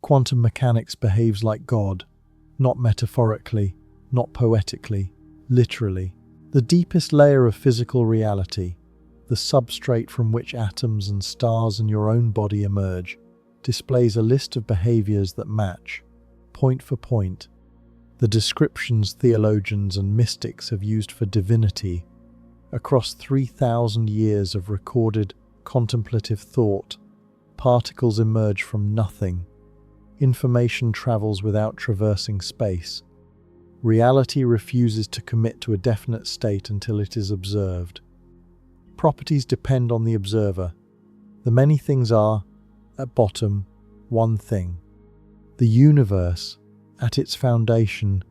Quantum mechanics behaves like God, not metaphorically, not poetically, literally. The deepest layer of physical reality, the substrate from which atoms and stars and your own body emerge, displays a list of behaviors that match, point for point, the descriptions theologians and mystics have used for divinity across 3,000 years of recorded contemplative thought. Particles emerge from nothing. Information travels without traversing space. Reality refuses to commit to a definite state until it is observed. Properties depend on the observer. The many things are, at bottom, one thing. The universe, at its foundation,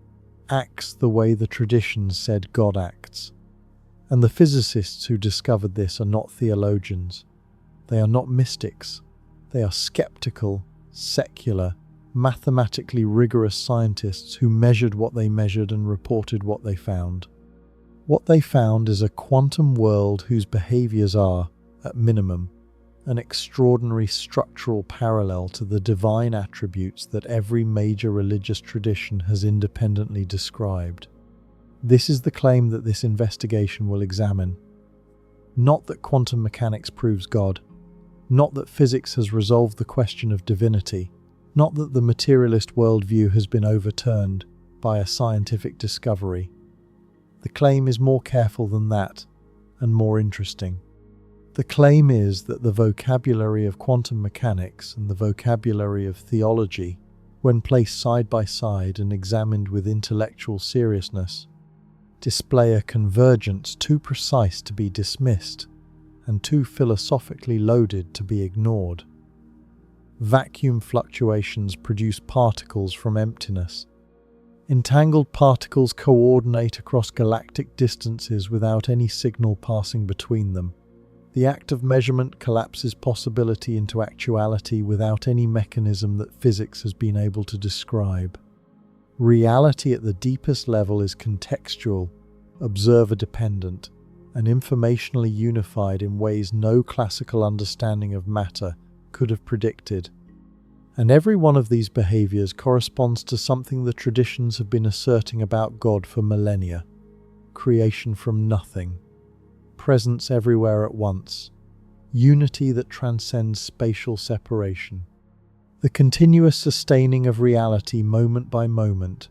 acts the way the traditions said God acts. And the physicists who discovered this are not theologians. They are not mystics. They are skeptical, secular, mathematically rigorous scientists who measured what they measured and reported what they found. What they found is a quantum world whose behaviors are, at minimum, an extraordinary structural parallel to the divine attributes that every major religious tradition has independently described. This is the claim that this investigation will examine. Not that quantum mechanics proves God, not that physics has resolved the question of divinity, not that the materialist worldview has been overturned by a scientific discovery. The claim is more careful than that, and more interesting. The claim is that the vocabulary of quantum mechanics and the vocabulary of theology, when placed side by side and examined with intellectual seriousness, display a convergence too precise to be dismissed and too philosophically loaded to be ignored. Vacuum fluctuations produce particles from emptiness. Entangled particles coordinate across galactic distances without any signal passing between them. The act of measurement collapses possibility into actuality without any mechanism that physics has been able to describe. Reality at the deepest level is contextual, observer-dependent, and informationally unified in ways no classical understanding of matter could have predicted. And every one of these behaviors corresponds to something the traditions have been asserting about God for millennia: creation from nothing, presence everywhere at once, unity that transcends spatial separation, the continuous sustaining of reality moment by moment,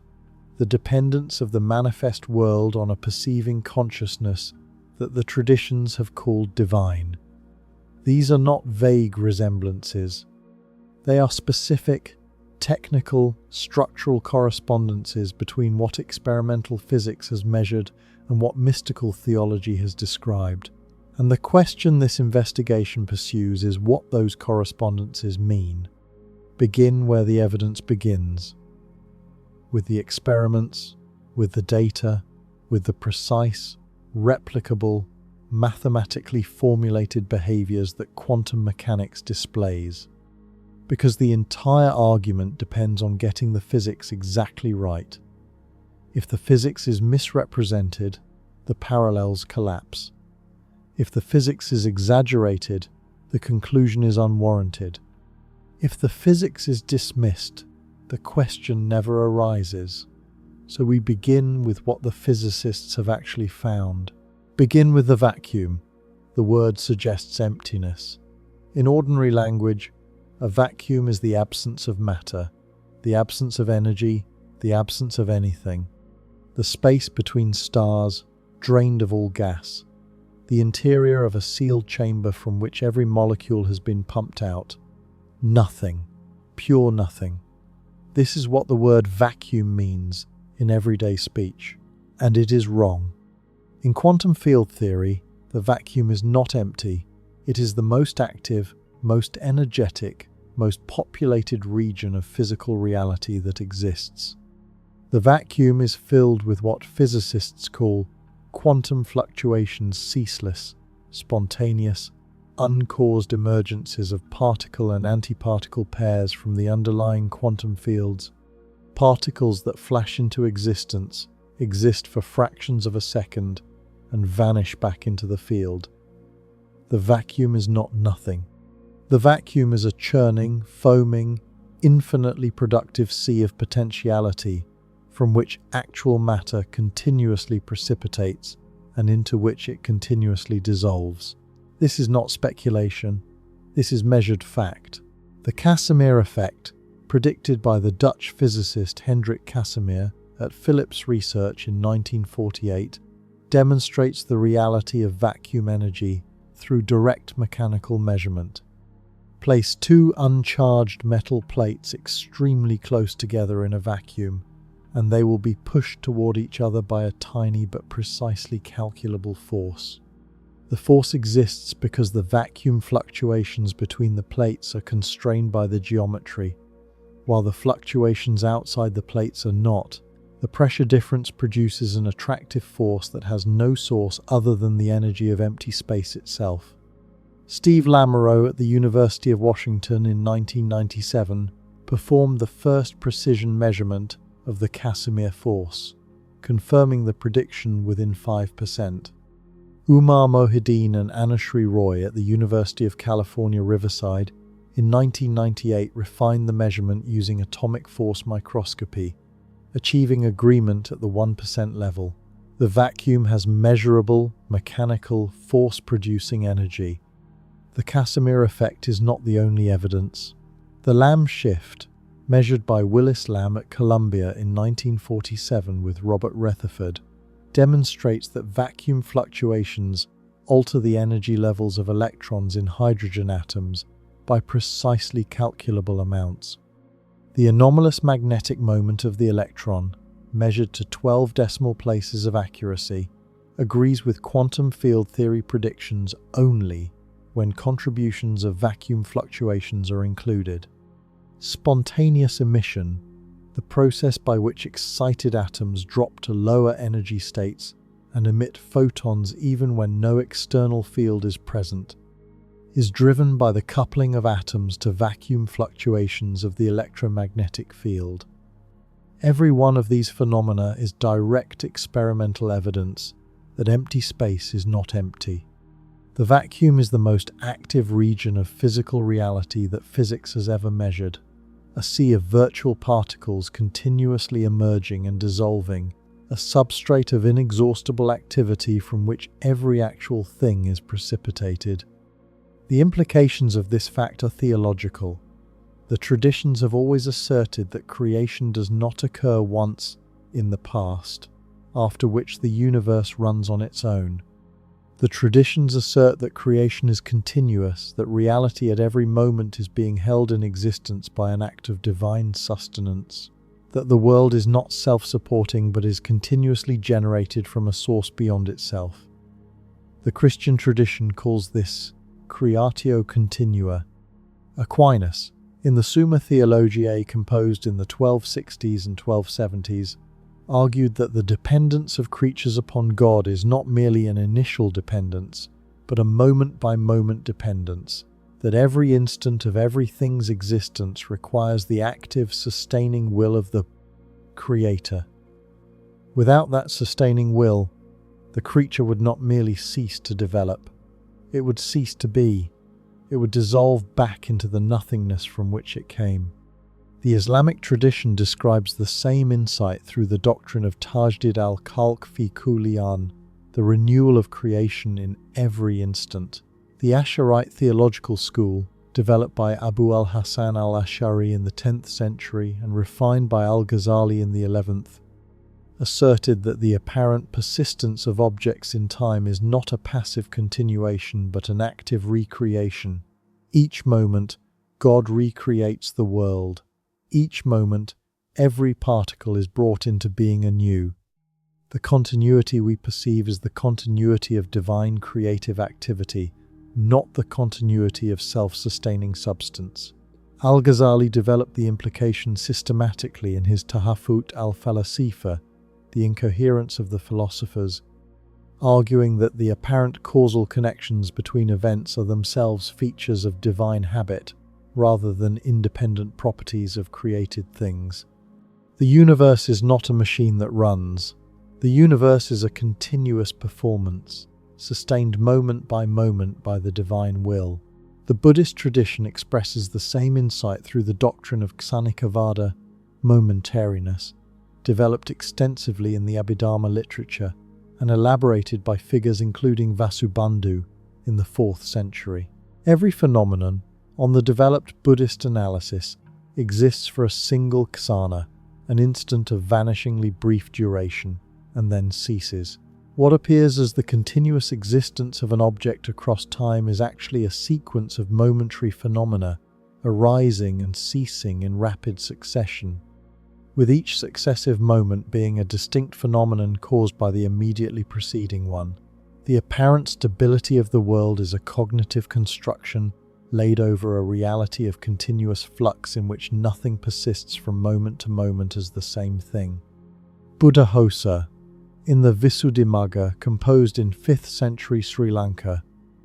the dependence of the manifest world on a perceiving consciousness that the traditions have called divine. These are not vague resemblances. They are specific, technical, structural correspondences between what experimental physics has measured and what mystical theology has described. And the question this investigation pursues is what those correspondences mean. Begin where the evidence begins. With the experiments, with the data, with the precise, replicable, mathematically formulated behaviors that quantum mechanics displays. Because the entire argument depends on getting the physics exactly right. If the physics is misrepresented, the parallels collapse. If the physics is exaggerated, the conclusion is unwarranted. If the physics is dismissed, the question never arises. So we begin with what the physicists have actually found. Begin with the vacuum. The word suggests emptiness. In ordinary language, a vacuum is the absence of matter, the absence of energy, the absence of anything. The space between stars, drained of all gas. The interior of a sealed chamber from which every molecule has been pumped out. Nothing. Pure nothing. This is what the word vacuum means in everyday speech, and it is wrong. In quantum field theory, the vacuum is not empty. It is the most active, most energetic, most populated region of physical reality that exists. The vacuum is filled with what physicists call quantum fluctuations, ceaseless, spontaneous, uncaused emergences of particle and antiparticle pairs from the underlying quantum fields. Particles that flash into existence, exist for fractions of a second, and vanish back into the field. The vacuum is not nothing. The vacuum is a churning, foaming, infinitely productive sea of potentiality from which actual matter continuously precipitates and into which it continuously dissolves. This is not speculation, this is measured fact. The Casimir effect, predicted by the Dutch physicist Hendrik Casimir at Philips Research in 1948, demonstrates the reality of vacuum energy through direct mechanical measurement. Place two uncharged metal plates extremely close together in a vacuum, and they will be pushed toward each other by a tiny but precisely calculable force. The force exists because the vacuum fluctuations between the plates are constrained by the geometry, while the fluctuations outside the plates are not. The pressure difference produces an attractive force that has no source other than the energy of empty space itself. Steve Lamoureux at the University of Washington in 1997 performed the first precision measurement of the Casimir force, confirming the prediction within 5%. Umar Mohideen and Anushree Roy at the University of California, Riverside, in 1998 refined the measurement using atomic force microscopy, achieving agreement at the 1% level. The vacuum has measurable, mechanical, force-producing energy. The Casimir effect is not the only evidence. The Lamb shift, measured by Willis Lamb at Columbia in 1947 with Robert Rutherford, demonstrates that vacuum fluctuations alter the energy levels of electrons in hydrogen atoms by precisely calculable amounts. The anomalous magnetic moment of the electron, measured to 12 decimal places of accuracy, agrees with quantum field theory predictions only when contributions of vacuum fluctuations are included. Spontaneous emission, the process by which excited atoms drop to lower energy states and emit photons even when no external field is present, is driven by the coupling of atoms to vacuum fluctuations of the electromagnetic field. Every one of these phenomena is direct experimental evidence that empty space is not empty. The vacuum is the most active region of physical reality that physics has ever measured, a sea of virtual particles continuously emerging and dissolving, a substrate of inexhaustible activity from which every actual thing is precipitated. The implications of this fact are theological. The traditions have always asserted that creation does not occur once in the past, after which the universe runs on its own. The traditions assert that creation is continuous, that reality at every moment is being held in existence by an act of divine sustenance, that the world is not self-supporting but is continuously generated from a source beyond itself. The Christian tradition calls this creatio continua. Aquinas, in the Summa Theologiae composed in the 1260s and 1270s, argued that the dependence of creatures upon God is not merely an initial dependence, but a moment-by-moment dependence, that every instant of everything's existence requires the active, sustaining will of the Creator. Without that sustaining will, the creature would not merely cease to develop, it would cease to be, it would dissolve back into the nothingness from which it came. The Islamic tradition describes the same insight through the doctrine of tajdid al-khalq fi kulli an, the renewal of creation in every instant. The Asharite theological school, developed by Abu al-Hasan al-Ash'ari in the 10th century and refined by al-Ghazali in the 11th, asserted that the apparent persistence of objects in time is not a passive continuation but an active recreation. Each moment, God recreates the world. Each moment, every particle is brought into being anew. The continuity we perceive is the continuity of divine creative activity, not the continuity of self-sustaining substance. Al-Ghazali developed the implication systematically in his Tahafut al-Falasifa, the incoherence of the philosophers, arguing that the apparent causal connections between events are themselves features of divine habit, rather than independent properties of created things. The universe is not a machine that runs. The universe is a continuous performance, sustained moment by the divine will. The Buddhist tradition expresses the same insight through the doctrine of Kshanikavada, momentariness, developed extensively in the Abhidharma literature and elaborated by figures including Vasubandhu in the 4th century. Every phenomenon, on the developed Buddhist analysis, exists for a single ksana, an instant of vanishingly brief duration, and then ceases. What appears as the continuous existence of an object across time is actually a sequence of momentary phenomena, arising and ceasing in rapid succession, with each successive moment being a distinct phenomenon caused by the immediately preceding one. The apparent stability of the world is a cognitive construction laid over a reality of continuous flux in which nothing persists from moment to moment as the same thing. Buddhaghosa, in the Visuddhimagga composed in 5th century Sri Lanka,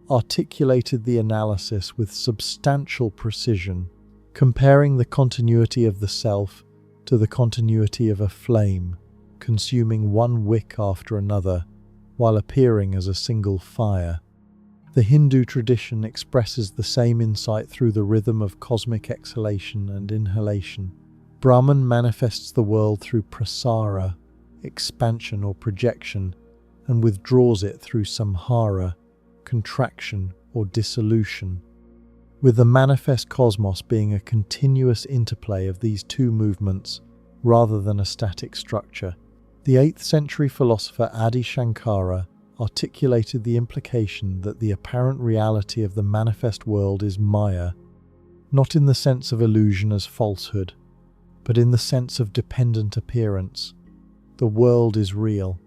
articulated the analysis with substantial precision, comparing the continuity of the self to the continuity of a flame, consuming one wick after another, while appearing as a single fire. The Hindu tradition expresses the same insight through the rhythm of cosmic exhalation and inhalation. Brahman manifests the world through prasara, expansion or projection, and withdraws it through samhara, contraction or dissolution, with the manifest cosmos being a continuous interplay of these two movements rather than a static structure. The 8th century philosopher Adi Shankara articulated the implication that the apparent reality of the manifest world is Maya, not in the sense of illusion as falsehood, but in the sense of dependent appearance. The world is real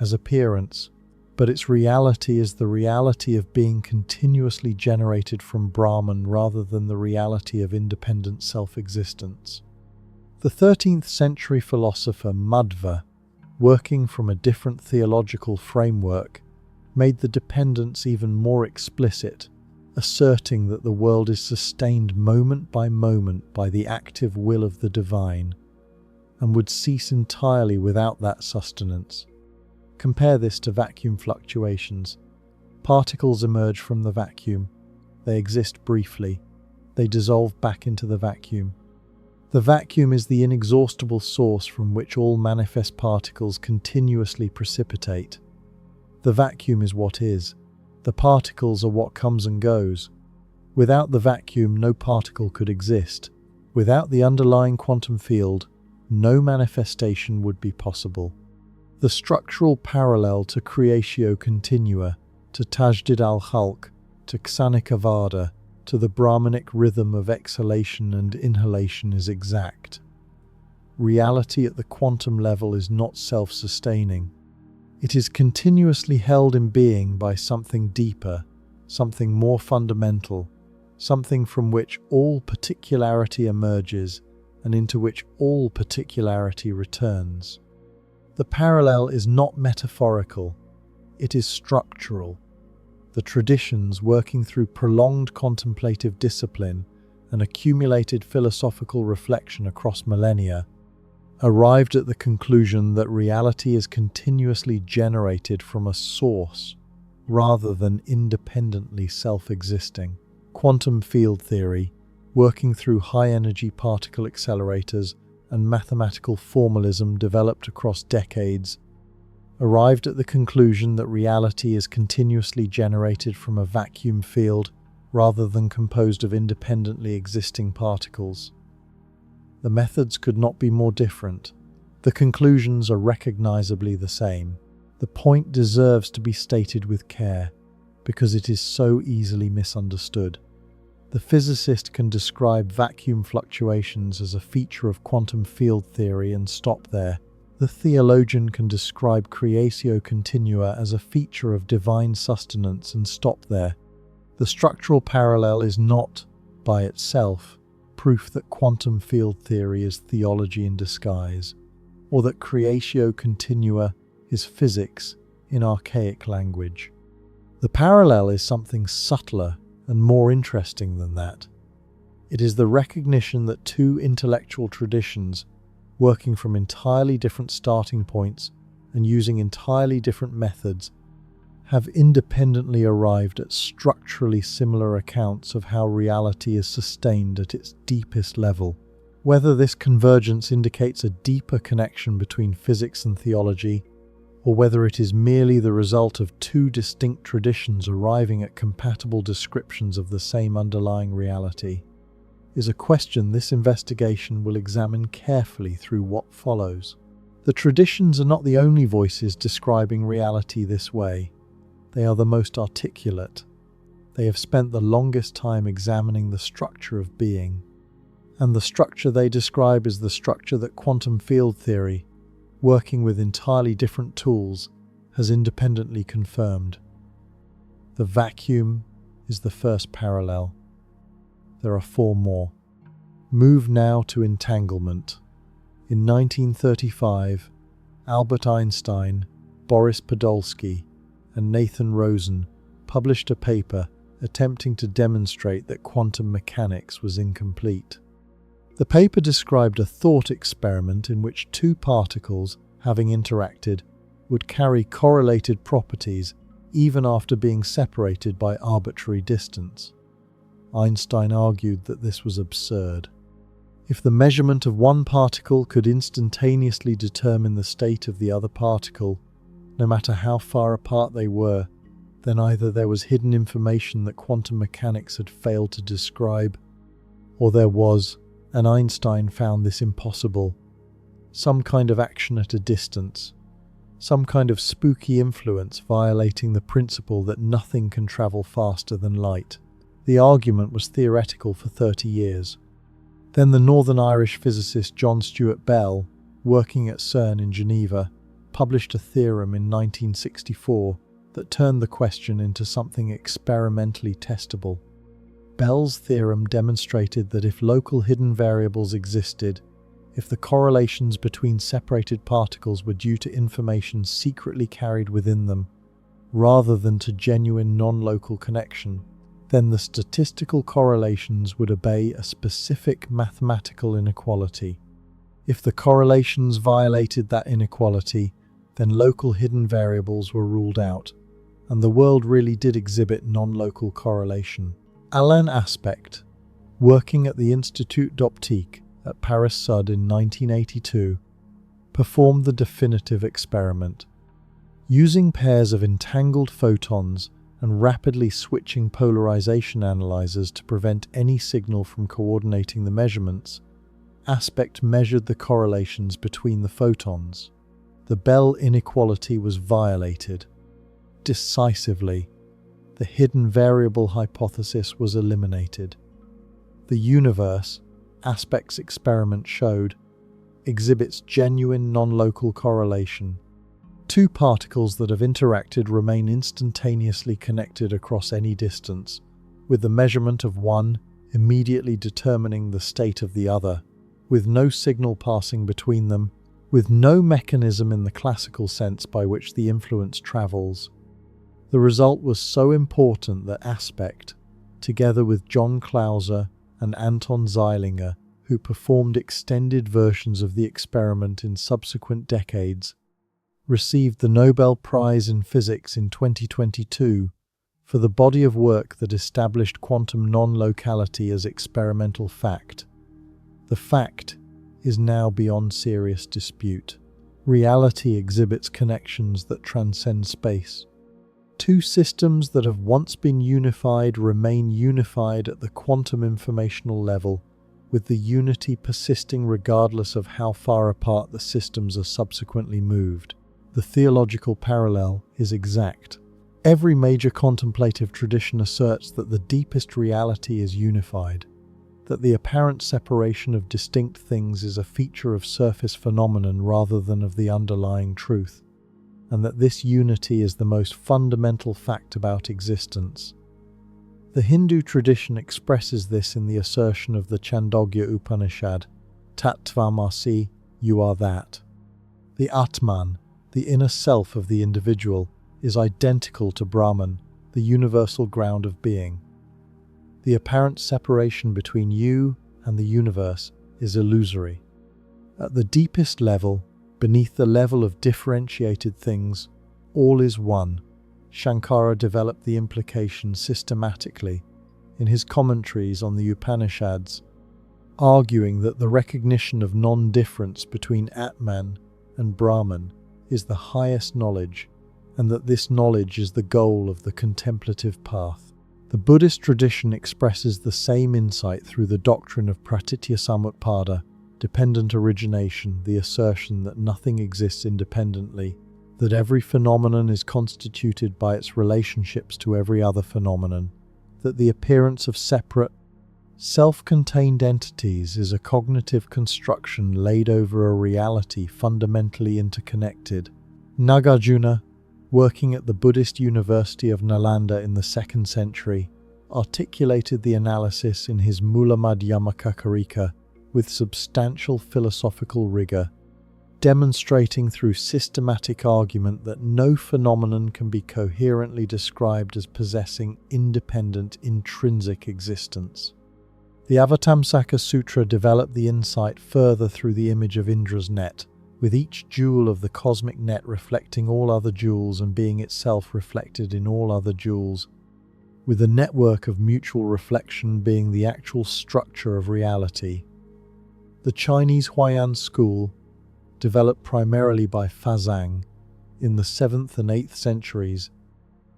as appearance, but its reality is the reality of being continuously generated from Brahman rather than the reality of independent self-existence. The 13th century philosopher Madhva, working from a different theological framework, made the dependence even more explicit, asserting that the world is sustained moment by the active will of the divine, and would cease entirely without that sustenance. Compare this to vacuum fluctuations. Particles emerge from the vacuum. They exist briefly. They dissolve back into the vacuum. The vacuum is the inexhaustible source from which all manifest particles continuously precipitate. The vacuum is what is. The particles are what comes and goes. Without the vacuum, no particle could exist. Without the underlying quantum field, no manifestation would be possible. The structural parallel to creatio continua, to Tajdid al-Khalq, to Kshanikavada, to the Brahmanic rhythm of exhalation and inhalation is exact. Reality at the quantum level is not self-sustaining. It is continuously held in being by something deeper, something more fundamental, something from which all particularity emerges and into which all particularity returns. The parallel is not metaphorical, it is structural. The traditions, working through prolonged contemplative discipline and accumulated philosophical reflection across millennia, arrived at the conclusion that reality is continuously generated from a source rather than independently self-existing. Quantum field theory, working through high-energy particle accelerators and mathematical formalism developed across decades, arrived at the conclusion that reality is continuously generated from a vacuum field rather than composed of independently existing particles. The methods could not be more different. The conclusions are recognizably the same. The point deserves to be stated with care, because it is so easily misunderstood. The physicist can describe vacuum fluctuations as a feature of quantum field theory and stop there. The theologian can describe creatio continua as a feature of divine sustenance and stop there. The structural parallel is not, by itself, proof that quantum field theory is theology in disguise, or that creatio continua is physics in archaic language. The parallel is something subtler and more interesting than that. It is the recognition that two intellectual traditions, working from entirely different starting points and using entirely different methods, have independently arrived at structurally similar accounts of how reality is sustained at its deepest level. Whether this convergence indicates a deeper connection between physics and theology, or whether it is merely the result of two distinct traditions arriving at compatible descriptions of the same underlying reality, is a question this investigation will examine carefully through what follows. The traditions are not the only voices describing reality this way. They are the most articulate. They have spent the longest time examining the structure of being. And the structure they describe is the structure that quantum field theory, working with entirely different tools, has independently confirmed. The vacuum is the first parallel. There are 4 more. Move now to entanglement. In 1935, Albert Einstein, Boris Podolsky, and Nathan Rosen published a paper attempting to demonstrate that quantum mechanics was incomplete. The paper described a thought experiment in which 2 particles, having interacted, would carry correlated properties even after being separated by arbitrary distance. Einstein argued that this was absurd. If the measurement of one particle could instantaneously determine the state of the other particle, no matter how far apart they were, then either there was hidden information that quantum mechanics had failed to describe, or there was, and Einstein found this impossible, some kind of action at a distance, some kind of spooky influence violating the principle that nothing can travel faster than light. The argument was theoretical for 30 years. Then the Northern Irish physicist John Stuart Bell, working at CERN in Geneva, published a theorem in 1964 that turned the question into something experimentally testable. Bell's theorem demonstrated that if local hidden variables existed, if the correlations between separated particles were due to information secretly carried within them, rather than to genuine non-local connection, then the statistical correlations would obey a specific mathematical inequality. If the correlations violated that inequality, then local hidden variables were ruled out, and the world really did exhibit non-local correlation. Alain Aspect, working at the Institut d'Optique at Paris Sud in 1982, performed the definitive experiment. Using pairs of entangled photons and rapidly switching polarization analyzers to prevent any signal from coordinating the measurements, Aspect measured the correlations between the photons. The Bell inequality was violated. Decisively, the hidden variable hypothesis was eliminated. The universe, Aspect's experiment showed, exhibits genuine non-local correlation. 2 particles that have interacted remain instantaneously connected across any distance, with the measurement of one immediately determining the state of the other, with no signal passing between them, with no mechanism in the classical sense by which the influence travels. The result was so important that Aspect, together with John Clauser and Anton Zeilinger, who performed extended versions of the experiment in subsequent decades, received the Nobel Prize in Physics in 2022 for the body of work that established quantum non-locality as experimental fact. The fact is now beyond serious dispute. Reality exhibits connections that transcend space. 2 systems that have once been unified remain unified at the quantum informational level, with the unity persisting regardless of how far apart the systems are subsequently moved. The theological parallel is exact. Every major contemplative tradition asserts that the deepest reality is unified, that the apparent separation of distinct things is a feature of surface phenomenon rather than of the underlying truth, and that this unity is the most fundamental fact about existence. The Hindu tradition expresses this in the assertion of the Chandogya Upanishad, Tat Tvamasi, you are that. The Atman, the inner self of the individual, is identical to Brahman, the universal ground of being. The apparent separation between you and the universe is illusory. At the deepest level, beneath the level of differentiated things, all is one, Shankara developed the implication systematically in his commentaries on the Upanishads, arguing that the recognition of non-difference between Atman and Brahman is the highest knowledge, and that this knowledge is the goal of the contemplative path. The Buddhist tradition expresses the same insight through the doctrine of pratityasamutpada, dependent origination, the assertion that nothing exists independently, that every phenomenon is constituted by its relationships to every other phenomenon, that the appearance of separate, self-contained entities is a cognitive construction laid over a reality fundamentally interconnected. Nagarjuna, working at the Buddhist University of Nalanda in the 2nd century, articulated the analysis in his Mula Madhyamaka Karika with substantial philosophical rigor, demonstrating through systematic argument that no phenomenon can be coherently described as possessing independent intrinsic existence. The Avatamsaka Sutra developed the insight further through the image of Indra's net, with each jewel of the cosmic net reflecting all other jewels and being itself reflected in all other jewels, with the network of mutual reflection being the actual structure of reality. The Chinese Huayan school, developed primarily by Fazang in the 7th and 8th centuries,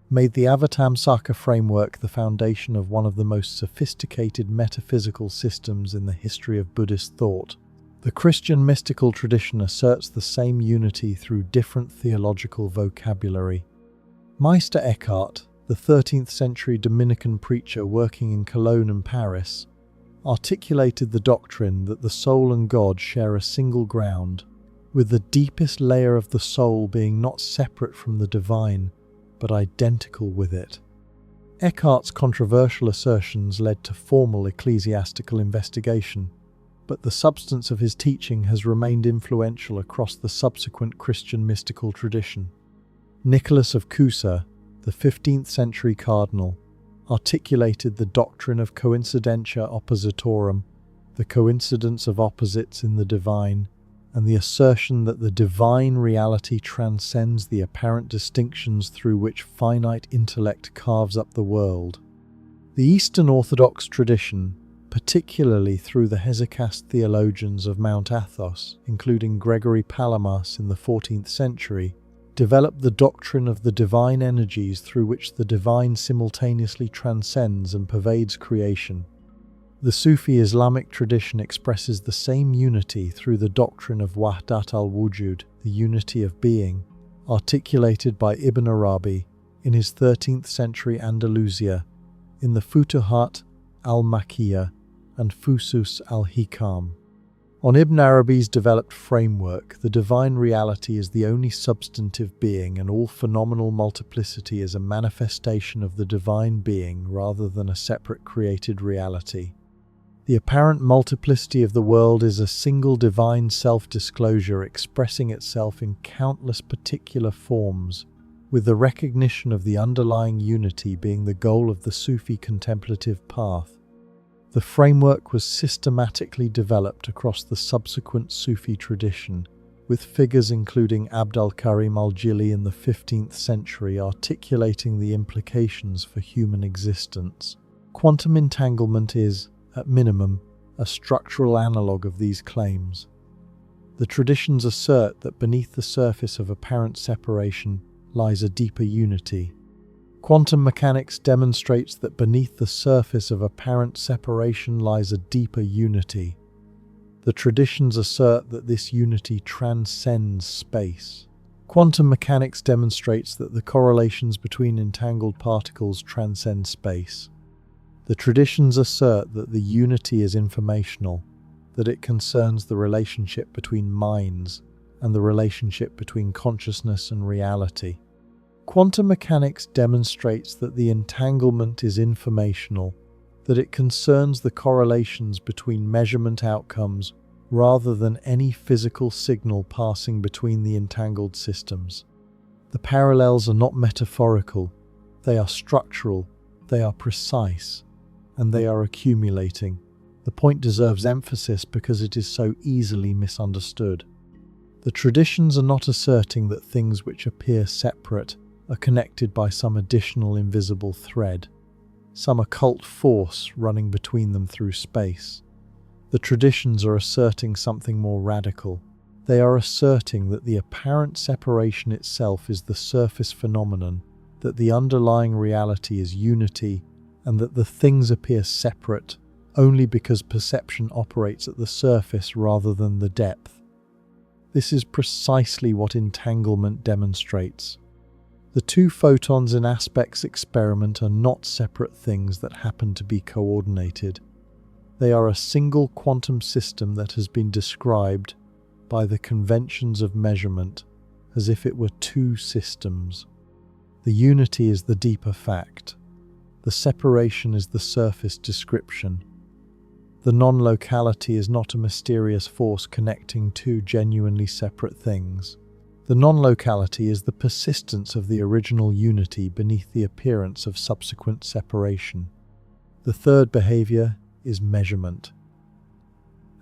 made the Avatamsaka framework the foundation of one of the most sophisticated metaphysical systems in the history of Buddhist thought. The Christian mystical tradition asserts the same unity through different theological vocabulary. Meister Eckhart, the 13th century Dominican preacher working in Cologne and Paris, articulated the doctrine that the soul and God share a single ground, with the deepest layer of the soul being not separate from the divine, but identical with it. Eckhart's controversial assertions led to formal ecclesiastical investigation, but the substance of his teaching has remained influential across the subsequent Christian mystical tradition. Nicholas of Cusa, the 15th century cardinal, articulated the doctrine of coincidentia oppositorum, the coincidence of opposites in the divine, and the assertion that the divine reality transcends the apparent distinctions through which finite intellect carves up the world. The Eastern Orthodox tradition, particularly through the Hesychast theologians of Mount Athos, including Gregory Palamas in the 14th century, developed the doctrine of the divine energies through which the divine simultaneously transcends and pervades creation. The Sufi Islamic tradition expresses the same unity through the doctrine of Wahdat al-Wujud, the unity of being, articulated by Ibn Arabi in his 13th century Andalusia, in the Futuhat al-Makkiyah and Fusus al-Hikam. On Ibn Arabi's developed framework, the divine reality is the only substantive being, and all phenomenal multiplicity is a manifestation of the divine being rather than a separate created reality. The apparent multiplicity of the world is a single divine self-disclosure expressing itself in countless particular forms, with the recognition of the underlying unity being the goal of the Sufi contemplative path. The framework was systematically developed across the subsequent Sufi tradition, with figures including Abd al-Karim al-Jili in the 15th century articulating the implications for human existence. Quantum entanglement is, at minimum, a structural analogue of these claims. The traditions assert that beneath the surface of apparent separation lies a deeper unity. Quantum mechanics demonstrates that beneath the surface of apparent separation lies a deeper unity. The traditions assert that this unity transcends space. Quantum mechanics demonstrates that the correlations between entangled particles transcend space. The traditions assert that the unity is informational, that it concerns the relationship between minds and the relationship between consciousness and reality. Quantum mechanics demonstrates that the entanglement is informational, that it concerns the correlations between measurement outcomes rather than any physical signal passing between the entangled systems. The parallels are not metaphorical, they are structural, they are precise, and they are accumulating. The point deserves emphasis because it is so easily misunderstood. The traditions are not asserting that things which appear separate are connected by some additional invisible thread, some occult force running between them through space. The traditions are asserting something more radical. They are asserting that the apparent separation itself is the surface phenomenon, that the underlying reality is unity, and that the things appear separate only because perception operates at the surface rather than the depth. This is precisely what entanglement demonstrates. The two photons in aspects experiment are not separate things that happen to be coordinated. They are a single quantum system that has been described by the conventions of measurement as if it were two systems. The unity is the deeper fact. The separation is the surface description. The non-locality is not a mysterious force connecting two genuinely separate things. The non-locality is the persistence of the original unity beneath the appearance of subsequent separation. The third behavior is measurement.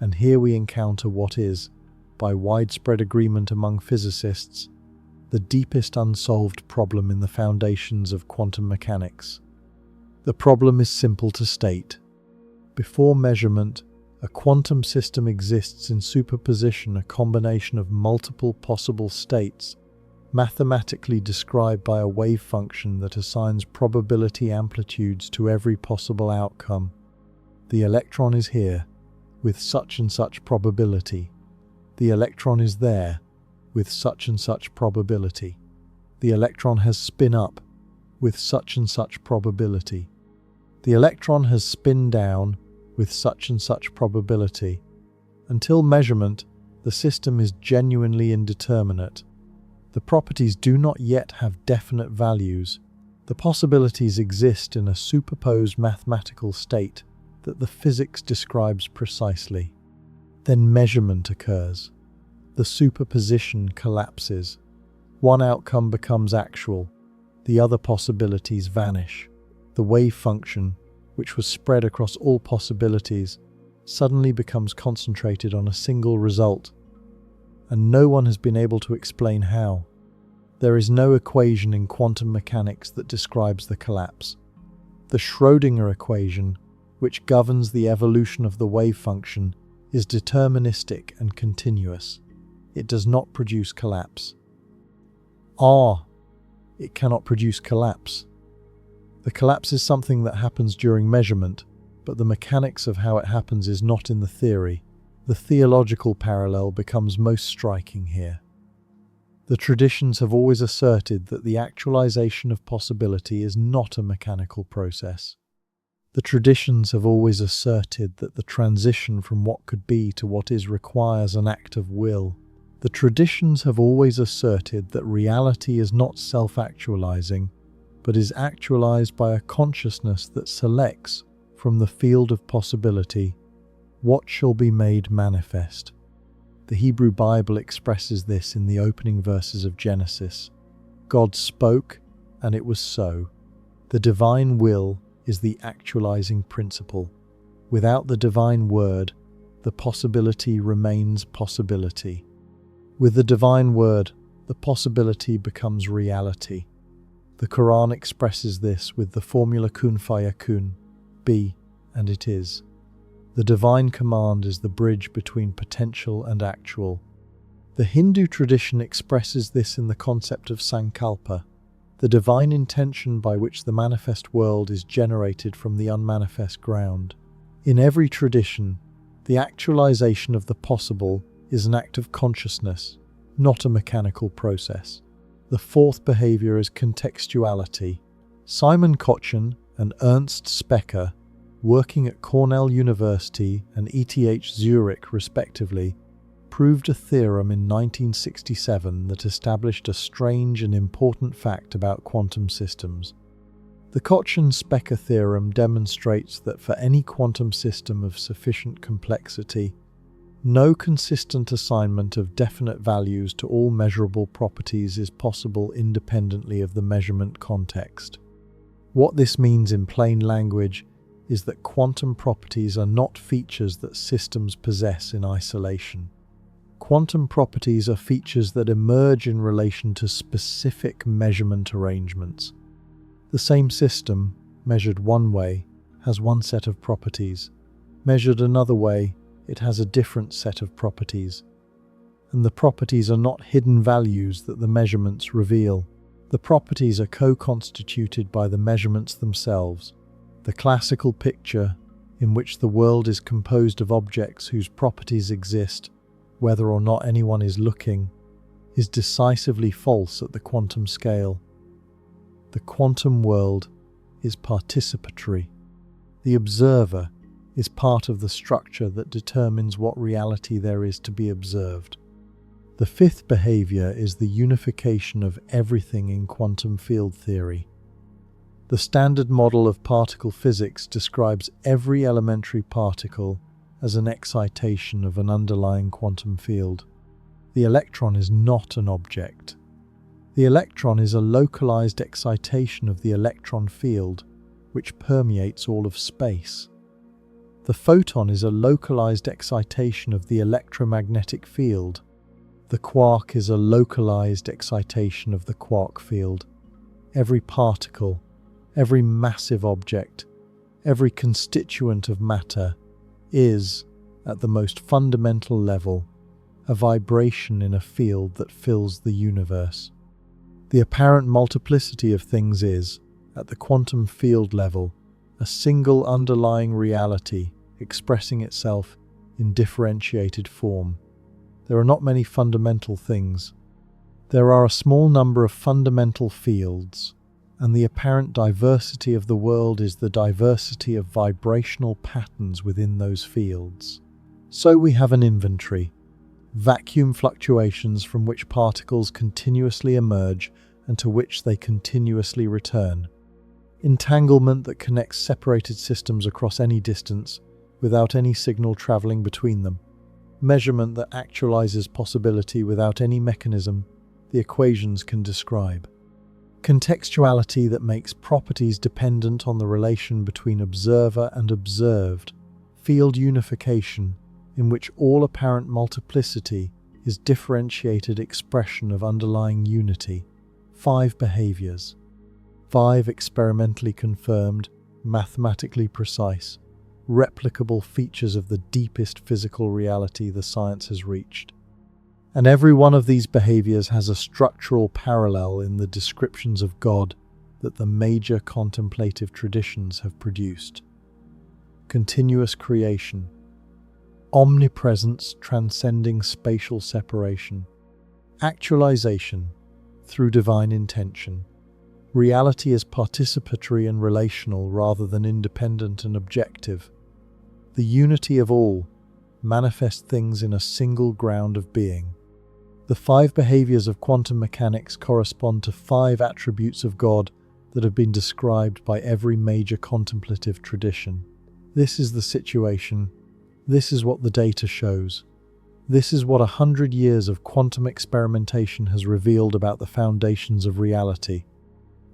And here we encounter what is, by widespread agreement among physicists, the deepest unsolved problem in the foundations of quantum mechanics. The problem is simple to state. Before measurement, a quantum system exists in superposition, a combination of multiple possible states, mathematically described by a wave function that assigns probability amplitudes to every possible outcome. The electron is here, with such and such probability. The electron is there, with such and such probability. The electron has spin up, with such and such probability. The electron has spin down, with such and such probability. Until measurement, the system is genuinely indeterminate. The properties do not yet have definite values. The possibilities exist in a superposed mathematical state that the physics describes precisely. Then measurement occurs. The superposition collapses. One outcome becomes actual. The other possibilities vanish. The wave function, which was spread across all possibilities, suddenly becomes concentrated on a single result, and no one has been able to explain how. There is no equation in quantum mechanics that describes the collapse. The Schrödinger equation, which governs the evolution of the wave function, is deterministic and continuous. It does not produce collapse. It cannot produce collapse. The collapse is something that happens during measurement, but the mechanics of how it happens is not in the theory. The theological parallel becomes most striking here. The traditions have always asserted that the actualization of possibility is not a mechanical process. The traditions have always asserted that the transition from what could be to what is requires an act of will. The traditions have always asserted that reality is not self-actualizing, but is actualized by a consciousness that selects, from the field of possibility, what shall be made manifest. The Hebrew Bible expresses this in the opening verses of Genesis. God spoke, and it was so. The divine will is the actualizing principle. Without the divine word, the possibility remains possibility. With the divine word, the possibility becomes reality. The Quran expresses this with the formula kun fayakun, be, and it is. The divine command is the bridge between potential and actual. The Hindu tradition expresses this in the concept of sankalpa, the divine intention by which the manifest world is generated from the unmanifest ground. In every tradition, the actualization of the possible is an act of consciousness, not a mechanical process. The fourth behavior is contextuality. Simon Kochen and Ernst Specker, working at Cornell University and ETH Zurich respectively, proved a theorem in 1967 that established a strange and important fact about quantum systems. The Kochen-Specker theorem demonstrates that for any quantum system of sufficient complexity, no consistent assignment of definite values to all measurable properties is possible independently of the measurement context. What this means in plain language is that quantum properties are not features that systems possess in isolation. Quantum properties are features that emerge in relation to specific measurement arrangements. The same system, measured one way, has one set of properties. Measured another way, it has a different set of properties. And the properties are not hidden values that the measurements reveal. The properties are co-constituted by the measurements themselves. The classical picture, in which the world is composed of objects whose properties exist, whether or not anyone is looking, is decisively false at the quantum scale. The quantum world is participatory. The observer is part of the structure that determines what reality there is to be observed. The fifth behavior is the unification of everything in quantum field theory. The standard model of particle physics describes every elementary particle as an excitation of an underlying quantum field. The electron is not an object. The electron is a localized excitation of the electron field, which permeates all of space. The photon is a localized excitation of the electromagnetic field. The quark is a localized excitation of the quark field. Every particle, every massive object, every constituent of matter is, at the most fundamental level, a vibration in a field that fills the universe. The apparent multiplicity of things is, at the quantum field level, a single underlying reality expressing itself in differentiated form. There are not many fundamental things. There are a small number of fundamental fields, and the apparent diversity of the world is the diversity of vibrational patterns within those fields. So we have an inventory, vacuum fluctuations from which particles continuously emerge and to which they continuously return. Entanglement that connects separated systems across any distance without any signal traveling between them. Measurement that actualizes possibility without any mechanism the equations can describe. Contextuality that makes properties dependent on the relation between observer and observed. Field unification, in which all apparent multiplicity is differentiated expression of underlying unity. 5 behaviors. 5 experimentally confirmed, mathematically precise, replicable features of the deepest physical reality the science has reached. And every one of these behaviors has a structural parallel in the descriptions of God that the major contemplative traditions have produced. Continuous creation. Omnipresence transcending spatial separation. Actualization through divine intention. Reality is participatory and relational rather than independent and objective. The unity of all manifest things in a single ground of being. The 5 behaviors of quantum mechanics correspond to 5 attributes of God that have been described by every major contemplative tradition. This is the situation. This is what the data shows. This is what 100 years of quantum experimentation has revealed about the foundations of reality.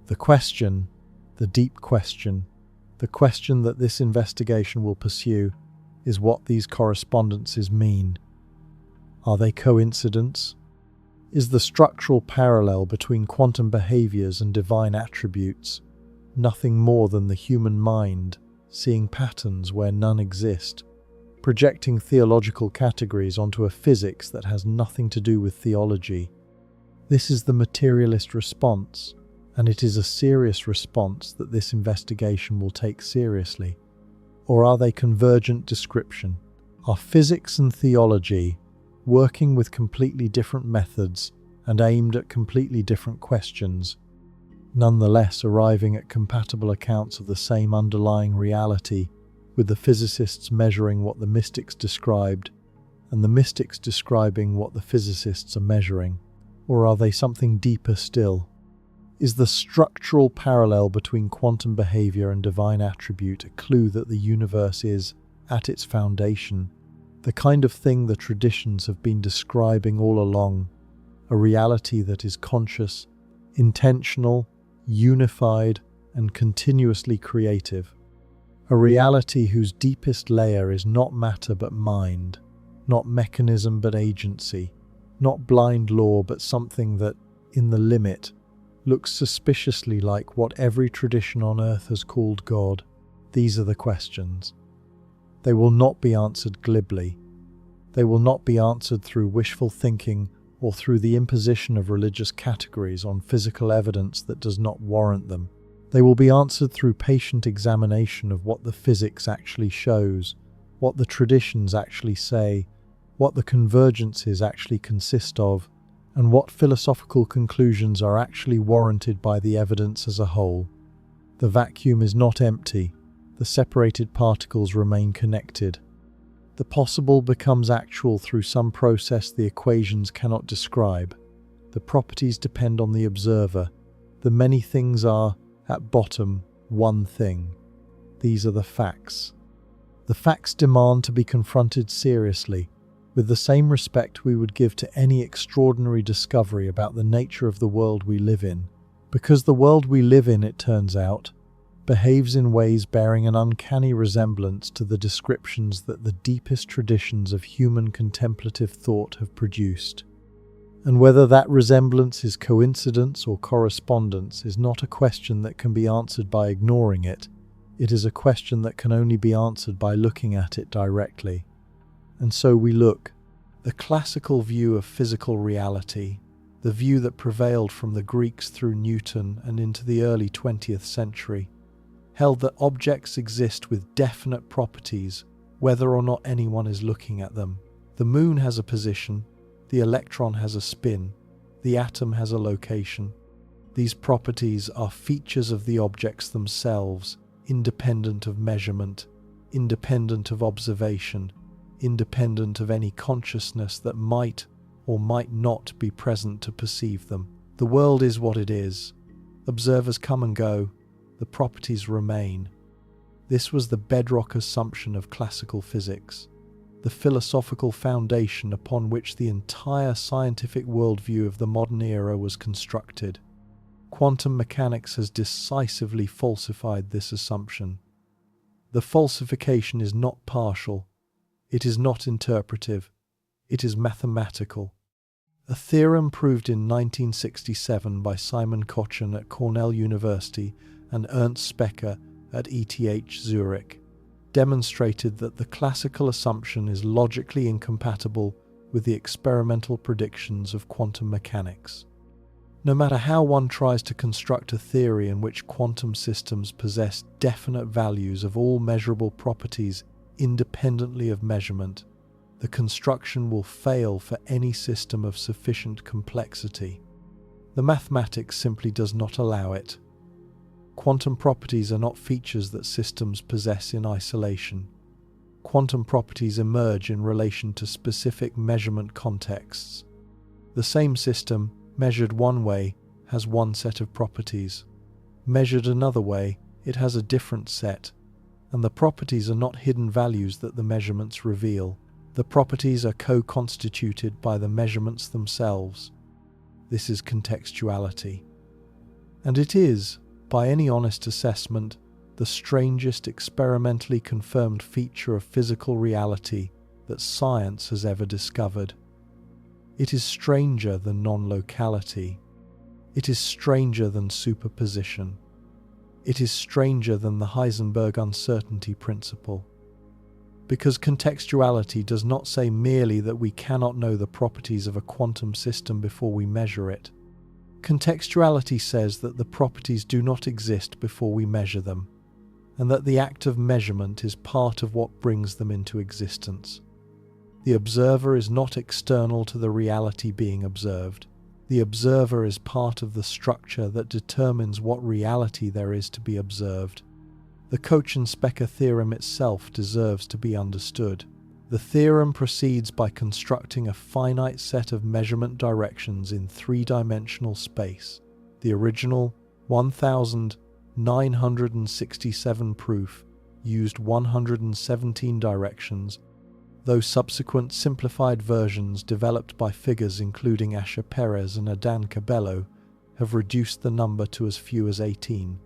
The question, the deep question, the question that this investigation will pursue is what these correspondences mean. Are they coincidence? Is the structural parallel between quantum behaviors and divine attributes nothing more than the human mind seeing patterns where none exist, projecting theological categories onto a physics that has nothing to do with theology? This is the materialist response, and it is a serious response that this investigation will take seriously. Or are they convergent description? Are physics and theology working with completely different methods and aimed at completely different questions, nonetheless arriving at compatible accounts of the same underlying reality, with the physicists measuring what the mystics described and the mystics describing what the physicists are measuring? Or are they something deeper still? Is the structural parallel between quantum behavior and divine attribute a clue that the universe is, at its foundation, the kind of thing the traditions have been describing all along, a reality that is conscious, intentional, unified, and continuously creative? A reality whose deepest layer is not matter but mind, not mechanism but agency, not blind law but something that, in the limit, looks suspiciously like what every tradition on earth has called God? These are the questions. They will not be answered glibly. They will not be answered through wishful thinking or through the imposition of religious categories on physical evidence that does not warrant them. They will be answered through patient examination of what the physics actually shows, what the traditions actually say, what the convergences actually consist of, and what philosophical conclusions are actually warranted by the evidence as a whole. The vacuum is not empty. The separated particles remain connected. The possible becomes actual through some process the equations cannot describe. The properties depend on the observer. The many things are, at bottom, one thing. These are the facts. The facts demand to be confronted seriously, with the same respect we would give to any extraordinary discovery about the nature of the world we live in, because the world we live in, it turns out, behaves in ways bearing an uncanny resemblance to the descriptions that the deepest traditions of human contemplative thought have produced. And whether that resemblance is coincidence or correspondence is not a question that can be answered by ignoring it. It is a question that can only be answered by looking at it directly. And so we look. The classical view of physical reality, the view that prevailed from the Greeks through Newton and into the early 20th century, held that objects exist with definite properties, whether or not anyone is looking at them. The moon has a position, the electron has a spin, the atom has a location. These properties are features of the objects themselves, independent of measurement, independent of observation, independent of any consciousness that might or might not be present to perceive them. The world is what it is. Observers come and go. The properties remain. This was the bedrock assumption of classical physics, the philosophical foundation upon which the entire scientific worldview of the modern era was constructed. Quantum mechanics has decisively falsified this assumption. The falsification is not partial, it is not interpretive, it is mathematical. A theorem proved in 1967 by Simon Kochen at Cornell University and Ernst Specker at ETH Zurich demonstrated that the classical assumption is logically incompatible with the experimental predictions of quantum mechanics. No matter how one tries to construct a theory in which quantum systems possess definite values of all measurable properties independently of measurement, the construction will fail for any system of sufficient complexity. The mathematics simply does not allow it. Quantum properties are not features that systems possess in isolation. Quantum properties emerge in relation to specific measurement contexts. The same system, measured one way, has one set of properties. Measured another way, it has a different set, and the properties are not hidden values that the measurements reveal. The properties are co-constituted by the measurements themselves. This is contextuality. And it is, by any honest assessment, the strangest experimentally confirmed feature of physical reality that science has ever discovered. It is stranger than non-locality. It is stranger than superposition. It is stranger than the Heisenberg uncertainty principle. Because contextuality does not say merely that we cannot know the properties of a quantum system before we measure it. Contextuality says that the properties do not exist before we measure them, and that the act of measurement is part of what brings them into existence. The observer is not external to the reality being observed. The observer is part of the structure that determines what reality there is to be observed. The Kochen-Specker theorem itself deserves to be understood. The theorem proceeds by constructing a finite set of measurement directions in three-dimensional space. The original 1967 proof used 117 directions, though subsequent simplified versions developed by figures including Asher Perez and Adan Cabello have reduced the number to as few as 18,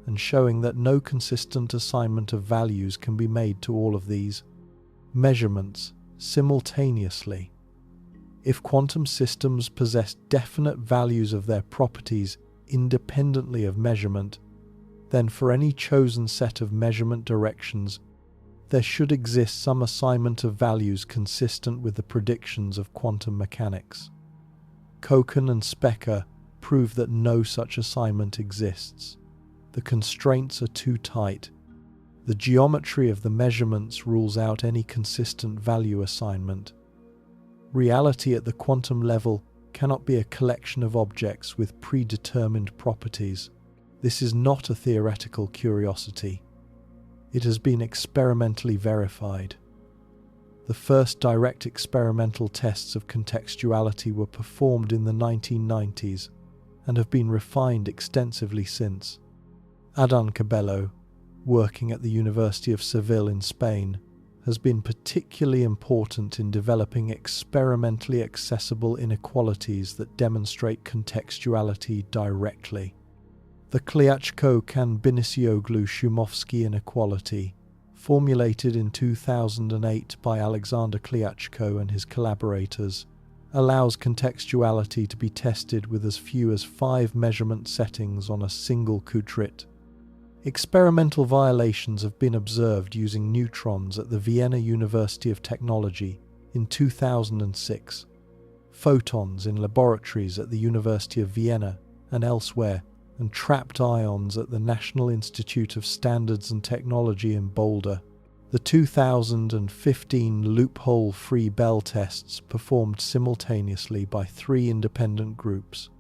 and showing that no consistent assignment of values can be made to all of these. Measurements, simultaneously. If quantum systems possess definite values of their properties independently of measurement, then for any chosen set of measurement directions, there should exist some assignment of values consistent with the predictions of quantum mechanics. Kochen and Specker prove that no such assignment exists. The constraints are too tight. The geometry of the measurements rules out any consistent value assignment. Reality at the quantum level cannot be a collection of objects with predetermined properties. This is not a theoretical curiosity. It has been experimentally verified. The first direct experimental tests of contextuality were performed in the 1990s and have been refined extensively since. Adán Cabello, working at the University of Seville in Spain, has been particularly important in developing experimentally accessible inequalities that demonstrate contextuality directly. The Klyachko-Kan-Binicioglu-Shumovsky inequality, formulated in 2008 by Alexander Klyachko and his collaborators, allows contextuality to be tested with as few as 5 measurement settings on a single kutrit. Experimental violations have been observed using neutrons at the Vienna University of Technology in 2006, photons in laboratories at the University of Vienna and elsewhere, and trapped ions at the National Institute of Standards and Technology in Boulder. The 2015 loophole-free Bell tests performed simultaneously by 3 independent groups: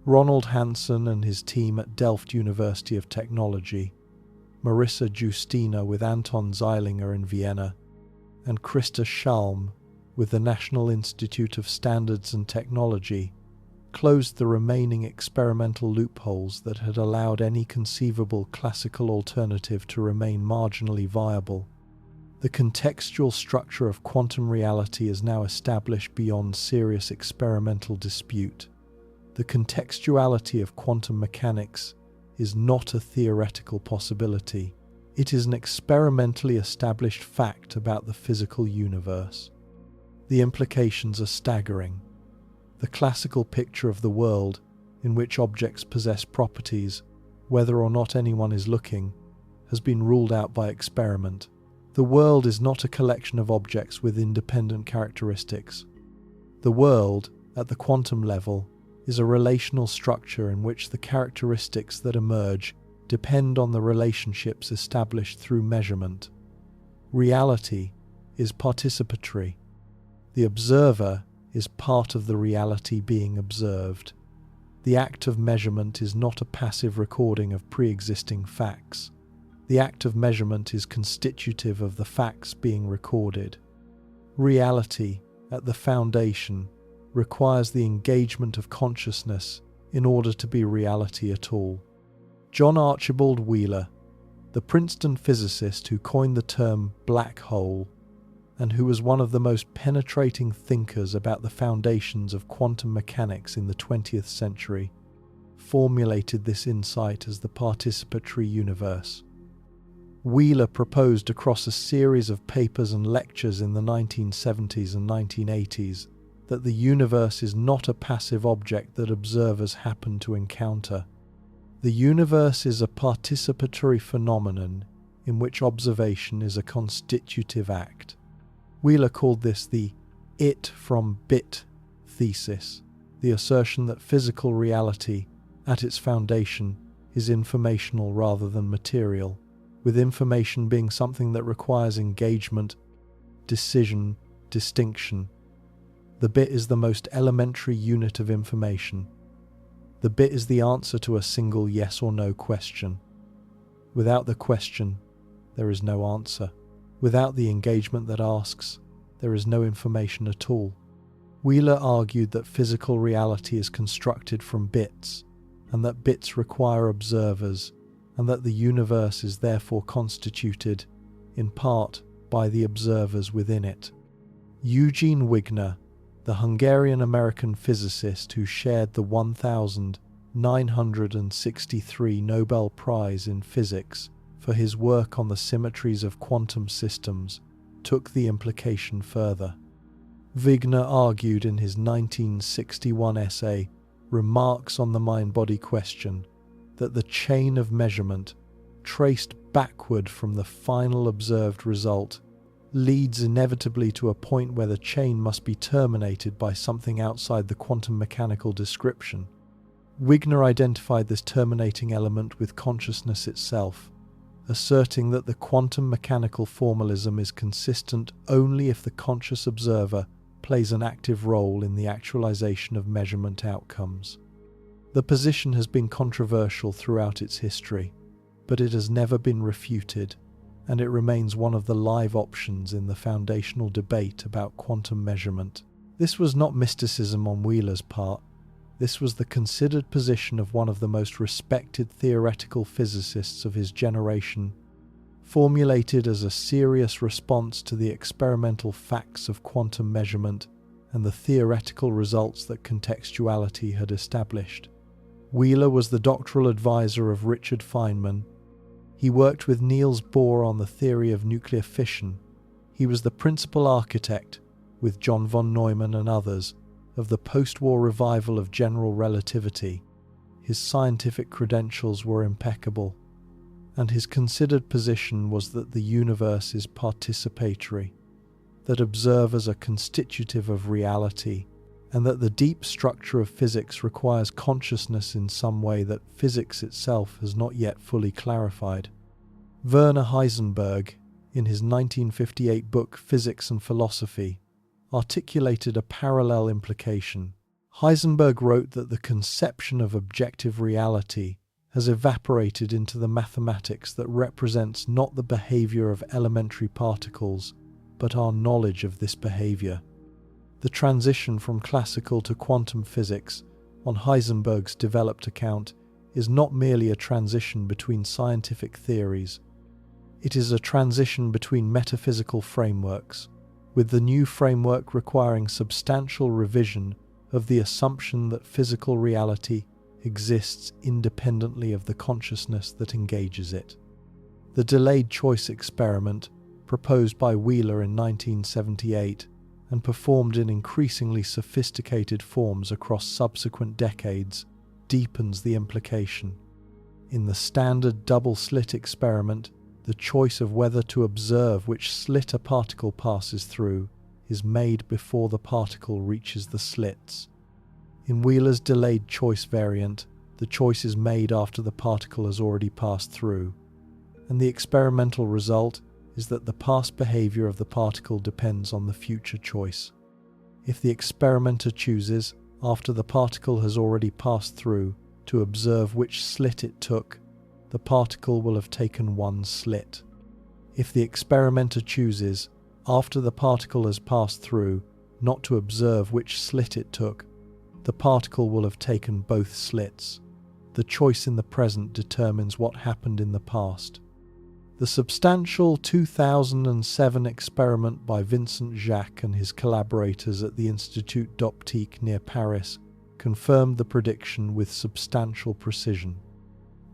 Ronald Hansen and his team at Delft University of Technology, Marissa Justina with Anton Zeilinger in Vienna, and Christa Schalm with the National Institute of Standards and Technology, closed the remaining experimental loopholes that had allowed any conceivable classical alternative to remain marginally viable. The contextual structure of quantum reality is now established beyond serious experimental dispute. The contextuality of quantum mechanics is not a theoretical possibility. It is an experimentally established fact about the physical universe. The implications are staggering. The classical picture of the world, in which objects possess properties, whether or not anyone is looking, has been ruled out by experiment. The world is not a collection of objects with independent characteristics. The world, at the quantum level, is a relational structure in which the characteristics that emerge depend on the relationships established through measurement. Reality is participatory. The observer is part of the reality being observed. The act of measurement is not a passive recording of pre-existing facts. The act of measurement is constitutive of the facts being recorded. Reality, at the foundation, requires the engagement of consciousness in order to be reality at all. John Archibald Wheeler, the Princeton physicist who coined the term black hole, and who was one of the most penetrating thinkers about the foundations of quantum mechanics in the 20th century, formulated this insight as the participatory universe. Wheeler proposed across a series of papers and lectures in the 1970s and 1980s that the universe is not a passive object that observers happen to encounter. The universe is a participatory phenomenon in which observation is a constitutive act. Wheeler called this the "it from bit" thesis, the assertion that physical reality, at its foundation, is informational rather than material, with information being something that requires engagement, decision, distinction. The bit is the most elementary unit of information. The bit is the answer to a single yes or no question. Without the question, there is no answer. Without the engagement that asks, there is no information at all. Wheeler argued that physical reality is constructed from bits, and that bits require observers, and that the universe is therefore constituted, in part, by the observers within it. Eugene Wigner, the Hungarian-American physicist who shared the 1963 Nobel Prize in Physics for his work on the symmetries of quantum systems, took the implication further. Wigner argued in his 1961 essay, Remarks on the Mind-Body Question, that the chain of measurement, traced backward from the final observed result, leads inevitably to a point where the chain must be terminated by something outside the quantum mechanical description. Wigner identified this terminating element with consciousness itself, asserting that the quantum mechanical formalism is consistent only if the conscious observer plays an active role in the actualization of measurement outcomes. The position has been controversial throughout its history, but it has never been refuted, and it remains one of the live options in the foundational debate about quantum measurement. This was not mysticism on Wheeler's part. This was the considered position of one of the most respected theoretical physicists of his generation, formulated as a serious response to the experimental facts of quantum measurement and the theoretical results that contextuality had established. Wheeler was the doctoral advisor of Richard Feynman. He worked with Niels Bohr on the theory of nuclear fission. He was the principal architect, with John von Neumann and others, of the post-war revival of general relativity. His scientific credentials were impeccable, and his considered position was that the universe is participatory, that observers are constitutive of reality, and that the deep structure of physics requires consciousness in some way that physics itself has not yet fully clarified. Werner Heisenberg, in his 1958 book Physics and Philosophy, articulated a parallel implication. Heisenberg wrote that the conception of objective reality has evaporated into the mathematics that represents not the behavior of elementary particles, but our knowledge of this behavior. The transition from classical to quantum physics, on Heisenberg's developed account, is not merely a transition between scientific theories. It is a transition between metaphysical frameworks, with the new framework requiring substantial revision of the assumption that physical reality exists independently of the consciousness that engages it. The delayed choice experiment, proposed by Wheeler in 1978 and performed in increasingly sophisticated forms across subsequent decades, deepens the implication. In the standard double-slit experiment, the choice of whether to observe which slit a particle passes through is made before the particle reaches the slits. In Wheeler's delayed choice variant, the choice is made after the particle has already passed through, and the experimental result is that the past behavior of the particle depends on the future choice. If the experimenter chooses, after the particle has already passed through, to observe which slit it took, the particle will have taken one slit. If the experimenter chooses, after the particle has passed through, not to observe which slit it took, the particle will have taken both slits. The choice in the present determines what happened in the past. The substantial 2007 experiment by Vincent Jacques and his collaborators at the Institut d'Optique near Paris confirmed the prediction with substantial precision.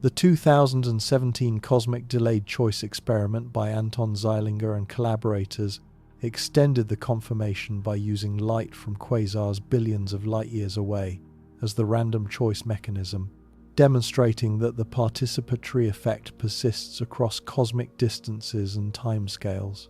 The 2017 cosmic delayed choice experiment by Anton Zeilinger and collaborators extended the confirmation by using light from quasars billions of light-years away as the random choice mechanism, demonstrating that the participatory effect persists across cosmic distances and timescales.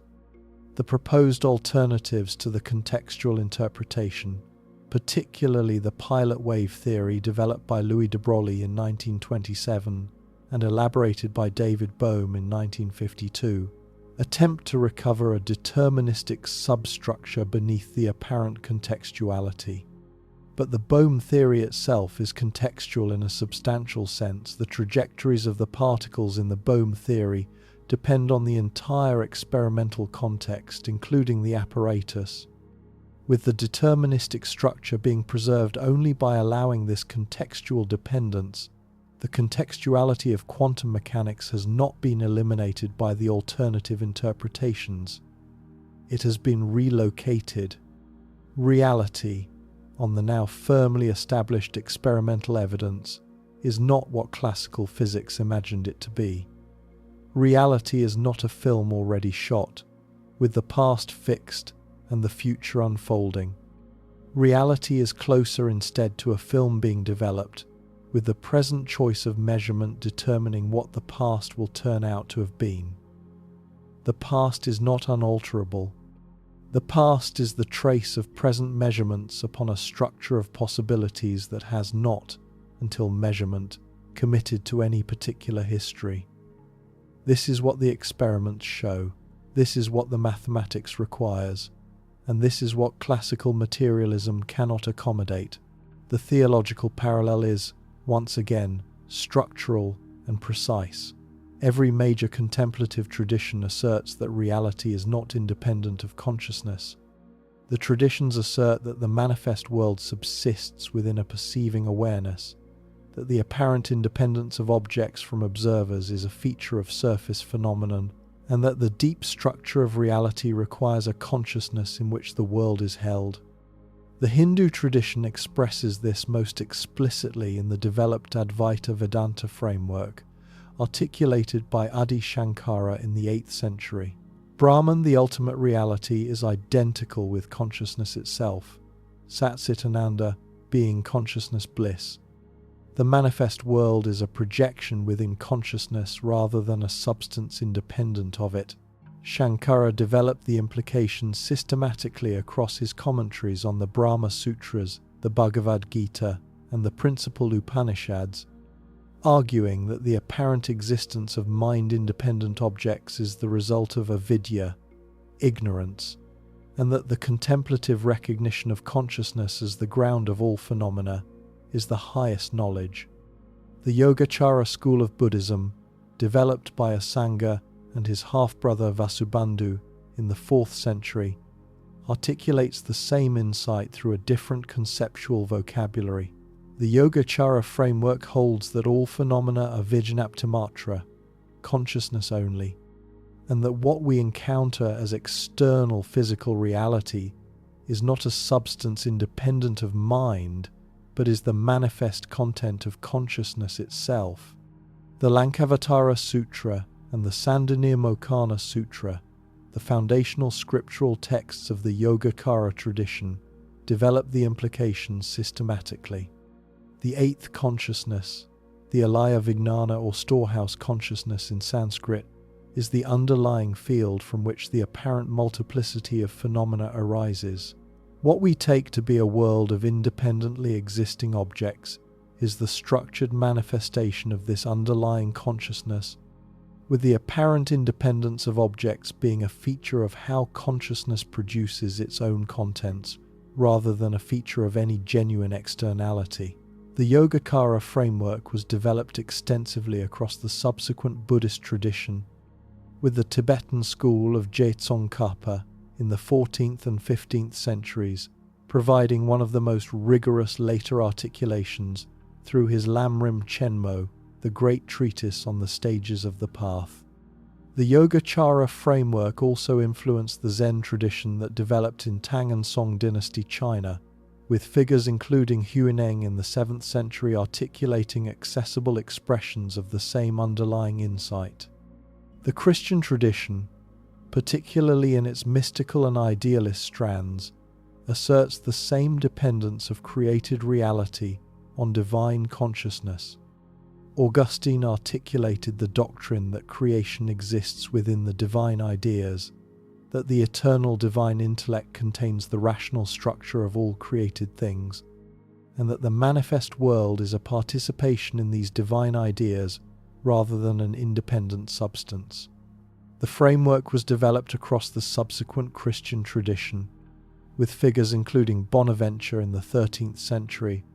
The proposed alternatives to the contextual interpretation, particularly the pilot wave theory developed by Louis de Broglie in 1927 and elaborated by David Bohm in 1952, attempt to recover a deterministic substructure beneath the apparent contextuality. But the Bohm theory itself is contextual in a substantial sense. The trajectories of the particles in the Bohm theory depend on the entire experimental context, including the apparatus, with the deterministic structure being preserved only by allowing this contextual dependence. The contextuality of quantum mechanics has not been eliminated by the alternative interpretations. It has been relocated. Reality, on the now firmly established experimental evidence, is not what classical physics imagined it to be. Reality is not a film already shot. with the past fixed and the future unfolding. Reality is closer instead to a film being developed, with the present choice of measurement determining what the past will turn out to have been. The past is not unalterable. The past is the trace of present measurements upon a structure of possibilities that has not, until measurement, committed to any particular history. This is what the experiments show. This is what the mathematics requires. And this is what classical materialism cannot accommodate. The theological parallel is, once again, structural and precise. Every major contemplative tradition asserts that reality is not independent of consciousness. The traditions assert that the manifest world subsists within a perceiving awareness, that the apparent independence of objects from observers is a feature of surface phenomenon, and that the deep structure of reality requires a consciousness in which the world is held. The Hindu tradition expresses this most explicitly in the developed Advaita Vedanta framework, articulated by Adi Shankara in the 8th century. Brahman, the ultimate reality, is identical with consciousness itself, Sat Chit Ananda being consciousness bliss. The manifest world is a projection within consciousness rather than a substance independent of it. Shankara developed the implications systematically across his commentaries on the Brahma Sutras, the Bhagavad Gita, and the principal Upanishads, arguing that the apparent existence of mind-independent objects is the result of avidya, ignorance, and that the contemplative recognition of consciousness as the ground of all phenomena is the highest knowledge. The Yogacara school of Buddhism, developed by Asanga and his half-brother Vasubandhu in the 4th century, articulates the same insight through a different conceptual vocabulary. The Yogacara framework holds that all phenomena are vijñaptimatra, consciousness only, and that what we encounter as external physical reality is not a substance independent of mind, but is the manifest content of consciousness itself. The Lankavatara Sutra and the Sandinirmocana Sutra, the foundational scriptural texts of the Yogacara tradition, develop the implications systematically. The 8th consciousness, the Alaya Vijnana or storehouse consciousness in Sanskrit, is the underlying field from which the apparent multiplicity of phenomena arises. What we take to be a world of independently existing objects is the structured manifestation of this underlying consciousness, with the apparent independence of objects being a feature of how consciousness produces its own contents, rather than a feature of any genuine externality. The Yogacara framework was developed extensively across the subsequent Buddhist tradition, with the Tibetan school of Dzongkapa in the 14th and 15th centuries, providing one of the most rigorous later articulations through his Lamrim Chenmo, the great treatise on the stages of the path. The Yogacara framework also influenced the Zen tradition that developed in Tang and Song dynasty China, with figures including Huineng in the 7th century articulating accessible expressions of the same underlying insight. The Christian tradition, particularly in its mystical and idealist strands, asserts the same dependence of created reality on divine consciousness. Augustine articulated the doctrine that creation exists within the divine ideas, that the eternal divine intellect contains the rational structure of all created things, and that the manifest world is a participation in these divine ideas rather than an independent substance. The framework was developed across the subsequent Christian tradition, with figures including Bonaventure in the 13th century,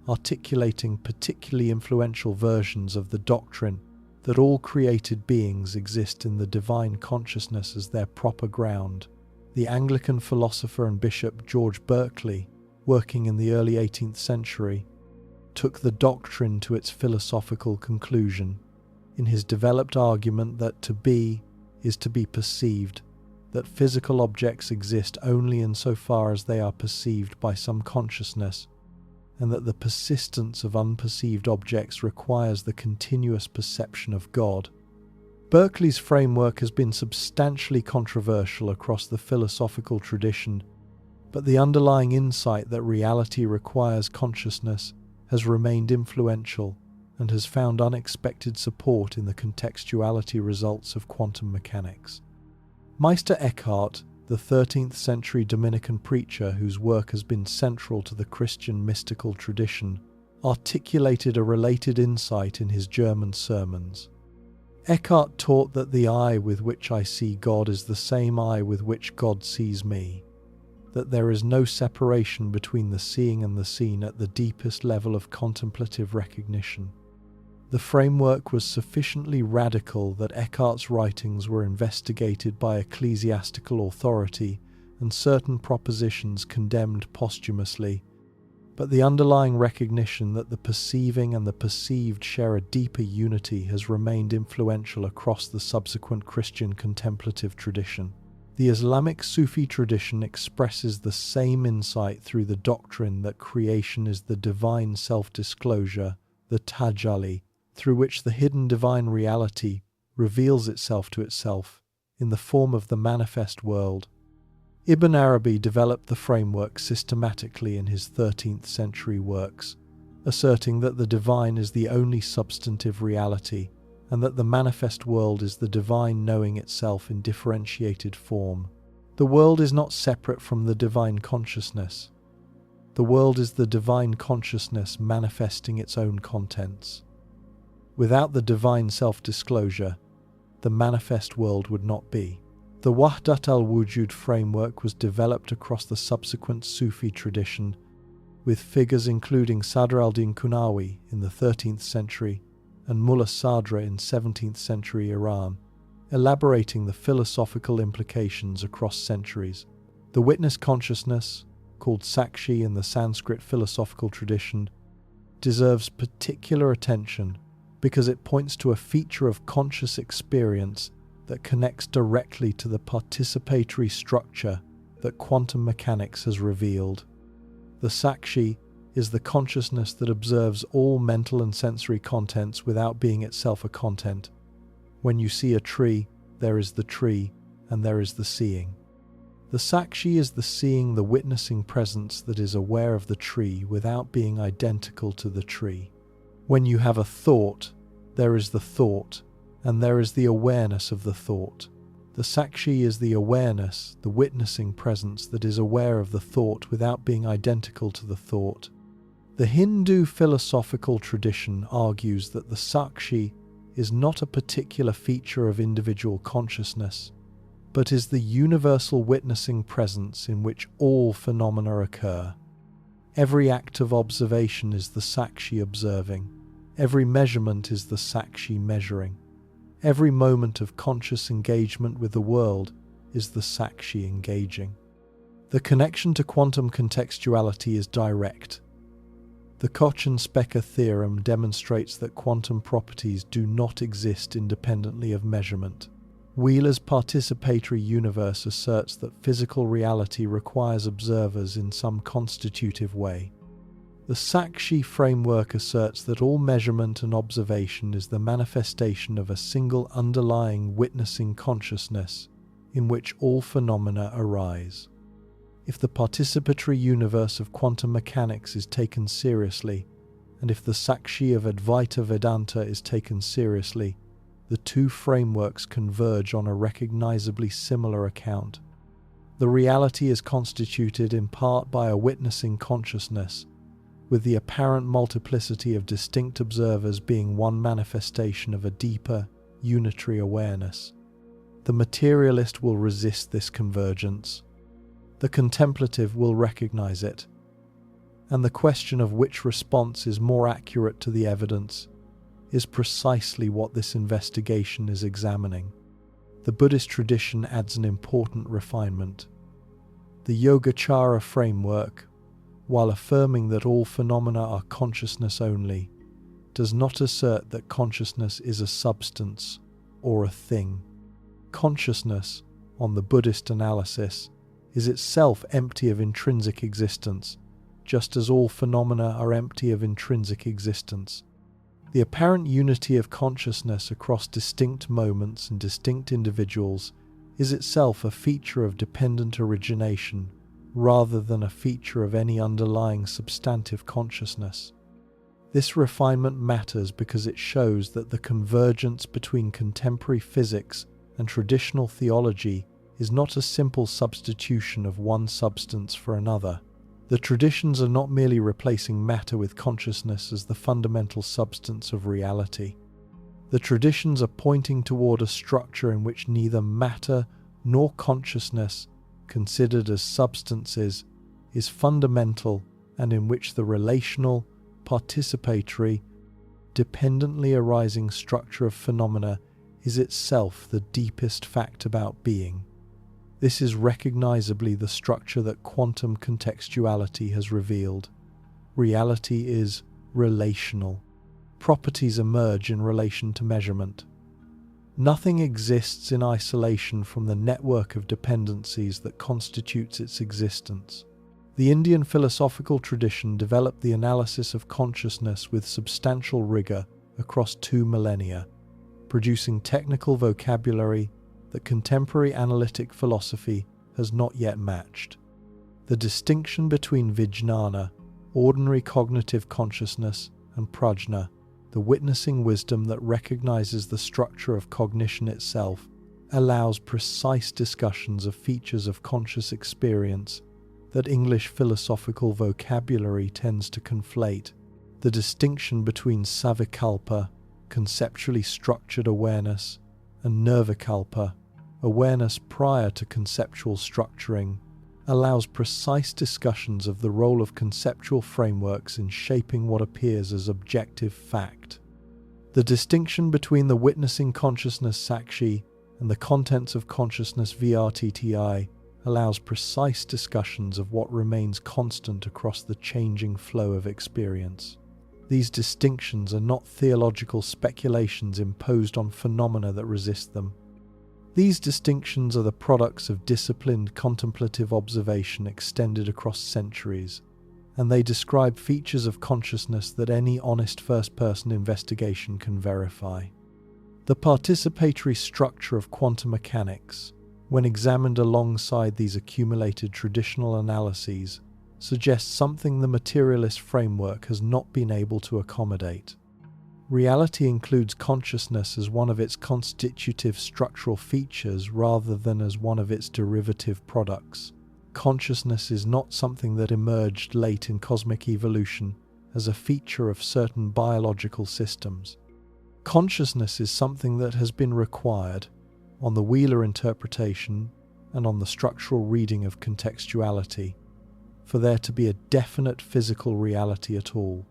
articulating particularly influential versions of the doctrine that all created beings exist in the divine consciousness as their proper ground. The Anglican philosopher and bishop George Berkeley, working in the early 18th century, took the doctrine to its philosophical conclusion in his developed argument that to be is to be perceived, that physical objects exist only insofar as they are perceived by some consciousness, and that the persistence of unperceived objects requires the continuous perception of God. Berkeley's framework has been substantially controversial across the philosophical tradition, but the underlying insight that reality requires consciousness has remained influential and has found unexpected support in the contextuality results of quantum mechanics. Meister Eckhart, the 13th century Dominican preacher whose work has been central to the Christian mystical tradition, articulated a related insight in his German sermons. Eckhart taught that the eye with which I see God is the same eye with which God sees me, that there is no separation between the seeing and the seen at the deepest level of contemplative recognition. The framework was sufficiently radical that Eckhart's writings were investigated by ecclesiastical authority and certain propositions condemned posthumously, but the underlying recognition that the perceiving and the perceived share a deeper unity has remained influential across the subsequent Christian contemplative tradition. The Islamic Sufi tradition expresses the same insight through the doctrine that creation is the divine self-disclosure, the tajalli, through which the hidden divine reality reveals itself to itself in the form of the manifest world. Ibn Arabi developed the framework systematically in his 13th century works, asserting that the divine is the only substantive reality and that the manifest world is the divine knowing itself in differentiated form. The world is not separate from the divine consciousness. The world is the divine consciousness manifesting its own contents. Without the divine self-disclosure, the manifest world would not be. The Wahdat al-Wujud framework was developed across the subsequent Sufi tradition, with figures including Sadr al-Din Kunawi in the 13th century and Mullah Sadra in 17th century Iran, elaborating the philosophical implications across centuries. The witness consciousness, called Sakshi in the Sanskrit philosophical tradition, deserves particular attention because it points to a feature of conscious experience that connects directly to the participatory structure that quantum mechanics has revealed. The Sakshi is the consciousness that observes all mental and sensory contents without being itself a content. When you see a tree, there is the tree, and there is the seeing. The Sakshi is the seeing, the witnessing presence that is aware of the tree without being identical to the tree. When you have a thought, there is the thought, and there is the awareness of the thought. The Sakshi is the awareness, the witnessing presence that is aware of the thought without being identical to the thought. The Hindu philosophical tradition argues that the Sakshi is not a particular feature of individual consciousness, but is the universal witnessing presence in which all phenomena occur. Every act of observation is the Sakshi observing. Every measurement is the Sakshi measuring. Every moment of conscious engagement with the world is the Sakshi engaging. The connection to quantum contextuality is direct. The Koch-and-Specker theorem demonstrates that quantum properties do not exist independently of measurement. Wheeler's participatory universe asserts that physical reality requires observers in some constitutive way. The Sakshi framework asserts that all measurement and observation is the manifestation of a single underlying witnessing consciousness in which all phenomena arise. If the participatory universe of quantum mechanics is taken seriously, and if the Sakshi of Advaita Vedanta is taken seriously, the two frameworks converge on a recognizably similar account. The reality is constituted in part by a witnessing consciousness, with the apparent multiplicity of distinct observers being one manifestation of a deeper, unitary awareness. The materialist will resist this convergence. The contemplative will recognize it. And the question of which response is more accurate to the evidence is precisely what this investigation is examining. The Buddhist tradition adds an important refinement. The Yogacara framework, while affirming that all phenomena are consciousness only, does not assert that consciousness is a substance or a thing. Consciousness, on the Buddhist analysis, is itself empty of intrinsic existence, just as all phenomena are empty of intrinsic existence. The apparent unity of consciousness across distinct moments and distinct individuals is itself a feature of dependent origination, rather than a feature of any underlying substantive consciousness. This refinement matters because it shows that the convergence between contemporary physics and traditional theology is not a simple substitution of one substance for another. The traditions are not merely replacing matter with consciousness as the fundamental substance of reality. The traditions are pointing toward a structure in which neither matter nor consciousness, considered as substances, is fundamental, and in which the relational, participatory, dependently arising structure of phenomena is itself the deepest fact about being. This is recognizably the structure that quantum contextuality has revealed. Reality is relational. Properties emerge in relation to measurement. Nothing exists in isolation from the network of dependencies that constitutes its existence. The Indian philosophical tradition developed the analysis of consciousness with substantial rigor across 2 millennia, producing technical vocabulary that contemporary analytic philosophy has not yet matched. The distinction between vijnana, ordinary cognitive consciousness, and prajna, the witnessing wisdom that recognizes the structure of cognition itself, allows precise discussions of features of conscious experience that English philosophical vocabulary tends to conflate. The distinction between savikalpa, conceptually structured awareness, and nirvikalpa, awareness prior to conceptual structuring, allows precise discussions of the role of conceptual frameworks in shaping what appears as objective fact. The distinction between the witnessing consciousness sakshi and the contents of consciousness vrtti allows precise discussions of what remains constant across the changing flow of experience. These distinctions are not theological speculations imposed on phenomena that resist them. These distinctions are the products of disciplined contemplative observation extended across centuries, and they describe features of consciousness that any honest first-person investigation can verify. The participatory structure of quantum mechanics, when examined alongside these accumulated traditional analyses, suggests something the materialist framework has not been able to accommodate. Reality includes consciousness as one of its constitutive structural features rather than as one of its derivative products. Consciousness is not something that emerged late in cosmic evolution as a feature of certain biological systems. Consciousness is something that has been required, on the Wheeler interpretation and on the structural reading of contextuality, for there to be a definite physical reality at all.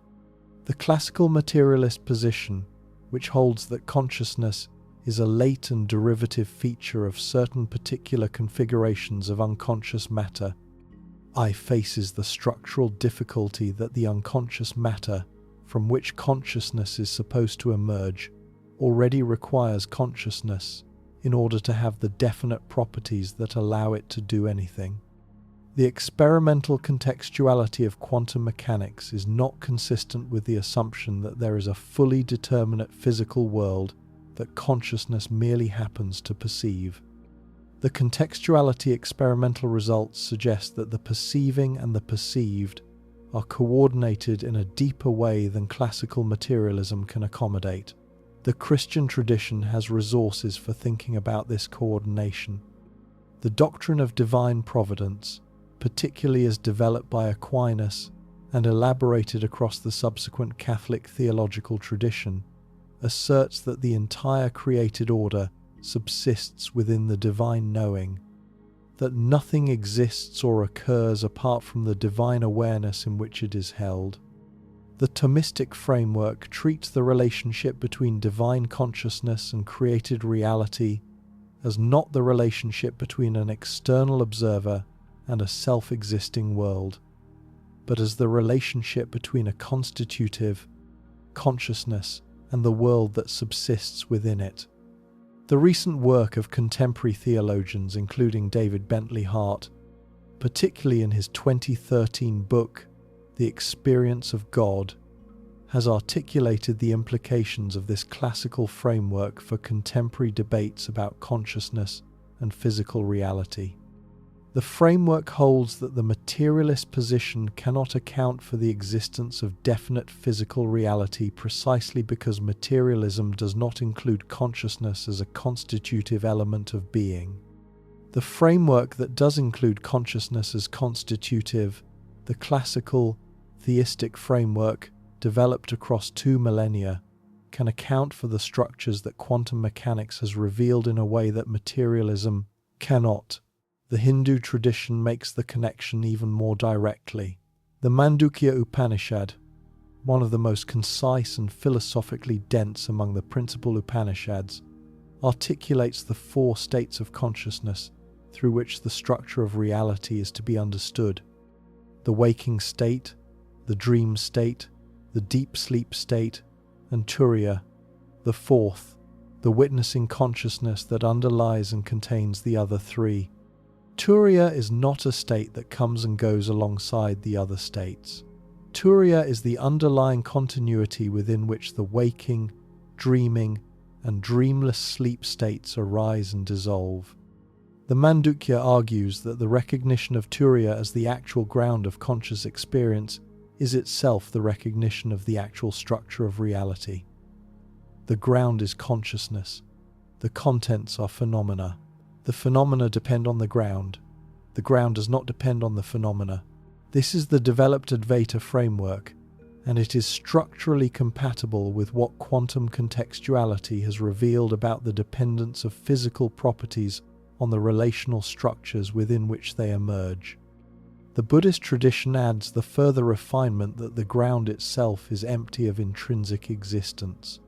The classical materialist position, which holds that consciousness is a latent derivative feature of certain particular configurations of unconscious matter, faces the structural difficulty that the unconscious matter from which consciousness is supposed to emerge already requires consciousness in order to have the definite properties that allow it to do anything. The experimental contextuality of quantum mechanics is not consistent with the assumption that there is a fully determinate physical world that consciousness merely happens to perceive. The contextuality experimental results suggest that the perceiving and the perceived are coordinated in a deeper way than classical materialism can accommodate. The Christian tradition has resources for thinking about this coordination. The doctrine of divine providence, particularly as developed by Aquinas and elaborated across the subsequent Catholic theological tradition, asserts that the entire created order subsists within the divine knowing, that nothing exists or occurs apart from the divine awareness in which it is held. The Thomistic framework treats the relationship between divine consciousness and created reality as not the relationship between an external observer and a self-existing world, but as the relationship between a constitutive consciousness and the world that subsists within it. The recent work of contemporary theologians, including David Bentley Hart, particularly in his 2013 book, The Experience of God, has articulated the implications of this classical framework for contemporary debates about consciousness and physical reality. The framework holds that the materialist position cannot account for the existence of definite physical reality precisely because materialism does not include consciousness as a constitutive element of being. The framework that does include consciousness as constitutive, the classical theistic framework, developed across 2 millennia, can account for the structures that quantum mechanics has revealed in a way that materialism cannot. The Hindu tradition makes the connection even more directly. The Mandukya Upanishad, one of the most concise and philosophically dense among the principal Upanishads, articulates the 4 states of consciousness through which the structure of reality is to be understood: the waking state, the dream state, the deep sleep state, and Turiya, the 4th, the witnessing consciousness that underlies and contains the other 3. Turiya is not a state that comes and goes alongside the other states. Turiya is the underlying continuity within which the waking, dreaming, and dreamless sleep states arise and dissolve. The Mandukya argues that the recognition of Turiya as the actual ground of conscious experience is itself the recognition of the actual structure of reality. The ground is consciousness. The contents are phenomena. The phenomena depend on the ground. The ground does not depend on the phenomena. This is the developed Advaita framework, and it is structurally compatible with what quantum contextuality has revealed about the dependence of physical properties on the relational structures within which they emerge. The Buddhist tradition adds the further refinement that the ground itself is empty of intrinsic existence.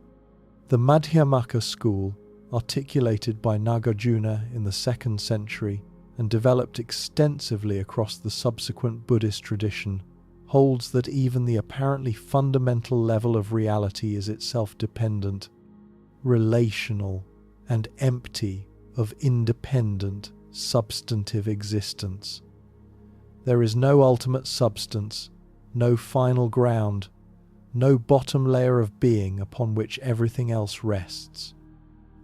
The Madhyamaka school, articulated by Nagarjuna in the 2nd century and developed extensively across the subsequent Buddhist tradition, holds that even the apparently fundamental level of reality is itself dependent, relational, and empty of independent, substantive existence. There is no ultimate substance, no final ground, no bottom layer of being upon which everything else rests.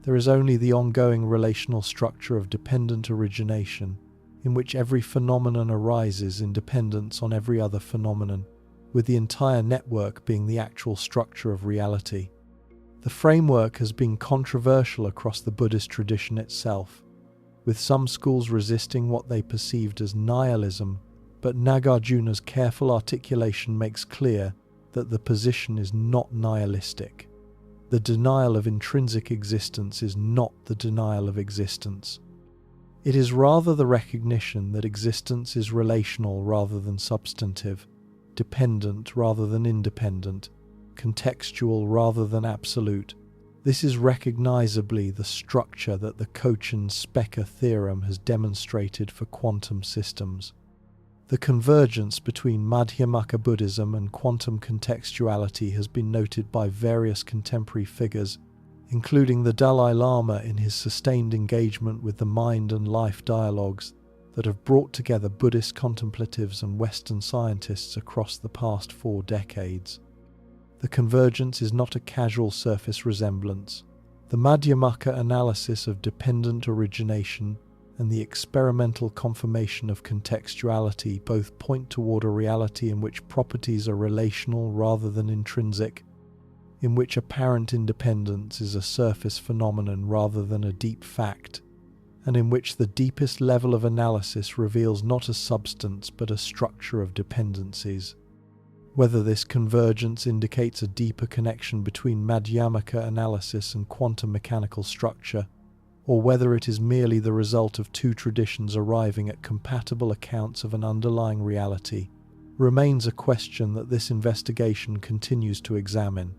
There is only the ongoing relational structure of dependent origination, in which every phenomenon arises in dependence on every other phenomenon, with the entire network being the actual structure of reality. The framework has been controversial across the Buddhist tradition itself, with some schools resisting what they perceived as nihilism, but Nagarjuna's careful articulation makes clear that the position is not nihilistic. The denial of intrinsic existence is not the denial of existence. It is rather the recognition that existence is relational rather than substantive, dependent rather than independent, contextual rather than absolute. This is recognizably the structure that the Cochin-Specker theorem has demonstrated for quantum systems. The convergence between Madhyamaka Buddhism and quantum contextuality has been noted by various contemporary figures, including the Dalai Lama in his sustained engagement with the mind and life dialogues that have brought together Buddhist contemplatives and Western scientists across the past 4 decades. The convergence is not a casual surface resemblance. The Madhyamaka analysis of dependent origination and the experimental confirmation of contextuality both point toward a reality in which properties are relational rather than intrinsic, in which apparent independence is a surface phenomenon rather than a deep fact, and in which the deepest level of analysis reveals not a substance but a structure of dependencies. Whether this convergence indicates a deeper connection between Madhyamaka analysis and quantum mechanical structure, or whether it is merely the result of 2 traditions arriving at compatible accounts of an underlying reality, remains a question that this investigation continues to examine.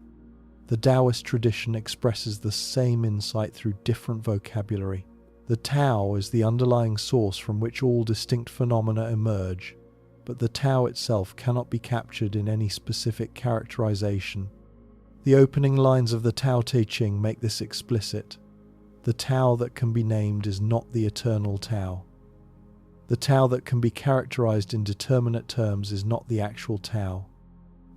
The Taoist tradition expresses the same insight through different vocabulary. The Tao is the underlying source from which all distinct phenomena emerge, but the Tao itself cannot be captured in any specific characterization. The opening lines of the Tao Te Ching make this explicit. The Tao that can be named is not the eternal Tao. The Tao that can be characterized in determinate terms is not the actual Tao.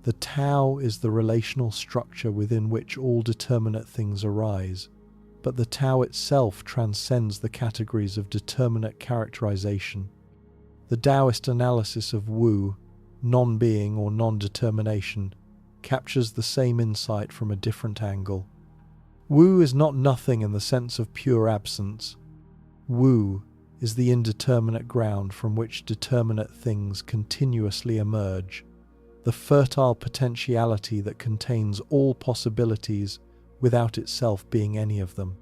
The Tao is the relational structure within which all determinate things arise, but the Tao itself transcends the categories of determinate characterization. The Taoist analysis of Wu, non-being or non-determination, captures the same insight from a different angle. Wu is not nothing in the sense of pure absence. Wu is the indeterminate ground from which determinate things continuously emerge, the fertile potentiality that contains all possibilities without itself being any of them.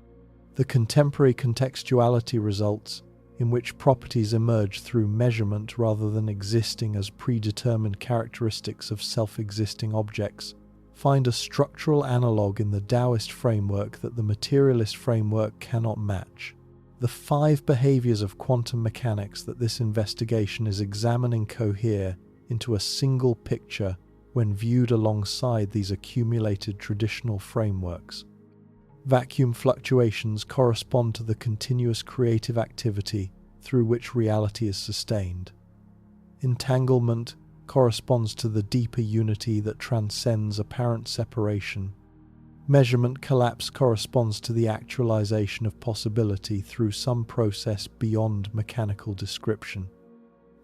The contemporary contextuality results, in which properties emerge through measurement rather than existing as predetermined characteristics of self-existing objects, find a structural analogue in the Taoist framework that the materialist framework cannot match. The 5 behaviors of quantum mechanics that this investigation is examining cohere into a single picture when viewed alongside these accumulated traditional frameworks. Vacuum fluctuations correspond to the continuous creative activity through which reality is sustained. Entanglement corresponds to the deeper unity that transcends apparent separation. Measurement collapse corresponds to the actualization of possibility through some process beyond mechanical description.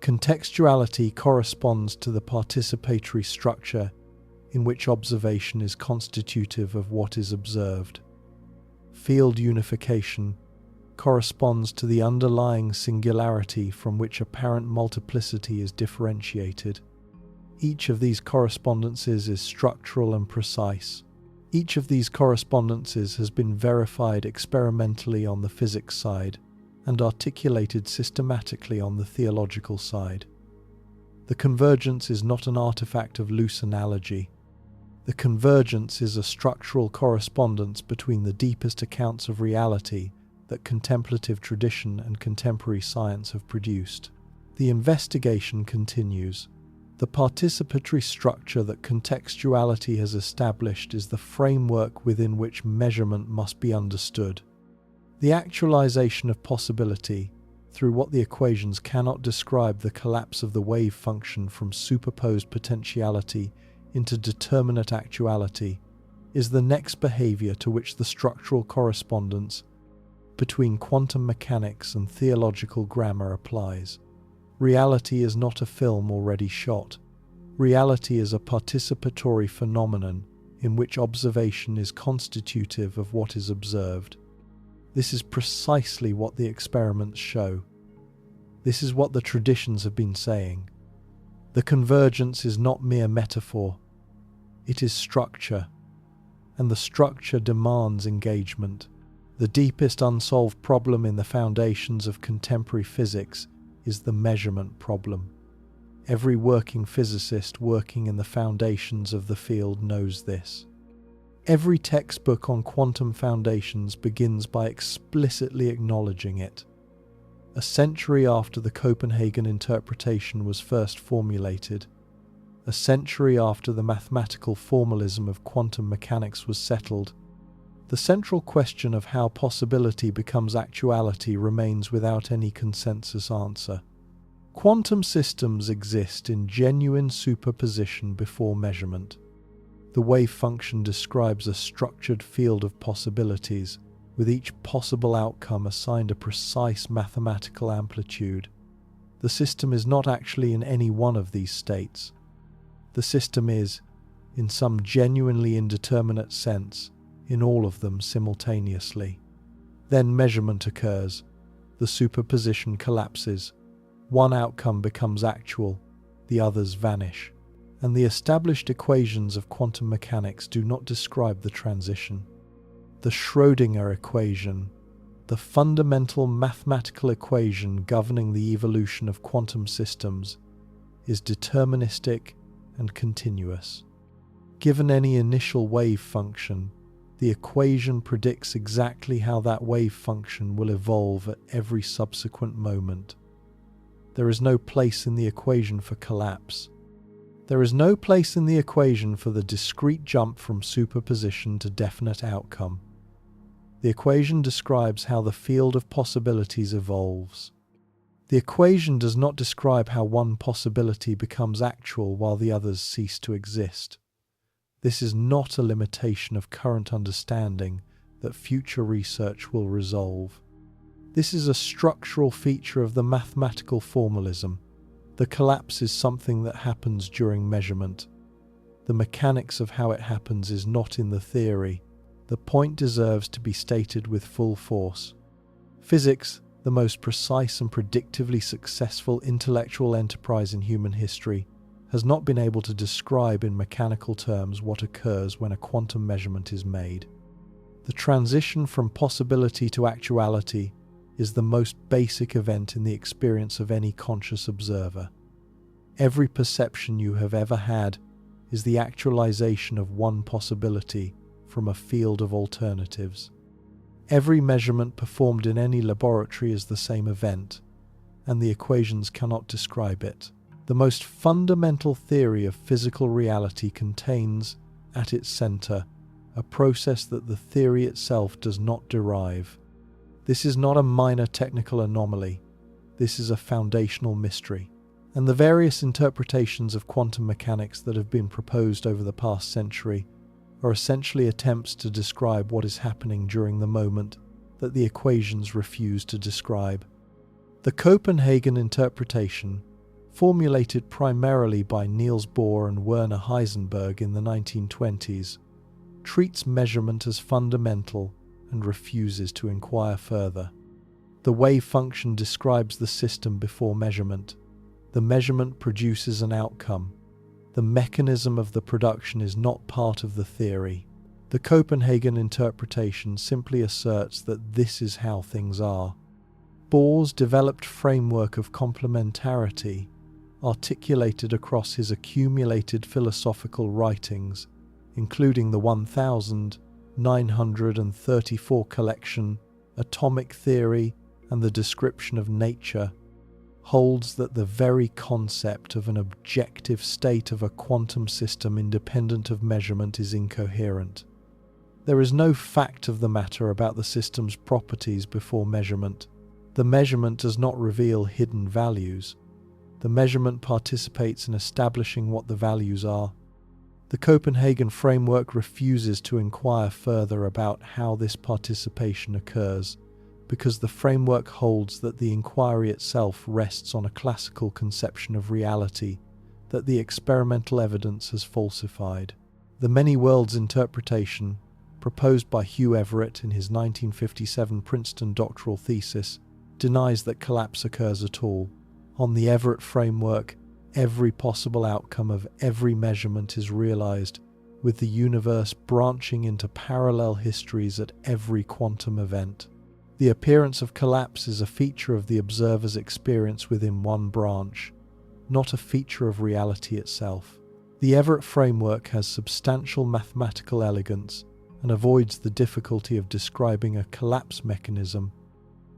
Contextuality corresponds to the participatory structure in which observation is constitutive of what is observed. Field unification corresponds to the underlying singularity from which apparent multiplicity is differentiated. Each of these correspondences is structural and precise. Each of these correspondences has been verified experimentally on the physics side and articulated systematically on the theological side. The convergence is not an artifact of loose analogy. The convergence is a structural correspondence between the deepest accounts of reality that contemplative tradition and contemporary science have produced. The investigation continues. The participatory structure that contextuality has established is the framework within which measurement must be understood. The actualization of possibility, through what the equations cannot describe, the collapse of the wave function from superposed potentiality into determinate actuality, is the next behavior to which the structural correspondence between quantum mechanics and theological grammar applies. Reality is not a film already shot. Reality is a participatory phenomenon in which observation is constitutive of what is observed. This is precisely what the experiments show. This is what the traditions have been saying. The convergence is not mere metaphor. It is structure, and the structure demands engagement. The deepest unsolved problem in the foundations of contemporary physics is the measurement problem. Every working physicist working in the foundations of the field knows this. Every textbook on quantum foundations begins by explicitly acknowledging it. A century after the Copenhagen interpretation was first formulated, a century after the mathematical formalism of quantum mechanics was settled, the central question of how possibility becomes actuality remains without any consensus answer. Quantum systems exist in genuine superposition before measurement. The wave function describes a structured field of possibilities, with each possible outcome assigned a precise mathematical amplitude. The system is not actually in any one of these states. The system is, in some genuinely indeterminate sense, in all of them simultaneously. Then measurement occurs. The superposition collapses. One outcome becomes actual, the others vanish. And the established equations of quantum mechanics do not describe the transition. The Schrödinger equation, the fundamental mathematical equation governing the evolution of quantum systems, is deterministic and continuous. Given any initial wave function, the equation predicts exactly how that wave function will evolve at every subsequent moment. There is no place in the equation for collapse. There is no place in the equation for the discrete jump from superposition to definite outcome. The equation describes how the field of possibilities evolves. The equation does not describe how one possibility becomes actual while the others cease to exist. This is not a limitation of current understanding that future research will resolve. This is a structural feature of the mathematical formalism. The collapse is something that happens during measurement. The mechanics of how it happens is not in the theory. The point deserves to be stated with full force. Physics, the most precise and predictively successful intellectual enterprise in human history, has not been able to describe in mechanical terms what occurs when a quantum measurement is made. The transition from possibility to actuality is the most basic event in the experience of any conscious observer. Every perception you have ever had is the actualization of one possibility from a field of alternatives. Every measurement performed in any laboratory is the same event, and the equations cannot describe it. The most fundamental theory of physical reality contains, at its center, a process that the theory itself does not derive. This is not a minor technical anomaly. This is a foundational mystery. And the various interpretations of quantum mechanics that have been proposed over the past century are essentially attempts to describe what is happening during the moment that the equations refuse to describe. The Copenhagen interpretation, formulated primarily by Niels Bohr and Werner Heisenberg in the 1920s, treats measurement as fundamental and refuses to inquire further. The wave function describes the system before measurement. The measurement produces an outcome. The mechanism of the production is not part of the theory. The Copenhagen interpretation simply asserts that this is how things are. Bohr's developed framework of complementarity, articulated across his accumulated philosophical writings, including the 1934 collection, Atomic Theory, and the Description of Nature, holds that the very concept of an objective state of a quantum system independent of measurement is incoherent. There is no fact of the matter about the system's properties before measurement. The measurement does not reveal hidden values. The measurement participates in establishing what the values are. The Copenhagen framework refuses to inquire further about how this participation occurs, because the framework holds that the inquiry itself rests on a classical conception of reality that the experimental evidence has falsified. The many worlds interpretation, proposed by Hugh Everett in his 1957 Princeton doctoral thesis, denies that collapse occurs at all. On the Everett framework, every possible outcome of every measurement is realized, with the universe branching into parallel histories at every quantum event. The appearance of collapse is a feature of the observer's experience within one branch, not a feature of reality itself. The Everett framework has substantial mathematical elegance and avoids the difficulty of describing a collapse mechanism,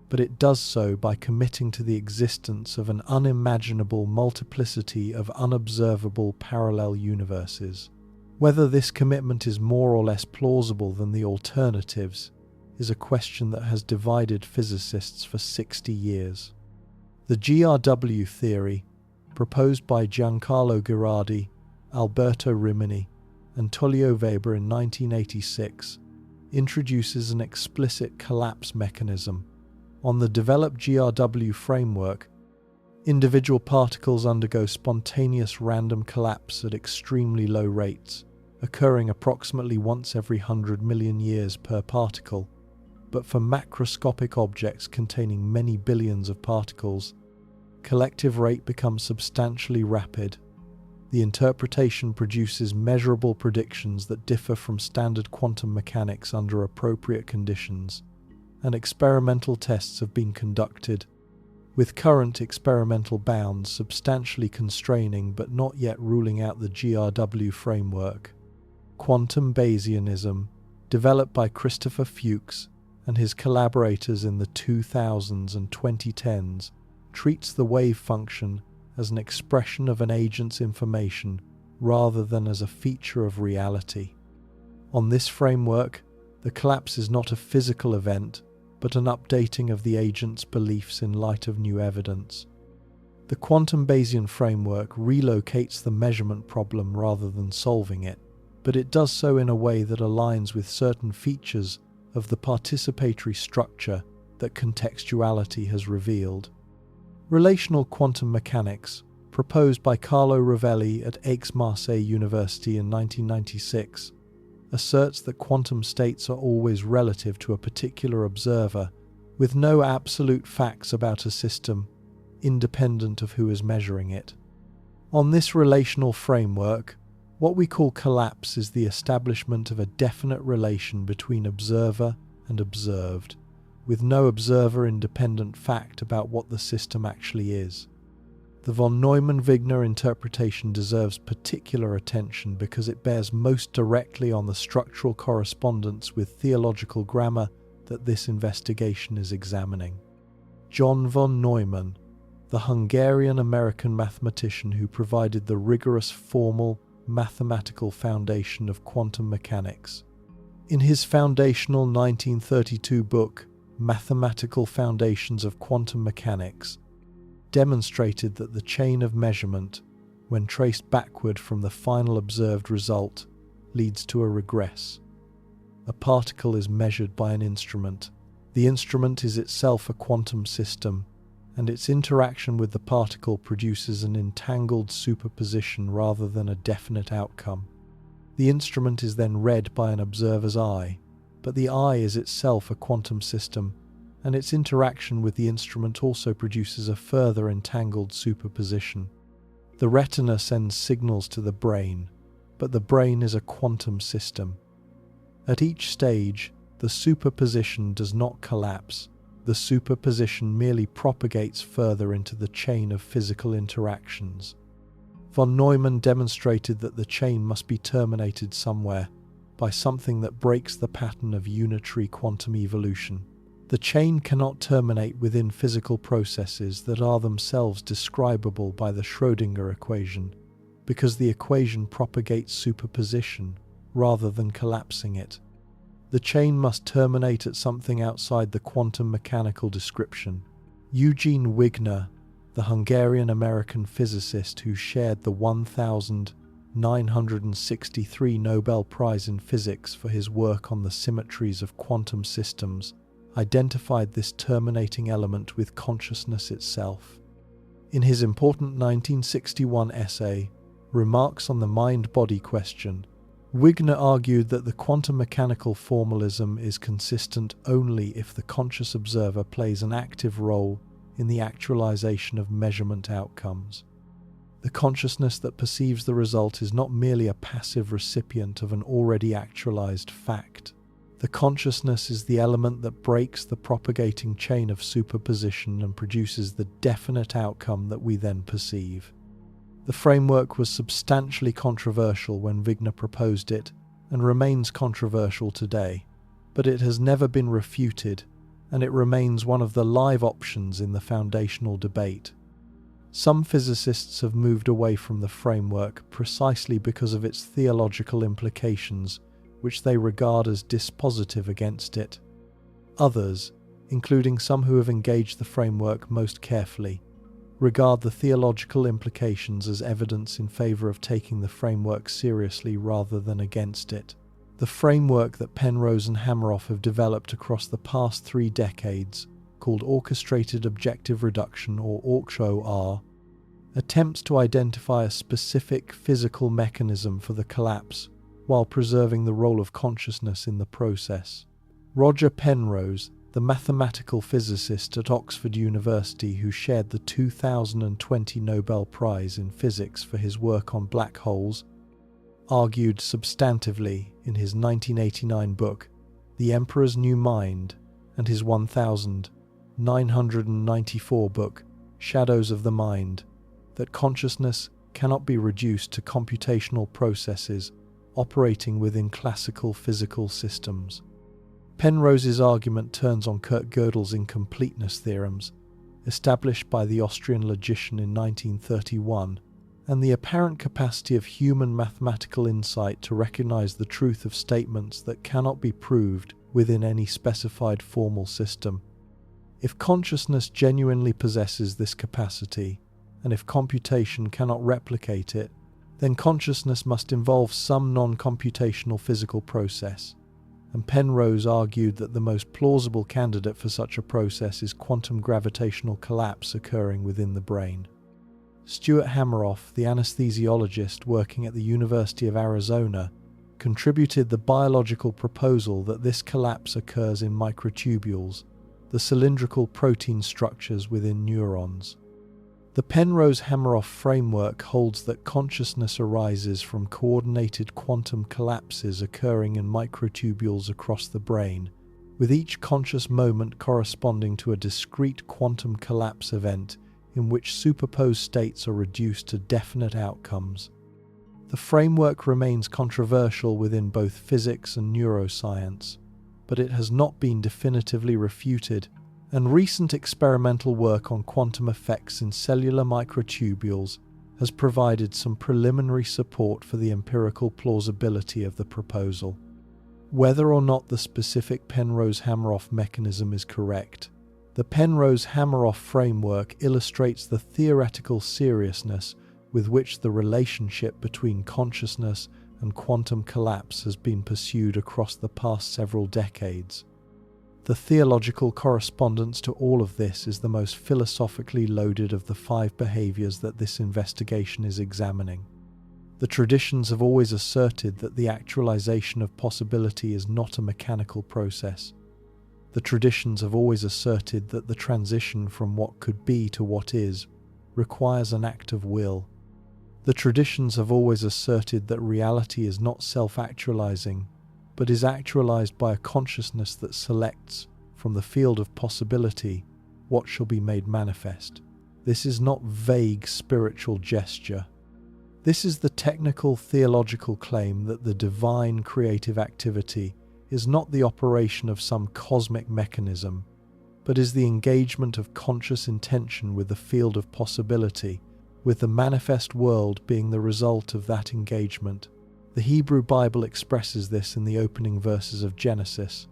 but it does so by committing to the existence of an unimaginable multiplicity of unobservable parallel universes. Whether this commitment is more or less plausible than the alternatives is a question that has divided physicists for 60 years. The GRW theory, proposed by Giancarlo Ghirardi, Alberto Rimini, and Tullio Weber in 1986, introduces an explicit collapse mechanism. On the developed GRW framework, individual particles undergo spontaneous random collapse at extremely low rates, occurring approximately once every 100 million years per particle. But for macroscopic objects containing many billions of particles, collective rate becomes substantially rapid. The interpretation produces measurable predictions that differ from standard quantum mechanics under appropriate conditions, and experimental tests have been conducted, with current experimental bounds substantially constraining but not yet ruling out the GRW framework. Quantum Bayesianism, developed by Christopher Fuchs and his collaborators in the 2000s and 2010s, treats the wave function as an expression of an agent's information rather than as a feature of reality. On this framework, the collapse is not a physical event, but an updating of the agent's beliefs in light of new evidence. The quantum Bayesian framework relocates the measurement problem rather than solving it, but it does so in a way that aligns with certain features of the participatory structure that contextuality has revealed. Relational quantum mechanics, proposed by Carlo Rovelli at Aix-Marseille University in 1996, asserts that quantum states are always relative to a particular observer, with no absolute facts about a system, independent of who is measuring it. On this relational framework, what we call collapse is the establishment of a definite relation between observer and observed, with no observer-independent fact about what the system actually is. The von Neumann-Wigner interpretation deserves particular attention because it bears most directly on the structural correspondence with theological grammar that this investigation is examining. John von Neumann, the Hungarian-American mathematician who provided the rigorous formal mathematical foundation of quantum mechanics. In his foundational 1932 book, Mathematical Foundations of Quantum Mechanics, demonstrated that the chain of measurement, when traced backward from the final observed result, leads to a regress. A particle is measured by an instrument. The instrument is itself a quantum system, and its interaction with the particle produces an entangled superposition rather than a definite outcome. The instrument is then read by an observer's eye, but the eye is itself a quantum system, and its interaction with the instrument also produces a further entangled superposition. The retina sends signals to the brain, but the brain is a quantum system. At each stage, the superposition does not collapse. The superposition merely propagates further into the chain of physical interactions. Von Neumann demonstrated that the chain must be terminated somewhere, by something that breaks the pattern of unitary quantum evolution. The chain cannot terminate within physical processes that are themselves describable by the Schrödinger equation, because the equation propagates superposition rather than collapsing it. The chain must terminate at something outside the quantum mechanical description. Eugene Wigner, the Hungarian-American physicist who shared the 1963 Nobel Prize in Physics for his work on the symmetries of quantum systems, identified this terminating element with consciousness itself. In his important 1961 essay, Remarks on the Mind-Body Question, Wigner argued that the quantum mechanical formalism is consistent only if the conscious observer plays an active role in the actualization of measurement outcomes. The consciousness that perceives the result is not merely a passive recipient of an already actualized fact. The consciousness is the element that breaks the propagating chain of superposition and produces the definite outcome that we then perceive. The framework was substantially controversial when Wigner proposed it, and remains controversial today, but it has never been refuted, and it remains one of the live options in the foundational debate. Some physicists have moved away from the framework precisely because of its theological implications, which they regard as dispositive against it. Others, including some who have engaged the framework most carefully, regard the theological implications as evidence in favor of taking the framework seriously rather than against it. The framework that Penrose and Hameroff have developed across the past 3 decades, called Orchestrated Objective Reduction or OR, attempts to identify a specific physical mechanism for the collapse while preserving the role of consciousness in the process. Roger Penrose, the mathematical physicist at Oxford University who shared the 2020 Nobel Prize in Physics for his work on black holes, argued substantively in his 1989 book, The Emperor's New Mind, and his 1994 book, Shadows of the Mind, that consciousness cannot be reduced to computational processes operating within classical physical systems. Penrose's argument turns on Kurt Gödel's incompleteness theorems, established by the Austrian logician in 1931, and the apparent capacity of human mathematical insight to recognize the truth of statements that cannot be proved within any specified formal system. If consciousness genuinely possesses this capacity, and if computation cannot replicate it, then consciousness must involve some non-computational physical process, and Penrose argued that the most plausible candidate for such a process is quantum gravitational collapse occurring within the brain. Stuart Hameroff, the anesthesiologist working at the University of Arizona, contributed the biological proposal that this collapse occurs in microtubules, the cylindrical protein structures within neurons. The Penrose-Hameroff framework holds that consciousness arises from coordinated quantum collapses occurring in microtubules across the brain, with each conscious moment corresponding to a discrete quantum collapse event in which superposed states are reduced to definite outcomes. The framework remains controversial within both physics and neuroscience, but it has not been definitively refuted, and recent experimental work on quantum effects in cellular microtubules has provided some preliminary support for the empirical plausibility of the proposal. Whether or not the specific Penrose-Hameroff mechanism is correct, the Penrose-Hameroff framework illustrates the theoretical seriousness with which the relationship between consciousness and quantum collapse has been pursued across the past several decades. The theological correspondence to all of this is the most philosophically loaded of the 5 behaviors that this investigation is examining. The traditions have always asserted that the actualization of possibility is not a mechanical process. The traditions have always asserted that the transition from what could be to what is requires an act of will. The traditions have always asserted that reality is not self-actualizing, but is actualized by a consciousness that selects, from the field of possibility, what shall be made manifest. This is not vague spiritual gesture. This is the technical theological claim that the divine creative activity is not the operation of some cosmic mechanism, but is the engagement of conscious intention with the field of possibility, with the manifest world being the result of that engagement. The Hebrew Bible expresses this in the opening verses of Genesis.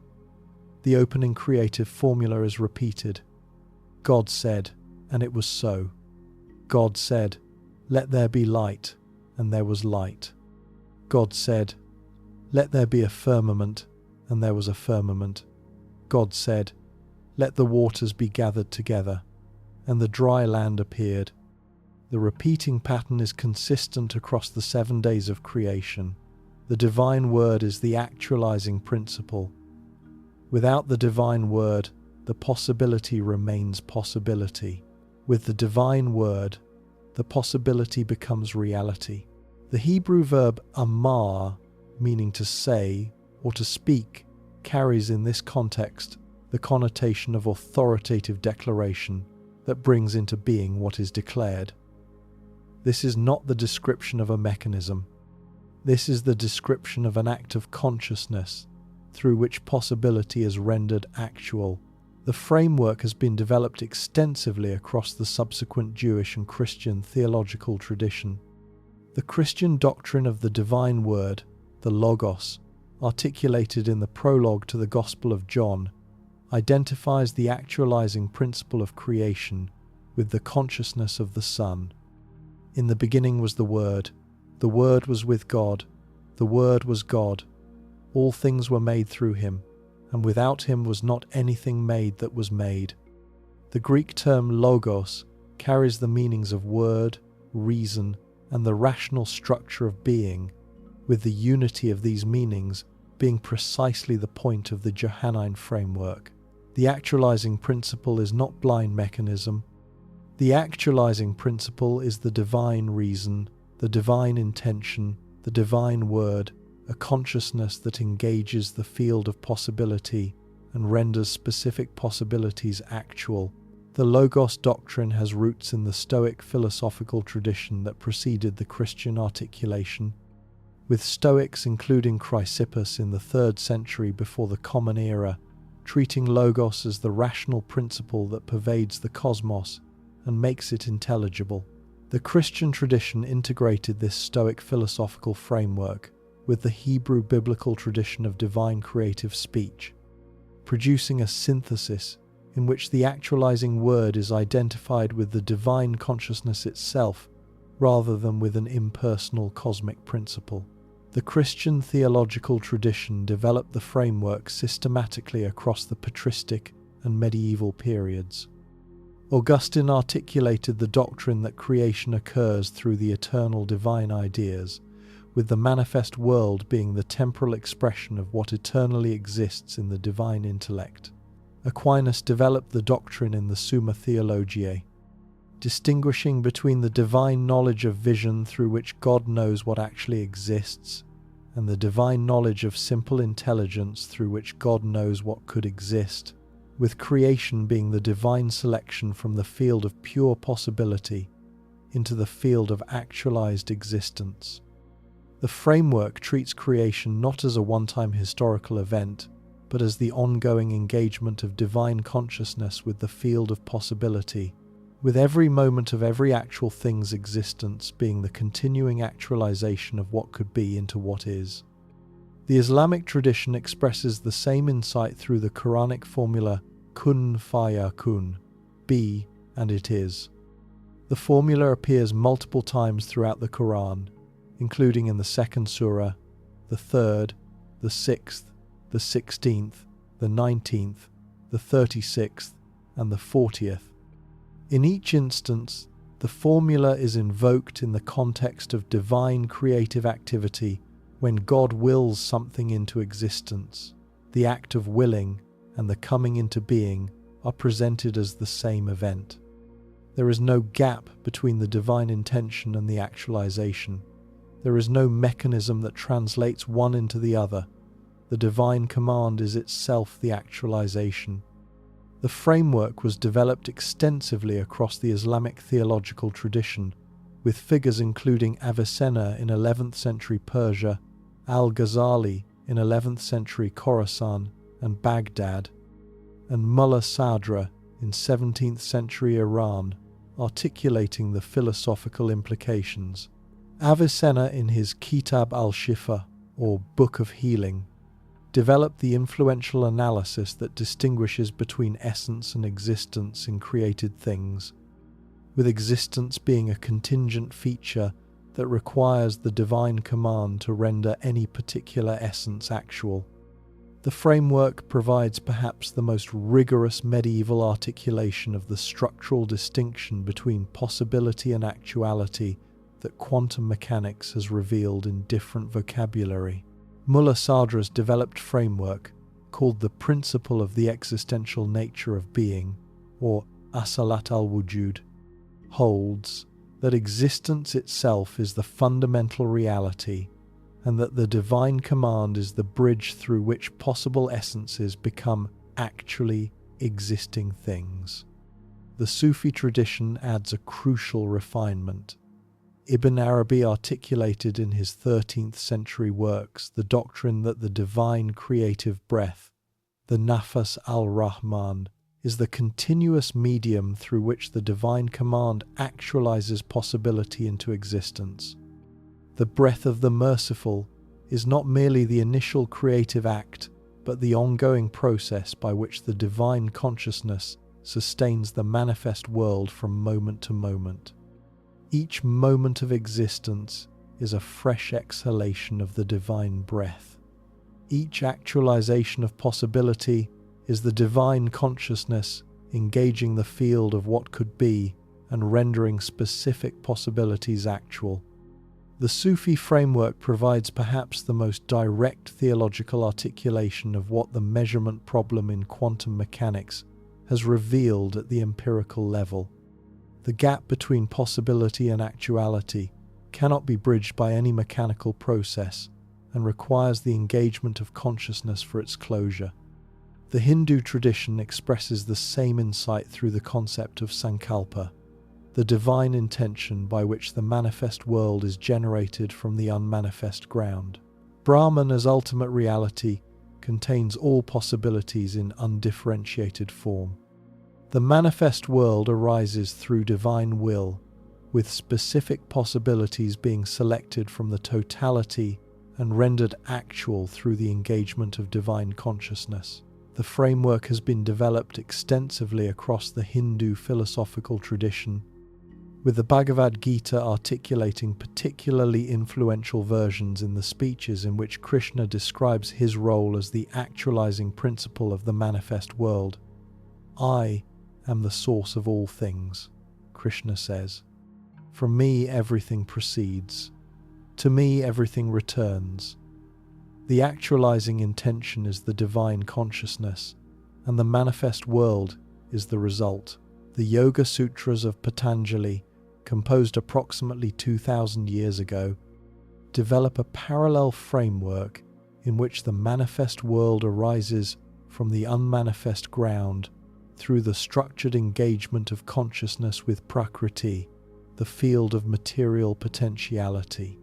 The opening creative formula is repeated. God said, and it was so. God said, let there be light, and there was light. God said, let there be a firmament, and there was a firmament. God said, let the waters be gathered together, and the dry land appeared. The repeating pattern is consistent across the 7 days of creation. The divine word is the actualizing principle. Without the divine word, the possibility remains possibility. With the divine word, the possibility becomes reality. The Hebrew verb amar, meaning to say or to speak, carries in this context the connotation of authoritative declaration that brings into being what is declared. This is not the description of a mechanism. This is the description of an act of consciousness through which possibility is rendered actual. The framework has been developed extensively across the subsequent Jewish and Christian theological tradition. The Christian doctrine of the divine word, the Logos, articulated in the prologue to the Gospel of John, identifies the actualizing principle of creation with the consciousness of the Son. In the beginning was the Word was with God, the Word was God. All things were made through him, and without him was not anything made that was made. The Greek term logos carries the meanings of word, reason, and the rational structure of being, with the unity of these meanings being precisely the point of the Johannine framework. The actualizing principle is not blind mechanism. The actualizing principle is the divine reason, the divine intention, the divine word, a consciousness that engages the field of possibility and renders specific possibilities actual. The Logos doctrine has roots in the Stoic philosophical tradition that preceded the Christian articulation, with Stoics including Chrysippus in the 3rd century before the Common Era, treating Logos as the rational principle that pervades the cosmos and makes it intelligible. The Christian tradition integrated this Stoic philosophical framework with the Hebrew biblical tradition of divine creative speech, producing a synthesis in which the actualizing word is identified with the divine consciousness itself rather than with an impersonal cosmic principle. The Christian theological tradition developed the framework systematically across the patristic and medieval periods. Augustine articulated the doctrine that creation occurs through the eternal divine ideas, with the manifest world being the temporal expression of what eternally exists in the divine intellect. Aquinas developed the doctrine in the Summa Theologiae, distinguishing between the divine knowledge of vision through which God knows what actually exists, and the divine knowledge of simple intelligence through which God knows what could exist, with creation being the divine selection from the field of pure possibility into the field of actualized existence. The framework treats creation not as a one-time historical event, but as the ongoing engagement of divine consciousness with the field of possibility, with every moment of every actual thing's existence being the continuing actualization of what could be into what is. The Islamic tradition expresses the same insight through the Quranic formula kun fayakun, be and it is. The formula appears multiple times throughout the Quran, including in the 2nd surah, the 3rd, the 6th, the 16th, the 19th, the 36th, and the 40th. In each instance, the formula is invoked in the context of divine creative activity when God wills something into existence. The act of willing and the coming into being are presented as the same event. There is no gap between the divine intention and the actualization. There is no mechanism that translates one into the other. The divine command is itself the actualization. The framework was developed extensively across the Islamic theological tradition, with figures including Avicenna in 11th century Persia, Al-Ghazali in 11th century Khorasan and Baghdad, and Mullah Sadra in 17th century Iran, articulating the philosophical implications. Avicenna in his Kitab al-Shifa, or Book of Healing, developed the influential analysis that distinguishes between essence and existence in created things, with existence being a contingent feature that requires the divine command to render any particular essence actual. The framework provides perhaps the most rigorous medieval articulation of the structural distinction between possibility and actuality that quantum mechanics has revealed in different vocabulary. Mullah Sadra's developed framework, called the principle of the existential nature of being, or asalat al-wujud, holds that existence itself is the fundamental reality, and that the divine command is the bridge through which possible essences become actually existing things. The Sufi tradition adds a crucial refinement. Ibn Arabi articulated in his 13th century works the doctrine that the divine creative breath, the nafas al-Rahman, is the continuous medium through which the divine command actualizes possibility into existence. The breath of the merciful is not merely the initial creative act, but the ongoing process by which the divine consciousness sustains the manifest world from moment to moment. Each moment of existence is a fresh exhalation of the divine breath. Each actualization of possibility is the divine consciousness engaging the field of what could be and rendering specific possibilities actual. The Sufi framework provides perhaps the most direct theological articulation of what the measurement problem in quantum mechanics has revealed at the empirical level. The gap between possibility and actuality cannot be bridged by any mechanical process and requires the engagement of consciousness for its closure. The Hindu tradition expresses the same insight through the concept of sankalpa, the divine intention by which the manifest world is generated from the unmanifest ground. Brahman as ultimate reality contains all possibilities in undifferentiated form. The manifest world arises through divine will, with specific possibilities being selected from the totality and rendered actual through the engagement of divine consciousness. The framework has been developed extensively across the Hindu philosophical tradition, with the Bhagavad Gita articulating particularly influential versions in the speeches in which Krishna describes his role as the actualizing principle of the manifest world. "I am the source of all things," Krishna says. "From me everything proceeds. To me everything returns." The actualizing intention is the divine consciousness, and the manifest world is the result. The Yoga Sutras of Patanjali, composed approximately 2000 years ago, develop a parallel framework in which the manifest world arises from the unmanifest ground through the structured engagement of consciousness with Prakriti, the field of material potentiality.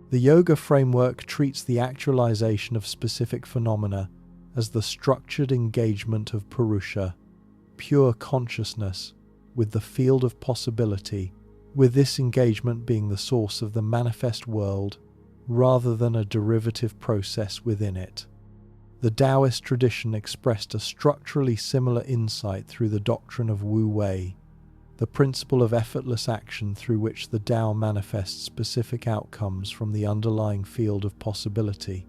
The yoga framework treats the actualization of specific phenomena as the structured engagement of Purusha, pure consciousness, with the field of possibility, with this engagement being the source of the manifest world rather than a derivative process within it. The Taoist tradition expressed a structurally similar insight through the doctrine of Wu Wei, the principle of effortless action through which the Tao manifests specific outcomes from the underlying field of possibility.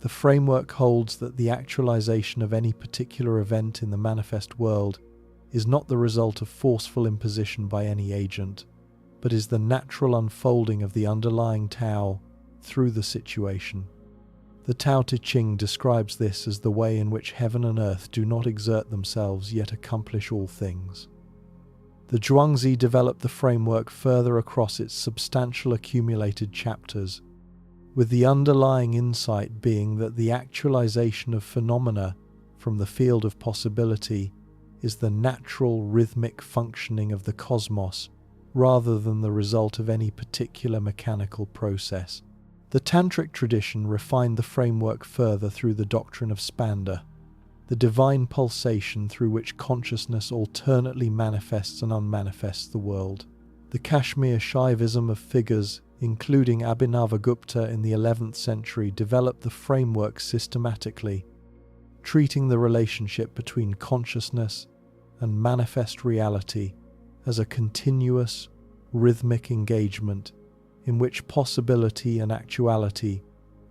The framework holds that the actualization of any particular event in the manifest world is not the result of forceful imposition by any agent, but is the natural unfolding of the underlying Tao through the situation. The Tao Te Ching describes this as the way in which heaven and earth do not exert themselves yet accomplish all things. The Zhuangzi developed the framework further across its substantial accumulated chapters, with the underlying insight being that the actualization of phenomena from the field of possibility is the natural rhythmic functioning of the cosmos rather than the result of any particular mechanical process. The Tantric tradition refined the framework further through the doctrine of Spanda, the divine pulsation through which consciousness alternately manifests and unmanifests the world. The Kashmir Shaivism of figures, including Abhinavagupta in the 11th century, developed the framework systematically, treating the relationship between consciousness and manifest reality as a continuous, rhythmic engagement in which possibility and actuality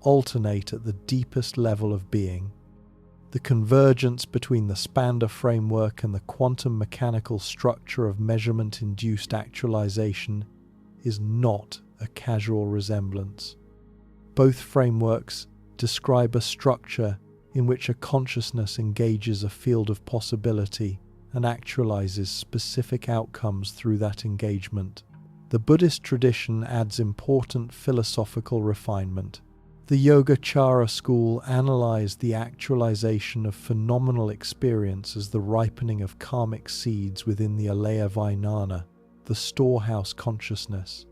alternate at the deepest level of being. The convergence between the Spanda framework and the quantum mechanical structure of measurement-induced actualization is not a casual resemblance. Both frameworks describe a structure in which a consciousness engages a field of possibility and actualizes specific outcomes through that engagement. The Buddhist tradition adds important philosophical refinement. The Yogacara school analyzed the actualization of phenomenal experience as the ripening of karmic seeds within the alaya vijnana, the storehouse consciousness.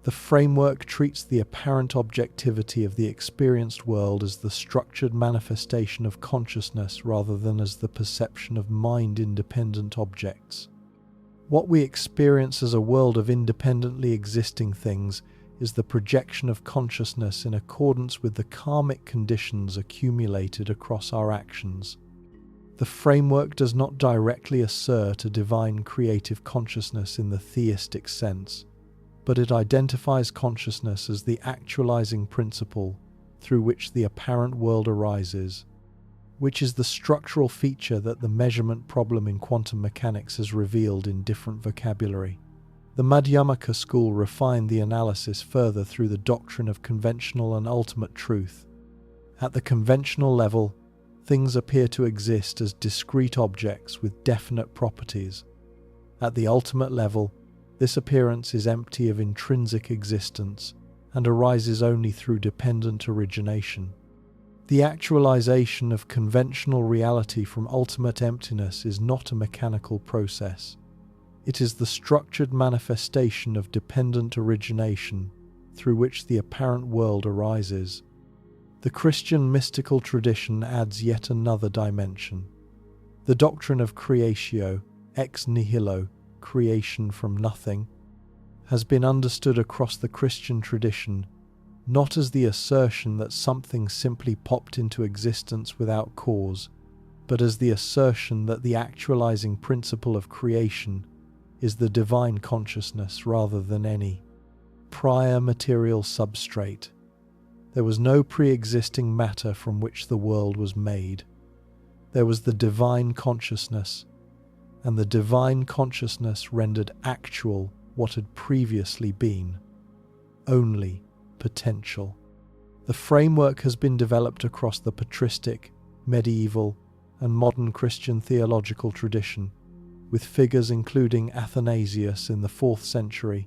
The framework treats the apparent objectivity of the experienced world as the structured manifestation of consciousness rather than as the perception of mind-independent objects. What we experience as a world of independently existing things is the projection of consciousness in accordance with the karmic conditions accumulated across our actions. The framework does not directly assert a divine creative consciousness in the theistic sense, but it identifies consciousness as the actualizing principle through which the apparent world arises, which is the structural feature that the measurement problem in quantum mechanics has revealed in different vocabulary. The Madhyamaka school refined the analysis further through the doctrine of conventional and ultimate truth. At the conventional level, things appear to exist as discrete objects with definite properties. At the ultimate level, this appearance is empty of intrinsic existence and arises only through dependent origination. The actualization of conventional reality from ultimate emptiness is not a mechanical process. It is the structured manifestation of dependent origination through which the apparent world arises. The Christian mystical tradition adds yet another dimension. The doctrine of creatio, ex nihilo, creation from nothing, has been understood across the Christian tradition not as the assertion that something simply popped into existence without cause, but as the assertion that the actualizing principle of creation is the divine consciousness rather than any prior material substrate. There was no pre-existing matter from which the world was made. There was the divine consciousness, and the divine consciousness rendered actual what had previously been only potential. The framework has been developed across the patristic, medieval, and modern Christian theological tradition, with figures including Athanasius in the 4th century,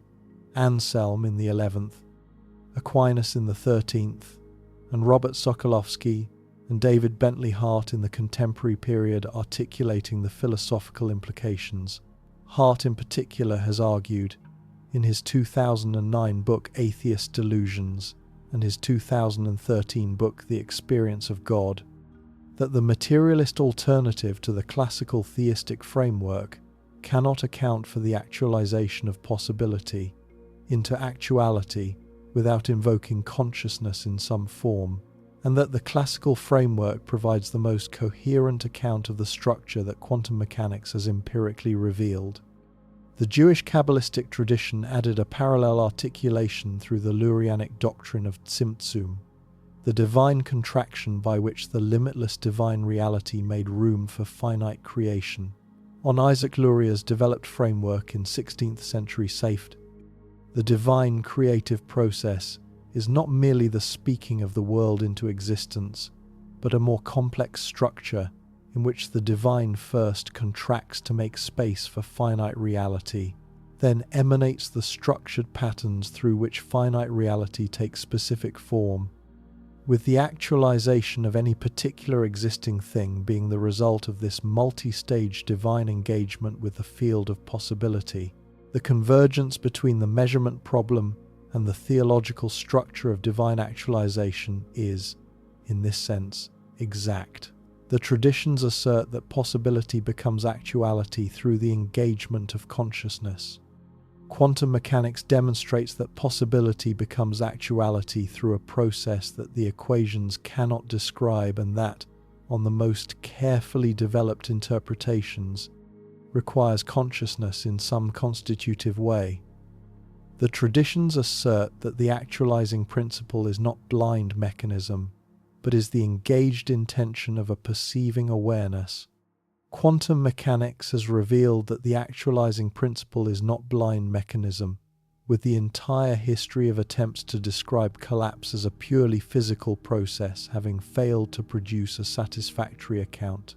Anselm in the 11th, Aquinas in the 13th, and Robert Sokolowski and David Bentley Hart in the contemporary period articulating the philosophical implications. Hart in particular has argued, in his 2009 book Atheist Delusions and his 2013 book The Experience of God, that the materialist alternative to the classical theistic framework cannot account for the actualization of possibility into actuality without invoking consciousness in some form, and that the classical framework provides the most coherent account of the structure that quantum mechanics has empirically revealed. The Jewish Kabbalistic tradition added a parallel articulation through the Lurianic doctrine of Tzimtzum, the divine contraction by which the limitless divine reality made room for finite creation, on Isaac Luria's developed framework in 16th century Safed. The divine creative process is not merely the speaking of the world into existence, but a more complex structure in which the divine first contracts to make space for finite reality, then emanates the structured patterns through which finite reality takes specific form, with the actualization of any particular existing thing being the result of this multi-stage divine engagement with the field of possibility. The convergence between the measurement problem and the theological structure of divine actualization is, in this sense, exact. The traditions assert that possibility becomes actuality through the engagement of consciousness. Quantum mechanics demonstrates that possibility becomes actuality through a process that the equations cannot describe, and that, on the most carefully developed interpretations, requires consciousness in some constitutive way. The traditions assert that the actualizing principle is not blind mechanism, but is the engaged intention of a perceiving awareness. Quantum mechanics has revealed that the actualizing principle is not blind mechanism, with the entire history of attempts to describe collapse as a purely physical process having failed to produce a satisfactory account.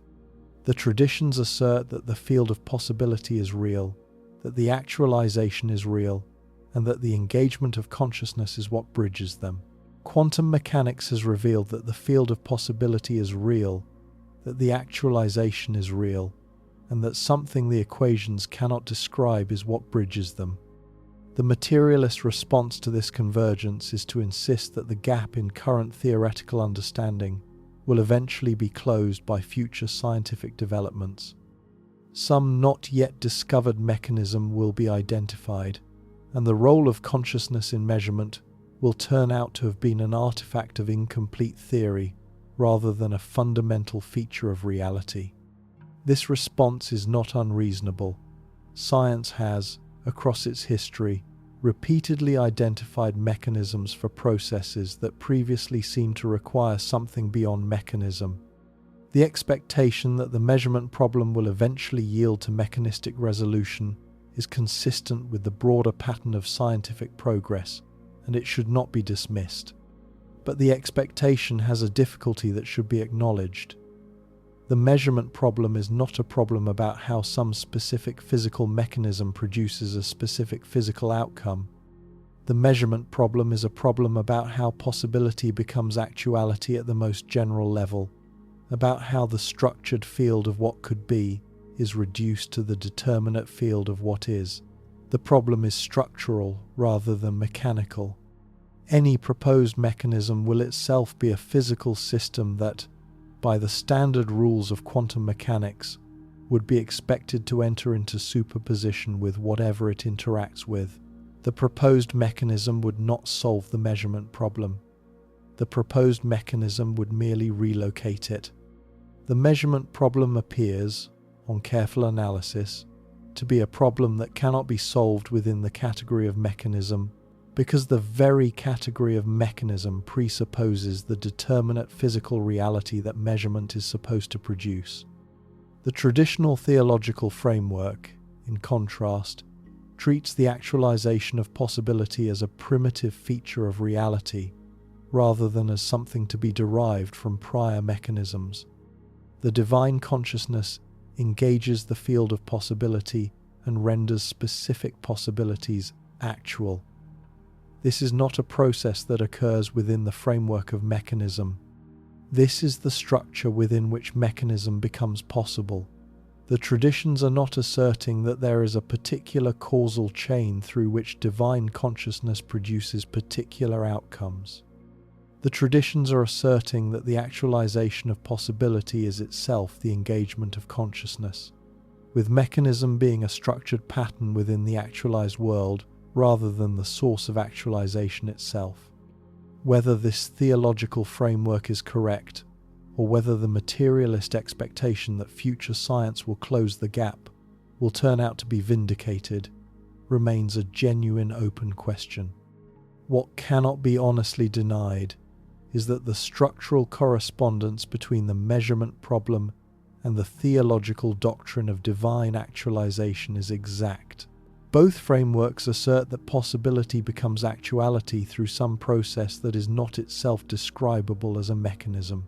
The traditions assert that the field of possibility is real, that the actualization is real, and that the engagement of consciousness is what bridges them. Quantum mechanics has revealed that the field of possibility is real, that the actualization is real, and that something the equations cannot describe is what bridges them. The materialist response to this convergence is to insist that the gap in current theoretical understanding will eventually be closed by future scientific developments. Some not yet discovered mechanism will be identified, and the role of consciousness in measurement will turn out to have been an artifact of incomplete theory rather than a fundamental feature of reality. This response is not unreasonable. Science has, across its history, repeatedly identified mechanisms for processes that previously seemed to require something beyond mechanism. The expectation that the measurement problem will eventually yield to mechanistic resolution is consistent with the broader pattern of scientific progress, and it should not be dismissed. But the expectation has a difficulty that should be acknowledged. The measurement problem is not a problem about how some specific physical mechanism produces a specific physical outcome. The measurement problem is a problem about how possibility becomes actuality at the most general level, about how the structured field of what could be is reduced to the determinate field of what is. The problem is structural rather than mechanical. Any proposed mechanism will itself be a physical system that, by the standard rules of quantum mechanics, would be expected to enter into superposition with whatever it interacts with. The proposed mechanism would not solve the measurement problem. The proposed mechanism would merely relocate it. The measurement problem appears, on careful analysis, to be a problem that cannot be solved within the category of mechanism, because the very category of mechanism presupposes the determinate physical reality that measurement is supposed to produce. The traditional theological framework, in contrast, treats the actualization of possibility as a primitive feature of reality, rather than as something to be derived from prior mechanisms. The divine consciousness engages the field of possibility and renders specific possibilities actual. This is not a process that occurs within the framework of mechanism. This is the structure within which mechanism becomes possible. The traditions are not asserting that there is a particular causal chain through which divine consciousness produces particular outcomes. The traditions are asserting that the actualization of possibility is itself the engagement of consciousness, with mechanism being a structured pattern within the actualized world rather than the source of actualization itself. Whether this theological framework is correct, or whether the materialist expectation that future science will close the gap will turn out to be vindicated, remains a genuine open question. What cannot be honestly denied is that the structural correspondence between the measurement problem and the theological doctrine of divine actualization is exact. Both frameworks assert that possibility becomes actuality through some process that is not itself describable as a mechanism.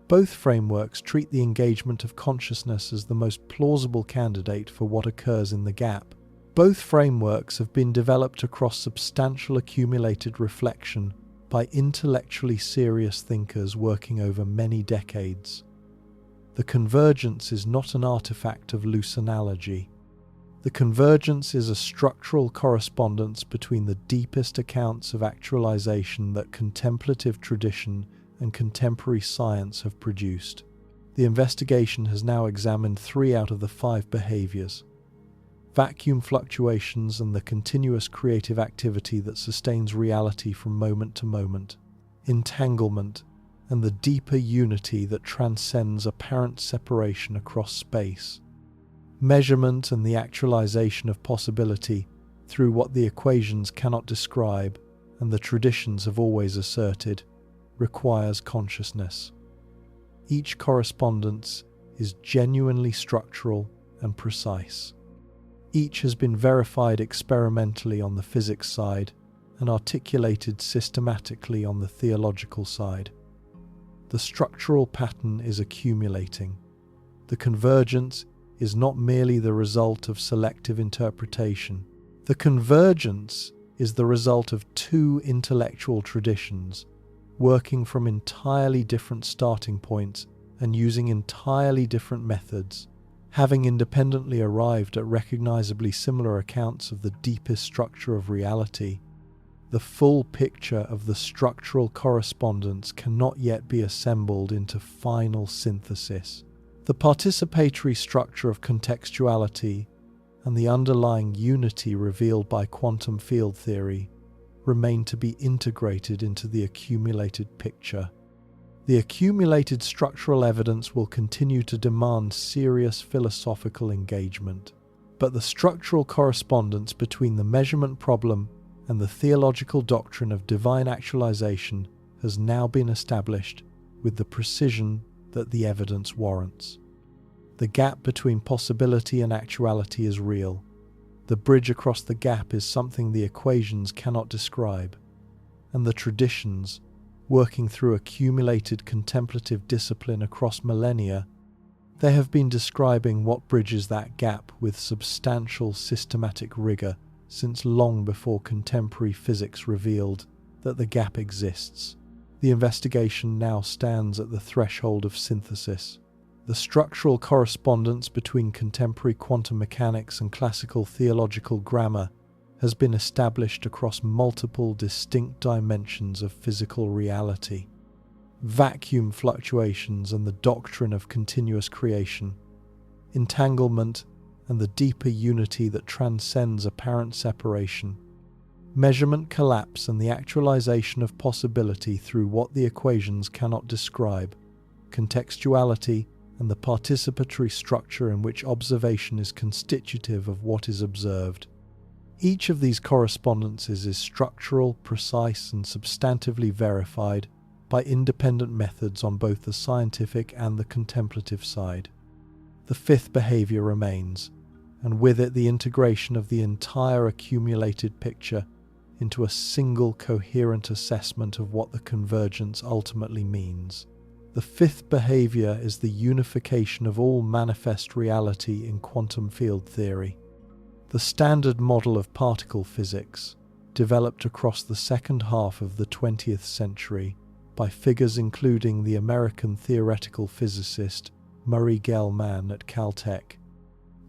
Both frameworks treat the engagement of consciousness as the most plausible candidate for what occurs in the gap. Both frameworks have been developed across substantial accumulated reflection by intellectually serious thinkers working over many decades. The convergence is not an artifact of loose analogy. The convergence is a structural correspondence between the deepest accounts of actualization that contemplative tradition and contemporary science have produced. The investigation has now examined 3 out of the 5 behaviors: vacuum fluctuations and the continuous creative activity that sustains reality from moment to moment, entanglement, and the deeper unity that transcends apparent separation across space, measurement and the actualization of possibility through what the equations cannot describe and the traditions have always asserted requires consciousness. Each correspondence is genuinely structural and precise. Each has been verified experimentally on the physics side and articulated systematically on the theological side. The structural pattern is accumulating. The convergence is not merely the result of selective interpretation. The convergence is the result of 2 intellectual traditions working from entirely different starting points and using entirely different methods, having independently arrived at recognizably similar accounts of the deepest structure of reality. The full picture of the structural correspondence cannot yet be assembled into final synthesis. The participatory structure of contextuality and the underlying unity revealed by quantum field theory remain to be integrated into the accumulated picture. The accumulated structural evidence will continue to demand serious philosophical engagement, but the structural correspondence between the measurement problem and the theological doctrine of divine actualization has now been established with the precision that the evidence warrants. The gap between possibility and actuality is real. The bridge across the gap is something the equations cannot describe, and the traditions, working through accumulated contemplative discipline across millennia, they have been describing what bridges that gap with substantial systematic rigor since long before contemporary physics revealed that the gap exists. The investigation now stands at the threshold of synthesis. The structural correspondence between contemporary quantum mechanics and classical theological grammar has been established across multiple distinct dimensions of physical reality. Vacuum fluctuations and the doctrine of continuous creation, entanglement and the deeper unity that transcends apparent separation, measurement collapse and the actualization of possibility through what the equations cannot describe, contextuality, and the participatory structure in which observation is constitutive of what is observed. Each of these correspondences is structural, precise, and substantively verified by independent methods on both the scientific and the contemplative side. The fifth behavior remains, and with it the integration of the entire accumulated picture into a single coherent assessment of what the convergence ultimately means. The fifth behavior is the unification of all manifest reality in quantum field theory. The standard model of particle physics, developed across the second half of the 20th century by figures including the American theoretical physicist Murray Gell-Mann at Caltech,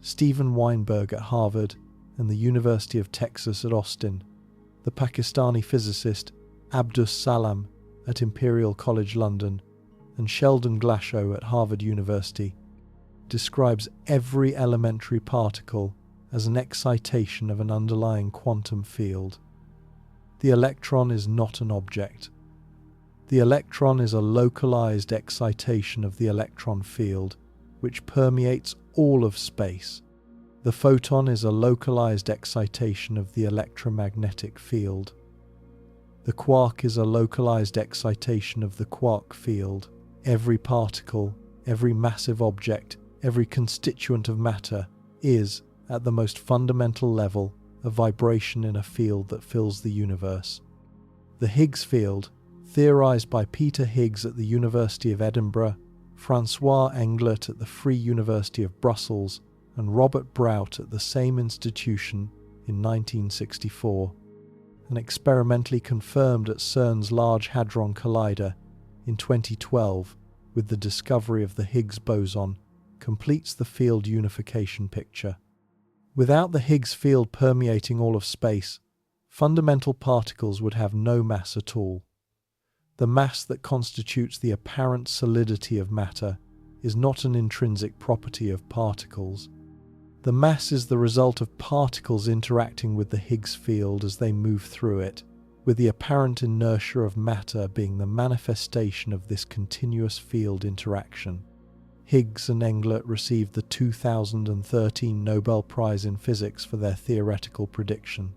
Steven Weinberg at Harvard and the University of Texas at Austin, the Pakistani physicist Abdus Salam at Imperial College London, and Sheldon Glashow at Harvard University, describes every elementary particle as an excitation of an underlying quantum field. The electron is not an object. The electron is a localized excitation of the electron field, which permeates all of space. The photon is a localized excitation of the electromagnetic field. The quark is a localized excitation of the quark field. Every particle, every massive object, every constituent of matter is, at the most fundamental level, a vibration in a field that fills the universe. The Higgs field, theorized by Peter Higgs at the University of Edinburgh, Francois Englert at the Free University of Brussels, and Robert Brout at the same institution in 1964, and experimentally confirmed at CERN's Large Hadron Collider in 2012 with the discovery of the Higgs boson, completes the field unification picture. Without the Higgs field permeating all of space, fundamental particles would have no mass at all. The mass that constitutes the apparent solidity of matter is not an intrinsic property of particles. The mass is the result of particles interacting with the Higgs field as they move through it, with the apparent inertia of matter being the manifestation of this continuous field interaction. Higgs and Englert received the 2013 Nobel Prize in Physics for their theoretical prediction.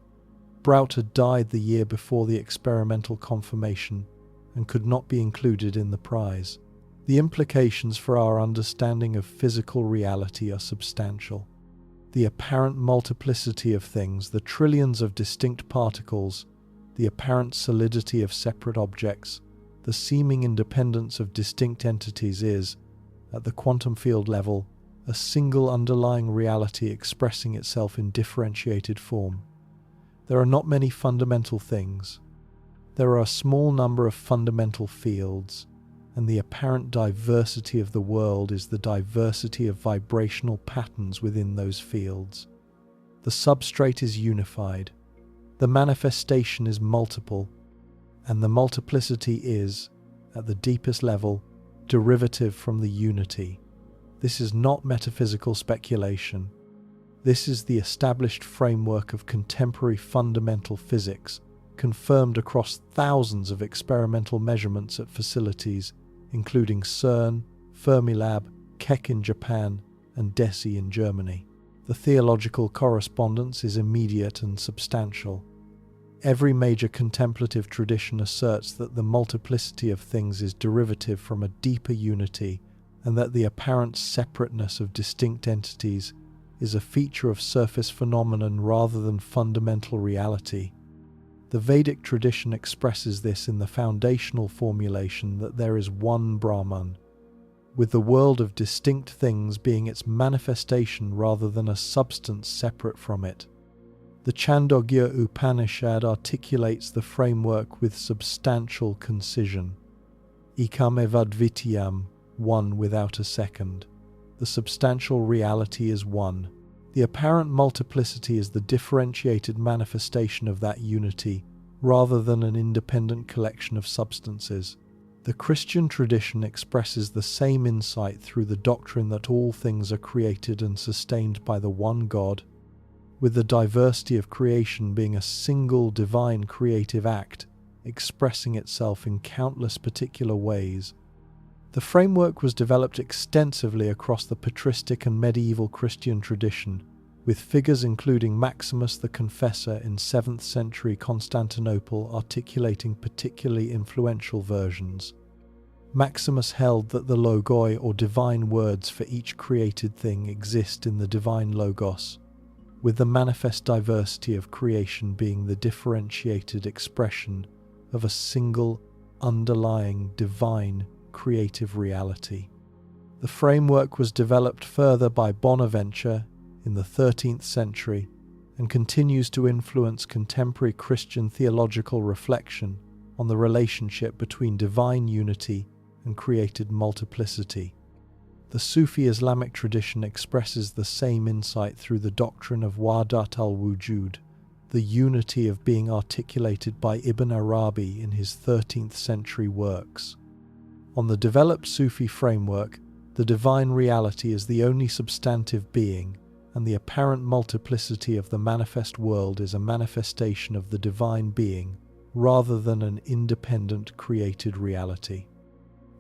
Brout had died the year before the experimental confirmation and could not be included in the prize. The implications for our understanding of physical reality are substantial. The apparent multiplicity of things, the trillions of distinct particles, the apparent solidity of separate objects, the seeming independence of distinct entities is, at the quantum field level, a single underlying reality expressing itself in differentiated form. There are not many fundamental things. There are a small number of fundamental fields, and the apparent diversity of the world is the diversity of vibrational patterns within those fields. The substrate is unified. The manifestation is multiple, and the multiplicity is, at the deepest level, derivative from the unity. This is not metaphysical speculation. This is the established framework of contemporary fundamental physics, confirmed across thousands of experimental measurements at facilities, including CERN, Fermilab, Keck in Japan, and DESI in Germany. The theological correspondence is immediate and substantial. Every major contemplative tradition asserts that the multiplicity of things is derivative from a deeper unity, and that the apparent separateness of distinct entities is a feature of surface phenomenon rather than fundamental reality. The Vedic tradition expresses this in the foundational formulation that there is one Brahman, with the world of distinct things being its manifestation rather than a substance separate from it. The Chandogya Upanishad articulates the framework with substantial concision. Ekam evadvitiyam, one without a second. The substantial reality is one. The apparent multiplicity is the differentiated manifestation of that unity, rather than an independent collection of substances. The Christian tradition expresses the same insight through the doctrine that all things are created and sustained by the one God. with the diversity of creation being a single divine creative act, expressing itself in countless particular ways. The framework was developed extensively across the patristic and medieval Christian tradition, with figures including Maximus the Confessor in 7th century Constantinople articulating particularly influential versions. Maximus held that the logoi, or divine words for each created thing, exist in the divine logos, with the manifest diversity of creation being the differentiated expression of a single, underlying, divine, creative reality. The framework was developed further by Bonaventure in the 13th century and continues to influence contemporary Christian theological reflection on the relationship between divine unity and created multiplicity. The Sufi Islamic tradition expresses the same insight through the doctrine of Wahdat al-Wujud, the unity of being articulated by Ibn Arabi in his 13th century works. On the developed Sufi framework, the divine reality is the only substantive being, and the apparent multiplicity of the manifest world is a manifestation of the divine being, rather than an independent created reality.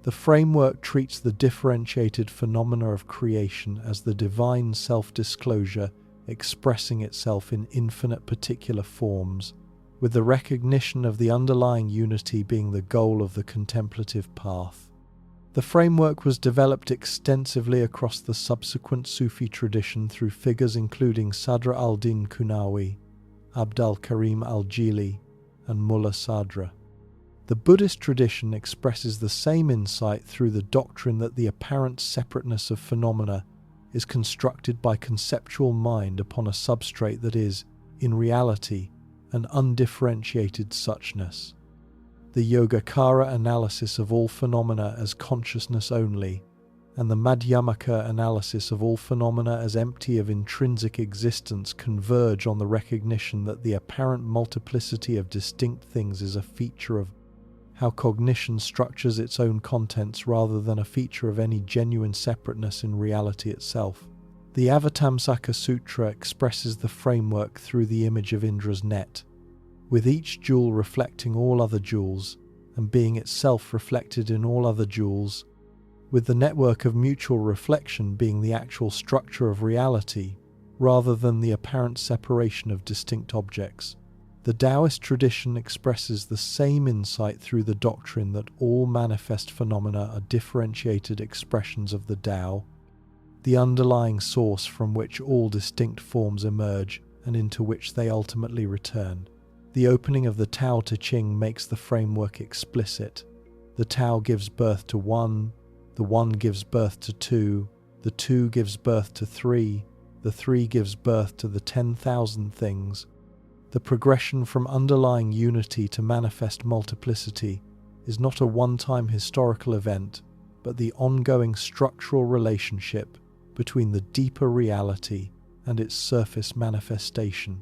The framework treats the differentiated phenomena of creation as the divine self-disclosure expressing itself in infinite particular forms, with the recognition of the underlying unity being the goal of the contemplative path. The framework was developed extensively across the subsequent Sufi tradition through figures including Sadr al-Din Kunawi, Abd al-Karim al-Jili, and Mullah Sadra. The Buddhist tradition expresses the same insight through the doctrine that the apparent separateness of phenomena is constructed by conceptual mind upon a substrate that is, in reality, an undifferentiated suchness. The Yogacara analysis of all phenomena as consciousness only, and the Madhyamaka analysis of all phenomena as empty of intrinsic existence converge on the recognition that the apparent multiplicity of distinct things is a feature of how cognition structures its own contents rather than a feature of any genuine separateness in reality itself. The Avatamsaka Sutra expresses the framework through the image of Indra's net, with each jewel reflecting all other jewels and being itself reflected in all other jewels, with the network of mutual reflection being the actual structure of reality rather than the apparent separation of distinct objects. The Taoist tradition expresses the same insight through the doctrine that all manifest phenomena are differentiated expressions of the Tao, the underlying source from which all distinct forms emerge and into which they ultimately return. The opening of the Tao Te Ching makes the framework explicit. The Tao gives birth to one, the one gives birth to two, the two gives birth to three, the three gives birth to the 10,000 things. The progression from underlying unity to manifest multiplicity is not a one-time historical event, but the ongoing structural relationship between the deeper reality and its surface manifestation.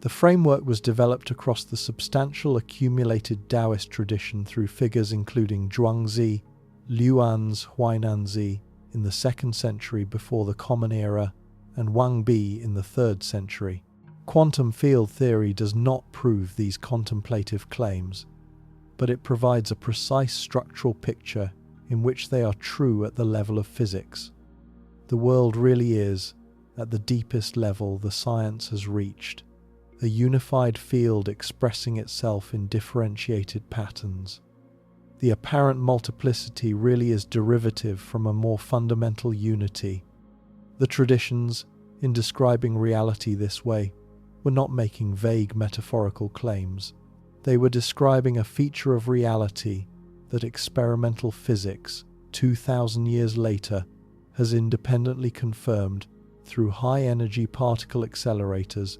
The framework was developed across the substantial accumulated Taoist tradition through figures including Zhuangzi, Liuanzi, Huainanzi in the 2nd century before the Common Era, and Wang Bi in the 3rd century. Quantum field theory does not prove these contemplative claims, but it provides a precise structural picture in which they are true at the level of physics. The world really is, at the deepest level the science has reached, a unified field expressing itself in differentiated patterns. The apparent multiplicity really is derivative from a more fundamental unity. The traditions, in describing reality this way, were not making vague metaphorical claims. They were describing a feature of reality that experimental physics, 2,000 years later, has independently confirmed through high-energy particle accelerators,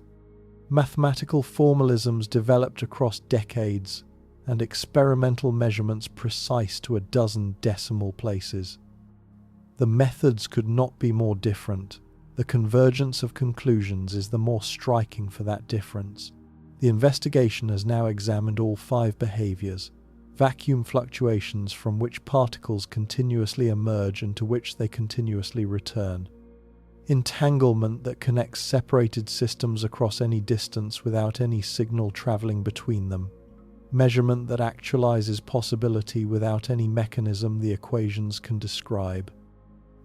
mathematical formalisms developed across decades, and experimental measurements precise to a dozen decimal places. The methods could not be more different. The convergence of conclusions is the more striking for that difference. The investigation has now examined all 5 behaviors: vacuum fluctuations from which particles continuously emerge and to which they continuously return, entanglement that connects separated systems across any distance without any signal traveling between them, measurement that actualizes possibility without any mechanism the equations can describe,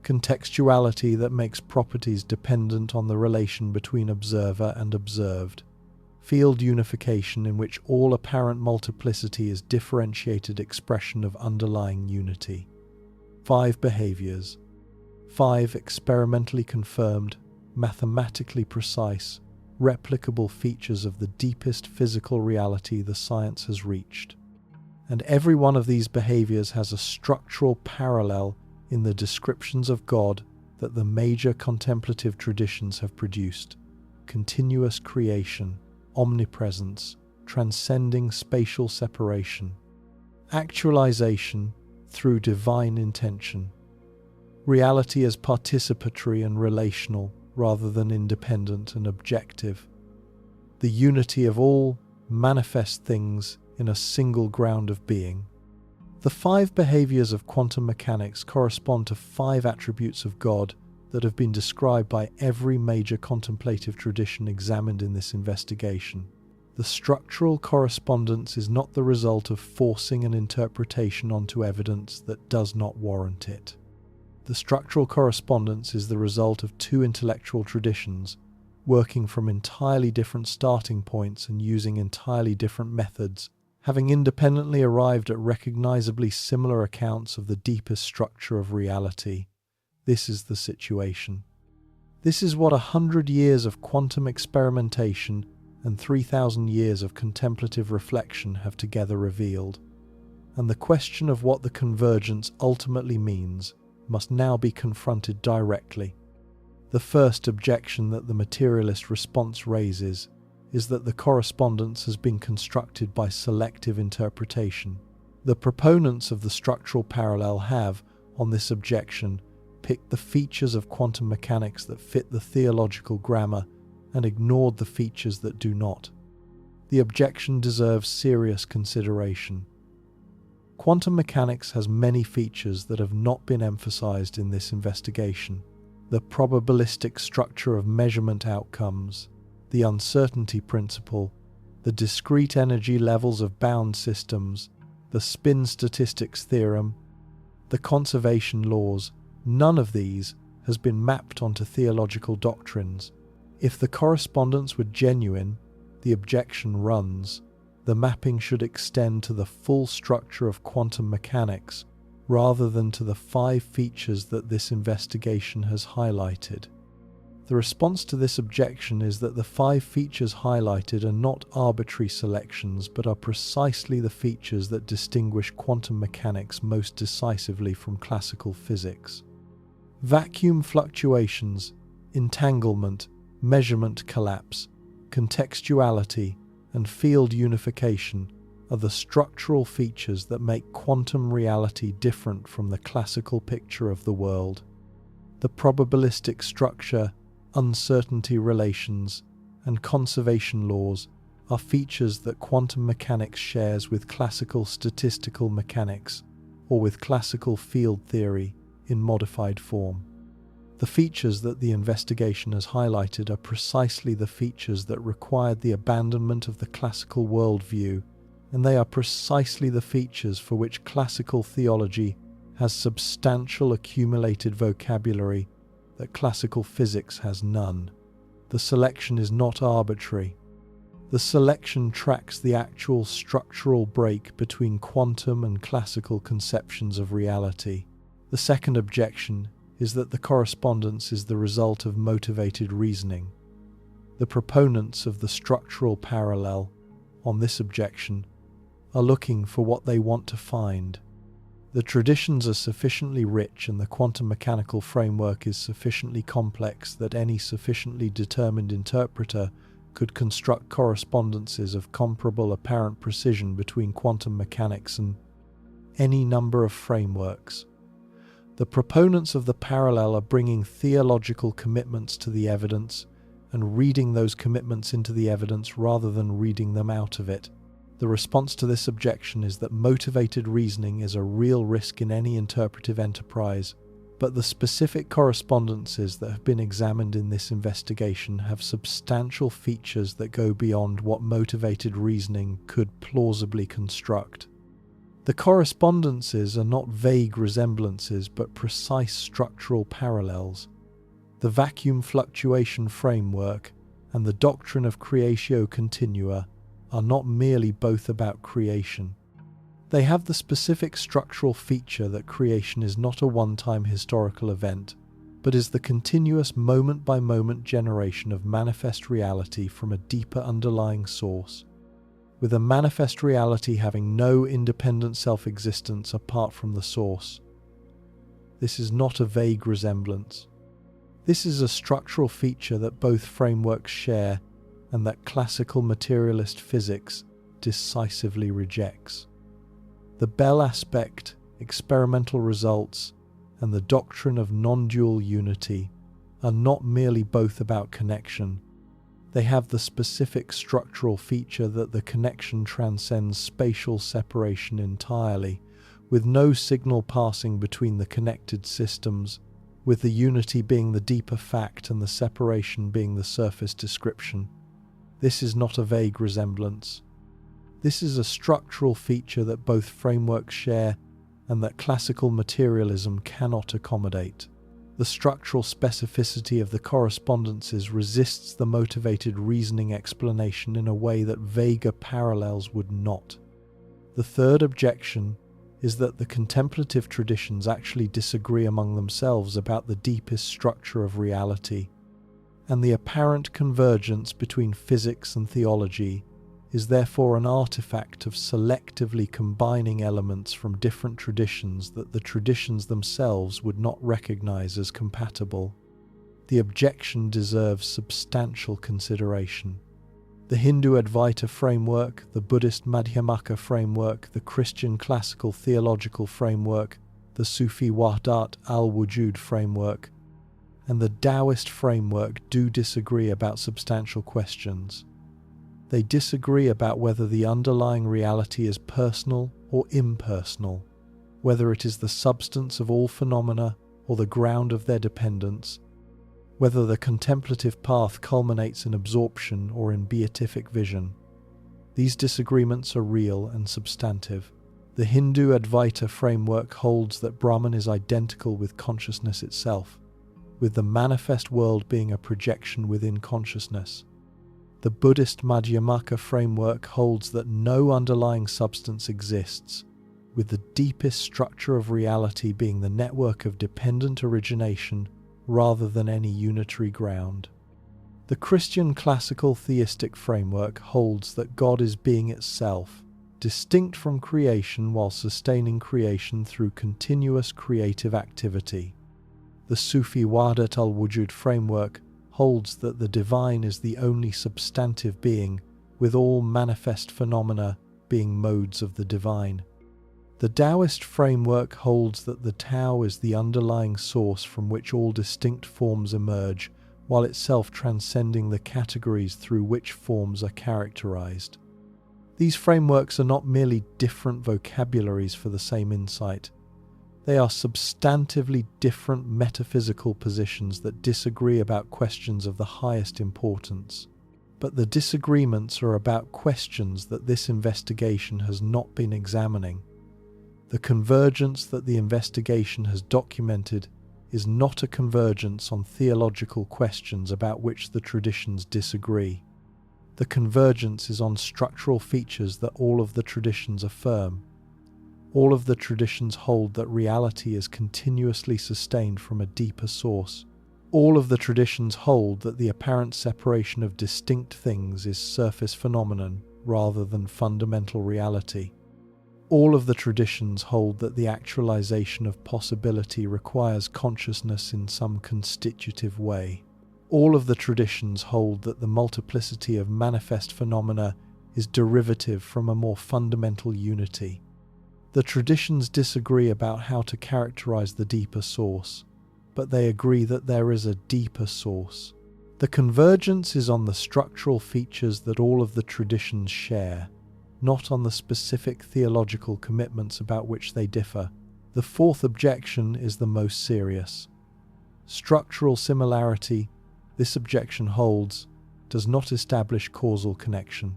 contextuality that makes properties dependent on the relation between observer and observed, field unification in which all apparent multiplicity is differentiated expression of underlying unity. 5 behaviors. 5 experimentally confirmed, mathematically precise, replicable features of the deepest physical reality the science has reached. And every one of these behaviors has a structural parallel in the descriptions of God that the major contemplative traditions have produced: continuous creation, omnipresence, transcending spatial separation, actualization through divine intention, reality as participatory and relational rather than independent and objective, the unity of all manifest things in a single ground of being. The 5 behaviors of quantum mechanics correspond to 5 attributes of God that have been described by every major contemplative tradition examined in this investigation. The structural correspondence is not the result of forcing an interpretation onto evidence that does not warrant it. The structural correspondence is the result of 2 intellectual traditions working from entirely different starting points and using entirely different methods, having independently arrived at recognizably similar accounts of the deepest structure of reality. This is the situation. This is what 100 years of quantum experimentation and 3,000 years of contemplative reflection have together revealed. And the question of what the convergence ultimately means must now be confronted directly. The first objection that the materialist response raises is that the correspondence has been constructed by selective interpretation. The proponents of the structural parallel have, on this objection, picked the features of quantum mechanics that fit the theological grammar and ignored the features that do not. The objection deserves serious consideration. Quantum mechanics has many features that have not been emphasized in this investigation: the probabilistic structure of measurement outcomes, the uncertainty principle, the discrete energy levels of bound systems, the spin statistics theorem, the conservation laws. None of these has been mapped onto theological doctrines. If the correspondence were genuine, the objection runs, the mapping should extend to the full structure of quantum mechanics rather than to the 5 features that this investigation has highlighted. The response to this objection is that the 5 features highlighted are not arbitrary selections but are precisely the features that distinguish quantum mechanics most decisively from classical physics. Vacuum fluctuations, entanglement, measurement collapse, contextuality, and field unification are the structural features that make quantum reality different from the classical picture of the world. The probabilistic structure, uncertainty relations, and conservation laws are features that quantum mechanics shares with classical statistical mechanics or with classical field theory in modified form. The features that the investigation has highlighted are precisely the features that required the abandonment of the classical worldview, and they are precisely the features for which classical theology has substantial accumulated vocabulary that classical physics has none. The selection is not arbitrary. The selection tracks the actual structural break between quantum and classical conceptions of reality. The second objection is that the correspondence is the result of motivated reasoning. The proponents of the structural parallel, on this objection, are looking for what they want to find. The traditions are sufficiently rich and the quantum mechanical framework is sufficiently complex that any sufficiently determined interpreter could construct correspondences of comparable apparent precision between quantum mechanics and any number of frameworks. The proponents of the parallel are bringing theological commitments to the evidence and reading those commitments into the evidence rather than reading them out of it. The response to this objection is that motivated reasoning is a real risk in any interpretive enterprise, But the specific correspondences that have been examined in this investigation have substantial features that go beyond what motivated reasoning could plausibly construct. The correspondences are not vague resemblances but precise structural parallels. The vacuum fluctuation framework and the doctrine of creatio continua are not merely both about creation. They have the specific structural feature that creation is not a one-time historical event, but is the continuous moment-by-moment generation of manifest reality from a deeper underlying source, with a manifest reality having no independent self-existence apart from the source. This is not a vague resemblance. This is a structural feature that both frameworks share and that classical materialist physics decisively rejects. The Bell aspect, experimental results, and the doctrine of non-dual unity are not merely both about connection. They have the specific structural feature that the connection transcends spatial separation entirely, with no signal passing between the connected systems, with the unity being the deeper fact and the separation being the surface description. This is not a vague resemblance. This is a structural feature that both frameworks share and that classical materialism cannot accommodate. The structural specificity of the correspondences resists the motivated reasoning explanation in a way that vaguer parallels would not. The third objection is that the contemplative traditions actually disagree among themselves about the deepest structure of reality, and the apparent convergence between physics and theology is therefore an artifact of selectively combining elements from different traditions that the traditions themselves would not recognize as compatible. The objection deserves substantial consideration. The Hindu Advaita framework, the Buddhist Madhyamaka framework, the Christian classical theological framework, the Sufi Wahdat al-Wujud framework, and the Taoist framework do disagree about substantial questions. They disagree about whether the underlying reality is personal or impersonal, whether it is the substance of all phenomena or the ground of their dependence, whether the contemplative path culminates in absorption or in beatific vision. These disagreements are real and substantive. The Hindu Advaita framework holds that Brahman is identical with consciousness itself, with the manifest world being a projection within consciousness. The Buddhist Madhyamaka framework holds that no underlying substance exists, with the deepest structure of reality being the network of dependent origination rather than any unitary ground. The Christian classical theistic framework holds that God is being itself, distinct from creation while sustaining creation through continuous creative activity. The Sufi Wahdat al-Wujud framework holds that the divine is the only substantive being, with all manifest phenomena being modes of the divine. The Taoist framework holds that the Tao is the underlying source from which all distinct forms emerge, while itself transcending the categories through which forms are characterized. These frameworks are not merely different vocabularies for the same insight. They are substantively different metaphysical positions that disagree about questions of the highest importance. But the disagreements are about questions that this investigation has not been examining. The convergence that the investigation has documented is not a convergence on theological questions about which the traditions disagree. The convergence is on structural features that all of the traditions affirm. All of the traditions hold that reality is continuously sustained from a deeper source. All of the traditions hold that the apparent separation of distinct things is surface phenomenon rather than fundamental reality. All of the traditions hold that the actualization of possibility requires consciousness in some constitutive way. All of the traditions hold that the multiplicity of manifest phenomena is derivative from a more fundamental unity. The traditions disagree about how to characterize the deeper source, but they agree that there is a deeper source. The convergence is on the structural features that all of the traditions share, not on the specific theological commitments about which they differ. The fourth objection is the most serious. Structural similarity, this objection holds, does not establish causal connection.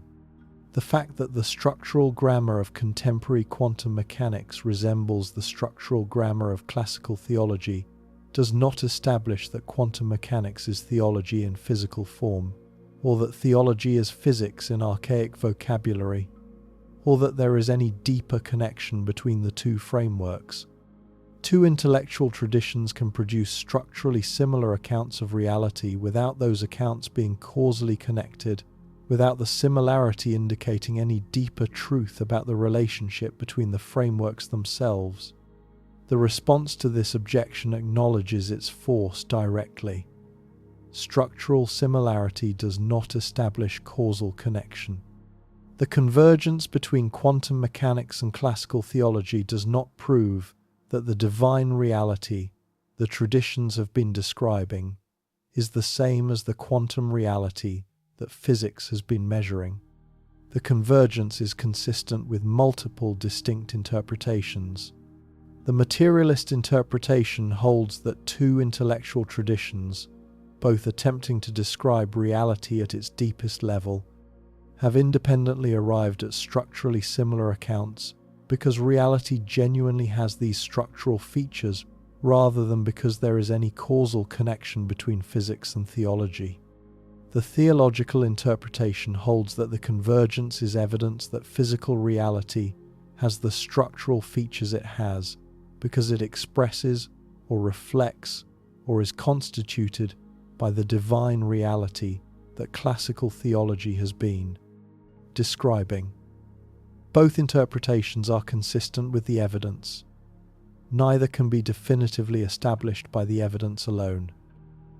The fact that the structural grammar of contemporary quantum mechanics resembles the structural grammar of classical theology does not establish that quantum mechanics is theology in physical form, or that theology is physics in archaic vocabulary, or that there is any deeper connection between the two frameworks. Two intellectual traditions can produce structurally similar accounts of reality without those accounts being causally connected, without the similarity indicating any deeper truth about the relationship between the frameworks themselves. The response to this objection acknowledges its force directly. Structural similarity does not establish causal connection. The convergence between quantum mechanics and classical theology does not prove that the divine reality the traditions have been describing is the same as the quantum reality that physics has been measuring. The convergence is consistent with multiple distinct interpretations. The materialist interpretation holds that two intellectual traditions, both attempting to describe reality at its deepest level, have independently arrived at structurally similar accounts because reality genuinely has these structural features rather than because there is any causal connection between physics and theology. The theological interpretation holds that the convergence is evidence that physical reality has the structural features it has because it expresses or reflects or is constituted by the divine reality that classical theology has been describing. Both interpretations are consistent with the evidence. Neither can be definitively established by the evidence alone.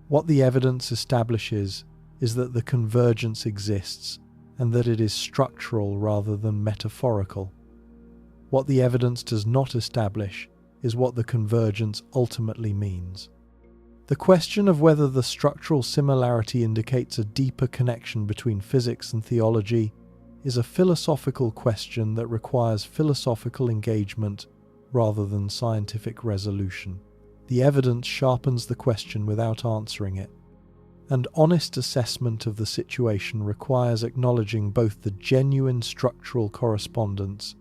What the evidence establishes is that the convergence exists and that it is structural rather than metaphorical. What the evidence does not establish is what the convergence ultimately means. The question of whether the structural similarity indicates a deeper connection between physics and theology is a philosophical question that requires philosophical engagement rather than scientific resolution. The evidence sharpens the question without answering it. And honest assessment of the situation requires acknowledging both the genuine structural correspondence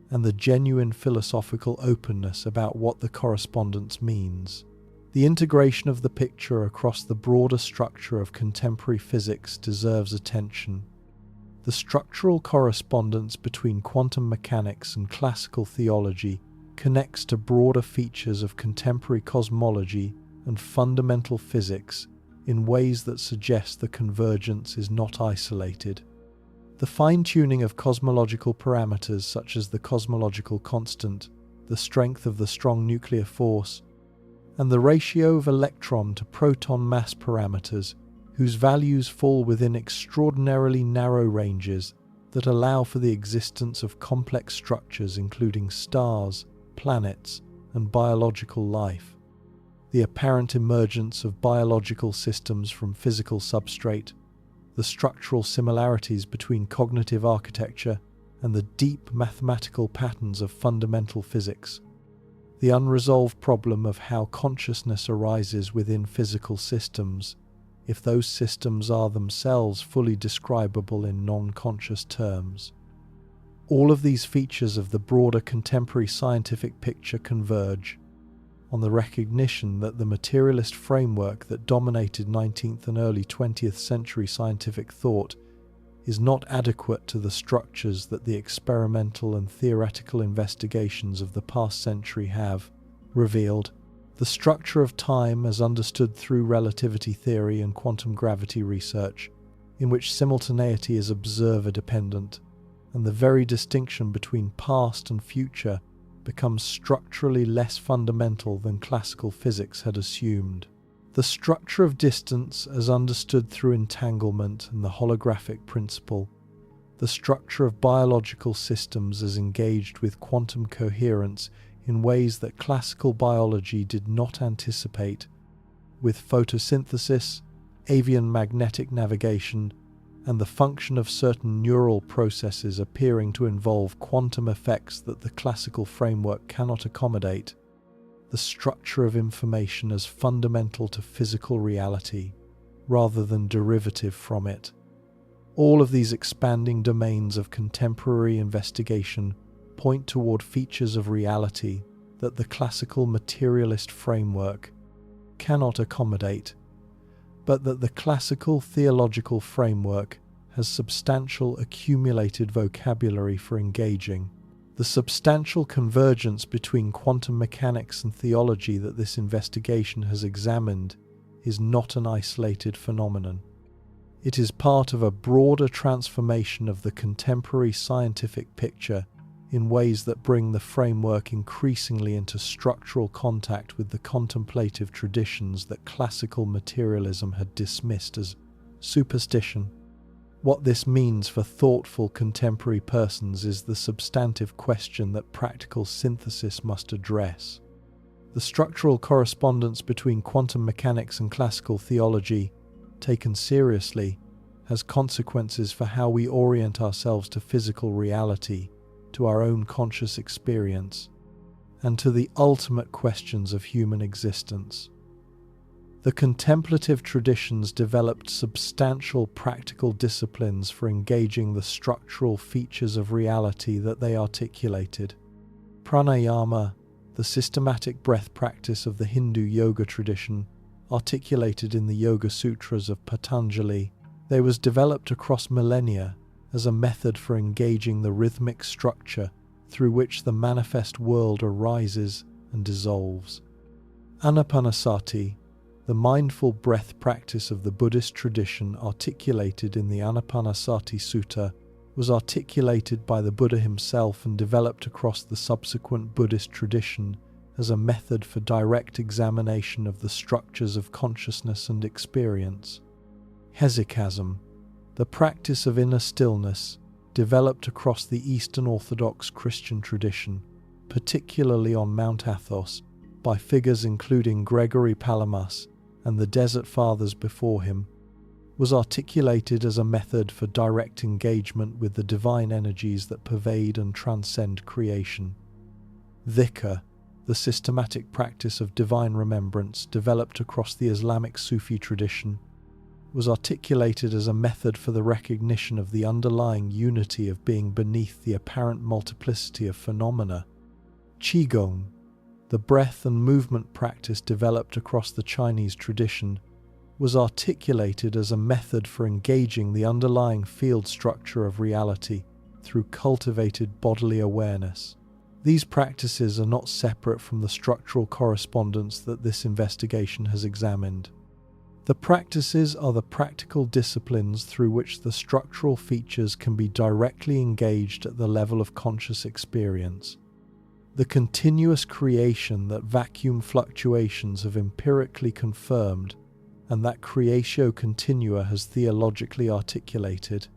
and the genuine philosophical openness about what the correspondence means. The integration of the picture across the broader structure of contemporary physics deserves attention. The structural correspondence between quantum mechanics and classical theology connects to broader features of contemporary cosmology and fundamental physics in ways that suggest the convergence is not isolated. The fine-tuning of cosmological parameters such as the cosmological constant, the strength of the strong nuclear force, and the ratio of electron to proton mass parameters whose values fall within extraordinarily narrow ranges that allow for the existence of complex structures including stars, planets, and biological life. The apparent emergence of biological systems from physical substrate, the structural similarities between cognitive architecture, and the deep mathematical patterns of fundamental physics. The unresolved problem of how consciousness arises within physical systems, if those systems are themselves fully describable in non-conscious terms. All of these features of the broader contemporary scientific picture converge on the recognition that the materialist framework that dominated 19th and early 20th century scientific thought is not adequate to the structures that the experimental and theoretical investigations of the past century have revealed. The structure of time as understood through relativity theory and quantum gravity research, in which simultaneity is observer-dependent, and the very distinction between past and future becomes structurally less fundamental than classical physics had assumed. The structure of distance as understood through entanglement and the holographic principle, the structure of biological systems as engaged with quantum coherence in ways that classical biology did not anticipate, with photosynthesis, avian magnetic navigation, and the function of certain neural processes appearing to involve quantum effects that the classical framework cannot accommodate. the structure of information as fundamental to physical reality rather than derivative from it. All of these expanding domains of contemporary investigation point toward features of reality that the classical materialist framework cannot accommodate, but that the classical theological framework has substantial accumulated vocabulary for engaging. The substantial convergence between quantum mechanics and theology that this investigation has examined is not an isolated phenomenon. It is part of a broader transformation of the contemporary scientific picture in ways that bring the framework increasingly into structural contact with the contemplative traditions that classical materialism had dismissed as superstition. What this means for thoughtful contemporary persons is the substantive question that practical synthesis must address. The structural correspondence between quantum mechanics and classical theology, taken seriously, has consequences for how we orient ourselves to physical reality, to our own conscious experience, and to the ultimate questions of human existence. The contemplative traditions developed substantial practical disciplines for engaging the structural features of reality that they articulated. Pranayama, the systematic breath practice of the Hindu yoga tradition, articulated in the Yoga Sutras of Patanjali, was developed across millennia as a method for engaging the rhythmic structure through which the manifest world arises and dissolves. Anapanasati, the mindful breath practice of the Buddhist tradition articulated in the Anapanasati Sutta, was articulated by the Buddha himself and developed across the subsequent Buddhist tradition as a method for direct examination of the structures of consciousness and experience. Hesychasm, the practice of inner stillness, developed across the Eastern Orthodox Christian tradition, particularly on Mount Athos, by figures including Gregory Palamas and the Desert Fathers before him, was articulated as a method for direct engagement with the divine energies that pervade and transcend creation. Dhikr, the systematic practice of divine remembrance developed across the Islamic Sufi tradition, was articulated as a method for the recognition of the underlying unity of being beneath the apparent multiplicity of phenomena. Qigong, the breath and movement practice developed across the Chinese tradition, was articulated as a method for engaging the underlying field structure of reality through cultivated bodily awareness. These practices are not separate from the structural correspondence that this investigation has examined. The practices are the practical disciplines through which the structural features can be directly engaged at the level of conscious experience. The continuous creation that vacuum fluctuations have empirically confirmed, and that creatio continua has theologically articulated,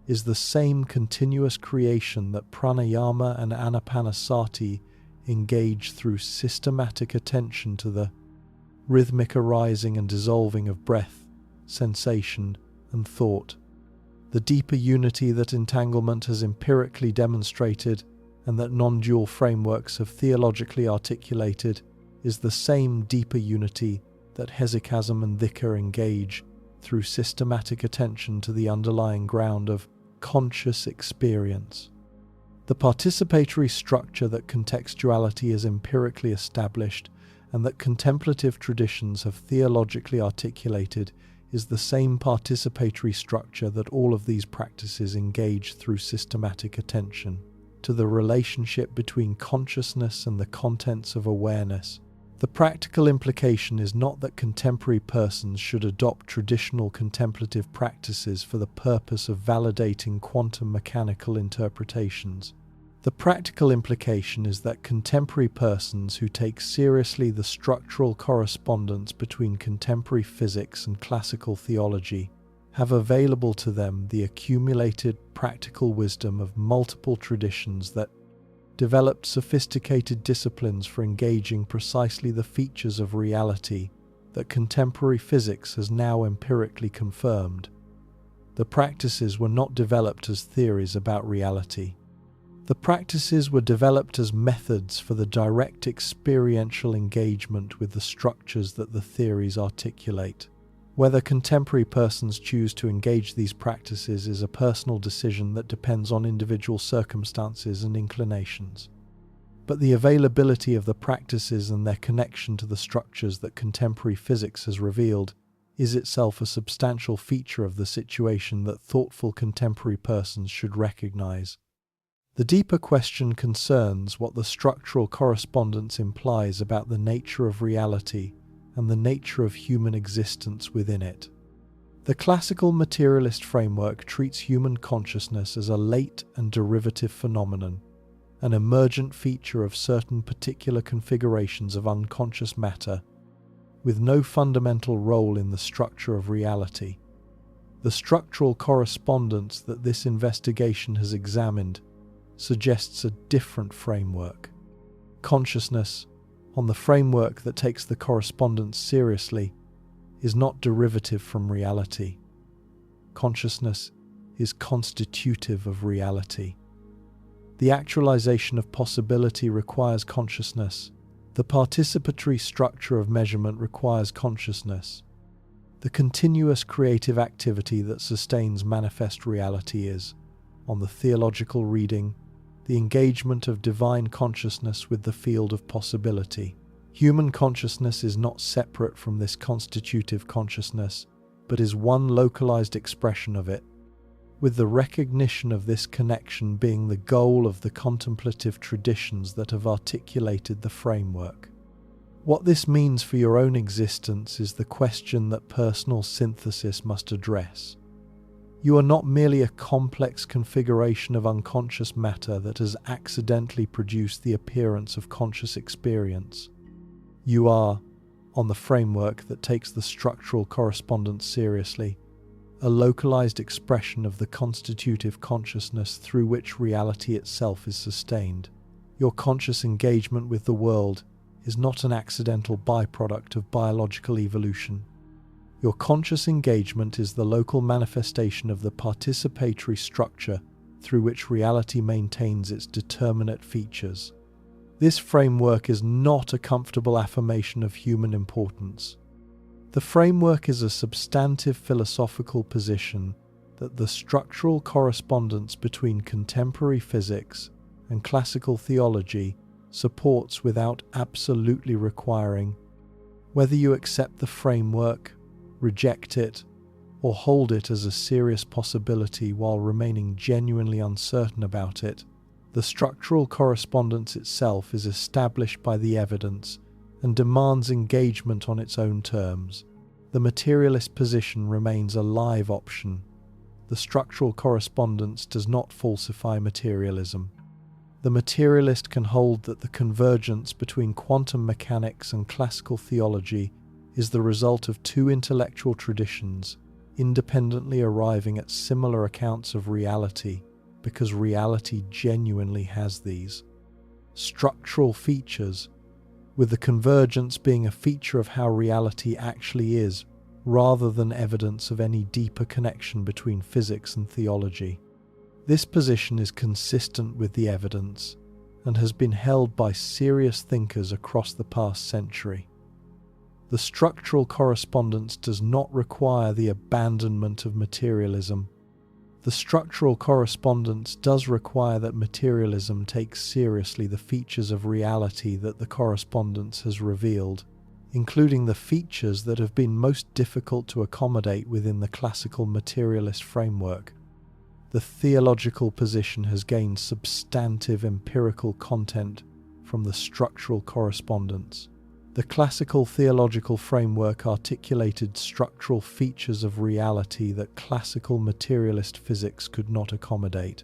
is the same continuous creation that pranayama and anapanasati engage through systematic attention to the rhythmic arising and dissolving of breath, sensation, and thought. The deeper unity that entanglement has empirically demonstrated and that non-dual frameworks have theologically articulated is the same deeper unity that hesychasm and dhikr engage through systematic attention to the underlying ground of conscious experience. The participatory structure that contextuality is empirically established and that contemplative traditions have theologically articulated is the same participatory structure that all of these practices engage through systematic attention to the relationship between consciousness and the contents of awareness. The practical implication is not that contemporary persons should adopt traditional contemplative practices for the purpose of validating quantum mechanical interpretations. The practical implication is that contemporary persons who take seriously the structural correspondence between contemporary physics and classical theology have available to them the accumulated practical wisdom of multiple traditions that developed sophisticated disciplines for engaging precisely the features of reality that contemporary physics has now empirically confirmed. The practices were not developed as theories about reality. The practices were developed as methods for the direct experiential engagement with the structures that the theories articulate. Whether contemporary persons choose to engage these practices is a personal decision that depends on individual circumstances and inclinations. But the availability of the practices and their connection to the structures that contemporary physics has revealed is itself a substantial feature of the situation that thoughtful contemporary persons should recognize. The deeper question concerns what the structural correspondence implies about the nature of reality and the nature of human existence within it. The classical materialist framework treats human consciousness as a late and derivative phenomenon, an emergent feature of certain particular configurations of unconscious matter, with no fundamental role in the structure of reality. The structural correspondence that this investigation has examined suggests a different framework. Consciousness, on the framework that takes the correspondence seriously, is not derivative from reality. Consciousness is constitutive of reality. The actualization of possibility requires consciousness. The participatory structure of measurement requires consciousness. The continuous creative activity that sustains manifest reality is, on the theological reading, the engagement of divine consciousness with the field of possibility. Human consciousness is not separate from this constitutive consciousness, but is one localized expression of it, with the recognition of this connection being the goal of the contemplative traditions that have articulated the framework. What this means for your own existence is the question that personal synthesis must address. You are not merely a complex configuration of unconscious matter that has accidentally produced the appearance of conscious experience. You are, on the framework that takes the structural correspondence seriously, a localized expression of the constitutive consciousness through which reality itself is sustained. Your conscious engagement with the world is not an accidental byproduct of biological evolution. Your conscious engagement is the local manifestation of the participatory structure through which reality maintains its determinate features. This framework is not a comfortable affirmation of human importance. The framework is a substantive philosophical position that the structural correspondence between contemporary physics and classical theology supports without absolutely requiring. Whether you accept the framework, reject it, or hold it as a serious possibility while remaining genuinely uncertain about it, the structural correspondence itself is established by the evidence and demands engagement on its own terms. The materialist position remains a live option. The structural correspondence does not falsify materialism. The materialist can hold that the convergence between quantum mechanics and classical theology is the result of two intellectual traditions independently arriving at similar accounts of reality because reality genuinely has these structural features, with the convergence being a feature of how reality actually is, rather than evidence of any deeper connection between physics and theology. This position is consistent with the evidence and has been held by serious thinkers across the past century. The structural correspondence does not require the abandonment of materialism. The structural correspondence does require that materialism takes seriously the features of reality that the correspondence has revealed, including the features that have been most difficult to accommodate within the classical materialist framework. The theological position has gained substantive empirical content from the structural correspondence. The classical theological framework articulated structural features of reality that classical materialist physics could not accommodate.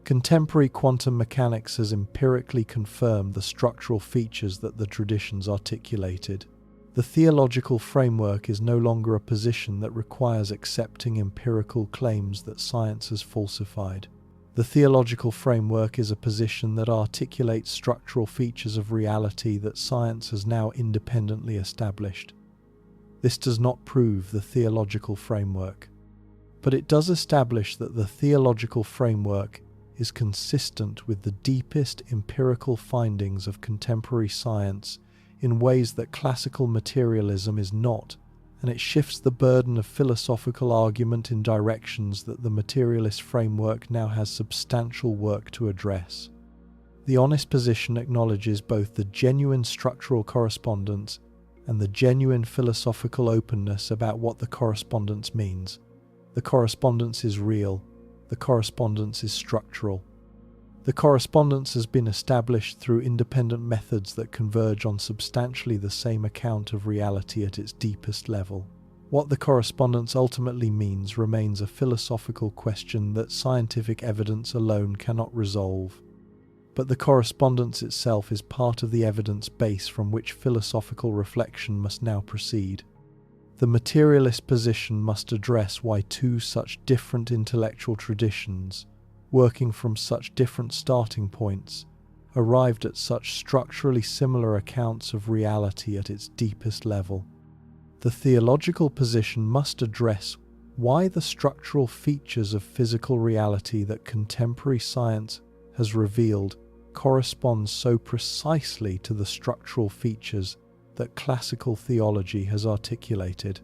Contemporary quantum mechanics has empirically confirmed the structural features that the traditions articulated. The theological framework is no longer a position that requires accepting empirical claims that science has falsified. The theological framework is a position that articulates structural features of reality that science has now independently established. This does not prove the theological framework, but it does establish that the theological framework is consistent with the deepest empirical findings of contemporary science in ways that classical materialism is not, and it shifts the burden of philosophical argument in directions that the materialist framework now has substantial work to address. The honest position acknowledges both the genuine structural correspondence and the genuine philosophical openness about what the correspondence means. The correspondence is real. The correspondence is structural. The correspondence has been established through independent methods that converge on substantially the same account of reality at its deepest level. What the correspondence ultimately means remains a philosophical question that scientific evidence alone cannot resolve. But the correspondence itself is part of the evidence base from which philosophical reflection must now proceed. The materialist position must address why two such different intellectual traditions, working from such different starting points, arrived at such structurally similar accounts of reality at its deepest level. The theological position must address why the structural features of physical reality that contemporary science has revealed corresponds so precisely to the structural features that classical theology has articulated.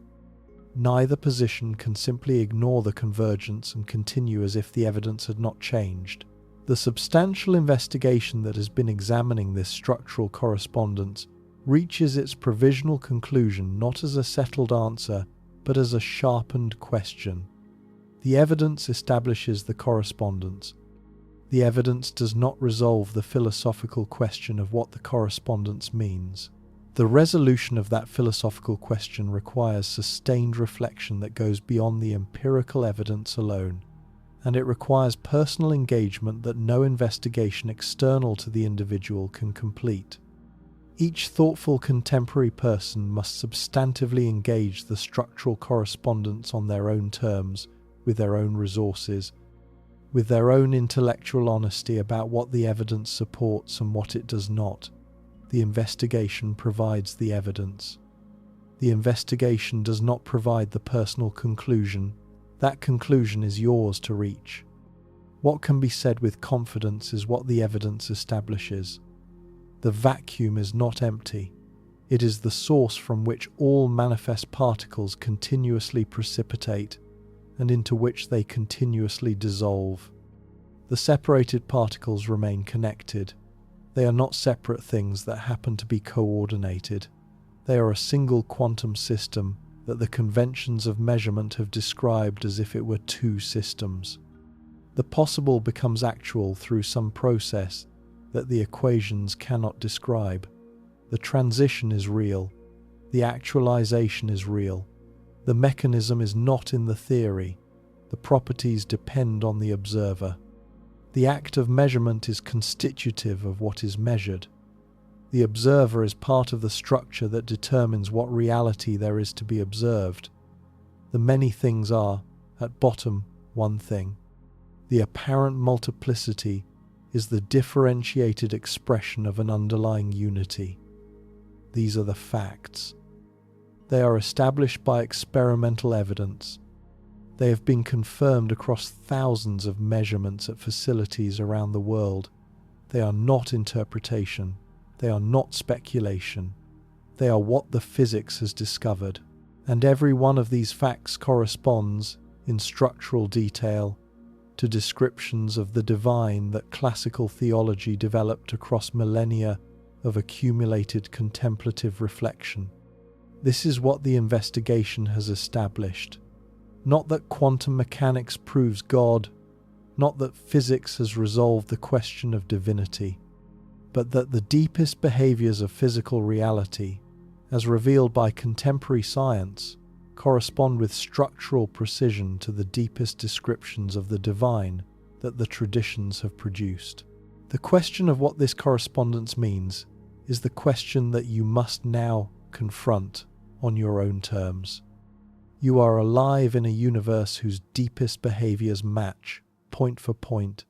Neither position can simply ignore the convergence and continue as if the evidence had not changed. The substantial investigation that has been examining this structural correspondence reaches its provisional conclusion not as a settled answer, but as a sharpened question. The evidence establishes the correspondence. The evidence does not resolve the philosophical question of what the correspondence means. The resolution of that philosophical question requires sustained reflection that goes beyond the empirical evidence alone, and it requires personal engagement that no investigation external to the individual can complete. Each thoughtful contemporary person must substantively engage the structural correspondence on their own terms, with their own resources, with their own intellectual honesty about what the evidence supports and what it does not. The investigation provides the evidence. The investigation does not provide the personal conclusion. That conclusion is yours to reach. What can be said with confidence is what the evidence establishes. The vacuum is not empty. It is the source from which all manifest particles continuously precipitate and into which they continuously dissolve. The separated particles remain connected. They are not separate things that happen to be coordinated. They are a single quantum system that the conventions of measurement have described as if it were two systems. The possible becomes actual through some process that the equations cannot describe. The transition is real. The actualization is real. The mechanism is not in the theory. The properties depend on the observer. The act of measurement is constitutive of what is measured. The observer is part of the structure that determines what reality there is to be observed. The many things are, at bottom, one thing. The apparent multiplicity is the differentiated expression of an underlying unity. These are the facts. They are established by experimental evidence. They have been confirmed across thousands of measurements at facilities around the world. They are not interpretation. They are not speculation. They are what the physics has discovered. And every one of these facts corresponds, in structural detail, to descriptions of the divine that classical theology developed across millennia of accumulated contemplative reflection. This is what the investigation has established. Not that quantum mechanics proves God, not that physics has resolved the question of divinity, but that the deepest behaviors of physical reality, as revealed by contemporary science, correspond with structural precision to the deepest descriptions of the divine that the traditions have produced. The question of what this correspondence means is the question that you must now confront on your own terms. You are alive in a universe whose deepest behaviors match, point for point,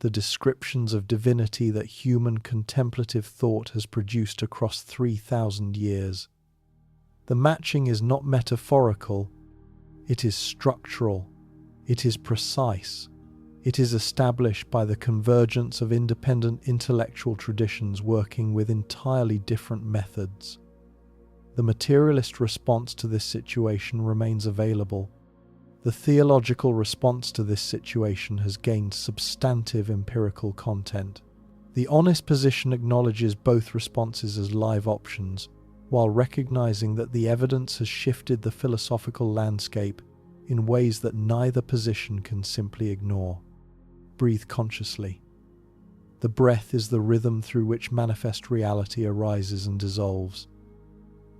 the descriptions of divinity that human contemplative thought has produced across 3,000 years. The matching is not metaphorical, it is structural, it is precise, It is established by the convergence of independent intellectual traditions working with entirely different methods. The materialist response to this situation remains available. The theological response to this situation has gained substantive empirical content. The honest position acknowledges both responses as live options, while recognizing that the evidence has shifted the philosophical landscape in ways that neither position can simply ignore. Breathe consciously. The breath is the rhythm through which manifest reality arises and dissolves.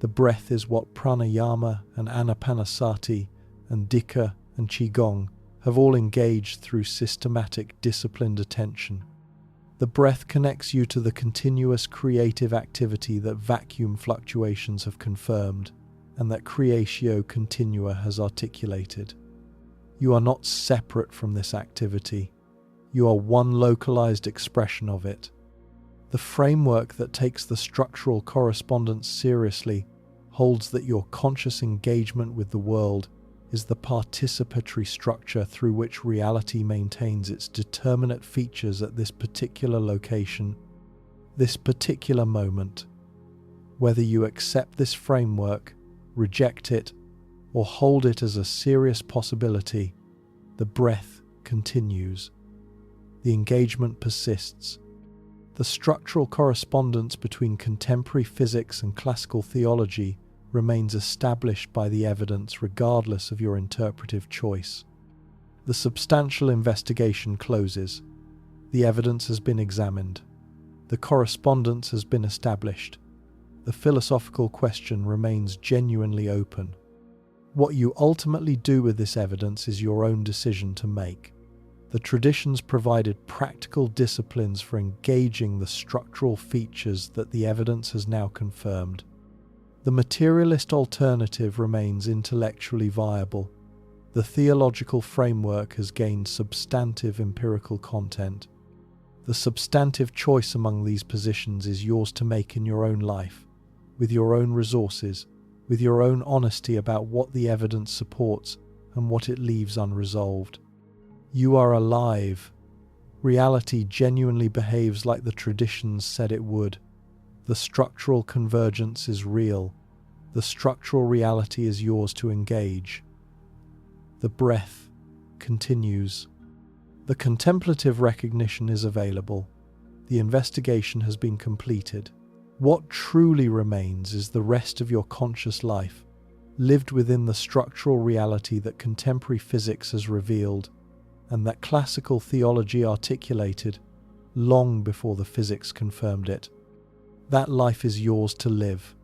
The breath is what pranayama and anapanasati and dikha and qigong have all engaged through systematic, disciplined attention. The breath connects you to the continuous creative activity that vacuum fluctuations have confirmed and that creatio continua has articulated. You are not separate from this activity. You are one localized expression of it. The framework that takes the structural correspondence seriously holds that your conscious engagement with the world is the participatory structure through which reality maintains its determinate features at this particular location, this particular moment. Whether you accept this framework, reject it, or hold it as a serious possibility, the breath continues. The engagement persists. The structural correspondence between contemporary physics and classical theology remains established by the evidence regardless of your interpretive choice. The substantial investigation closes. The evidence has been examined. The correspondence has been established. The philosophical question remains genuinely open. What you ultimately do with this evidence is your own decision to make. The traditions provided practical disciplines for engaging the structural features that the evidence has now confirmed. The materialist alternative remains intellectually viable. The theological framework has gained substantive empirical content. The substantive choice among these positions is yours to make in your own life, with your own resources, with your own honesty about what the evidence supports and what it leaves unresolved. You are alive. Reality genuinely behaves like the traditions said it would. The structural convergence is real. The structural reality is yours to engage. The breath continues. The contemplative recognition is available. The investigation has been completed. What truly remains is the rest of your conscious life, lived within the structural reality that contemporary physics has revealed, and that classical theology articulated long before the physics confirmed it. That life is yours to live.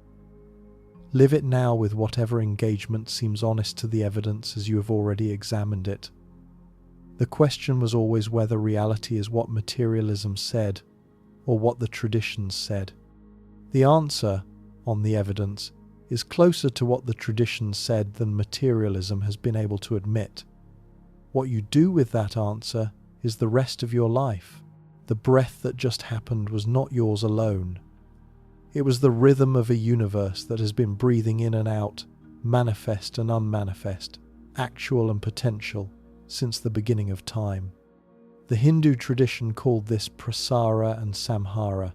Live it now with whatever engagement seems honest to the evidence as you have already examined it. The question was always whether reality is what materialism said or what the traditions said. The answer, on the evidence, is closer to what the traditions said than materialism has been able to admit. What you do with that answer is the rest of your life. The breath that just happened was not yours alone. It was the rhythm of a universe that has been breathing in and out, manifest and unmanifest, actual and potential, since the beginning of time. The Hindu tradition called this prasara and samhara.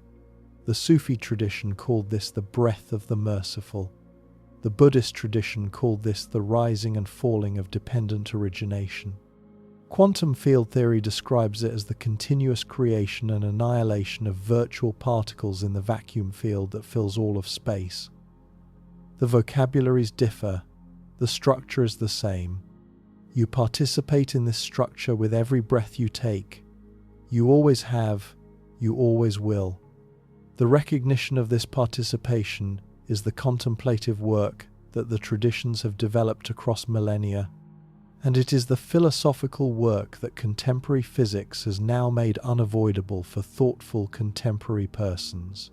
The Sufi tradition called this the breath of the merciful. The Buddhist tradition called this the rising and falling of dependent origination. Quantum field theory describes it as the continuous creation and annihilation of virtual particles in the vacuum field that fills all of space. The vocabularies differ, the structure is the same. You participate in this structure with every breath you take. You always have, you always will. The recognition of this participation is the contemplative work that the traditions have developed across millennia, and it is the philosophical work that contemporary physics has now made unavoidable for thoughtful contemporary persons.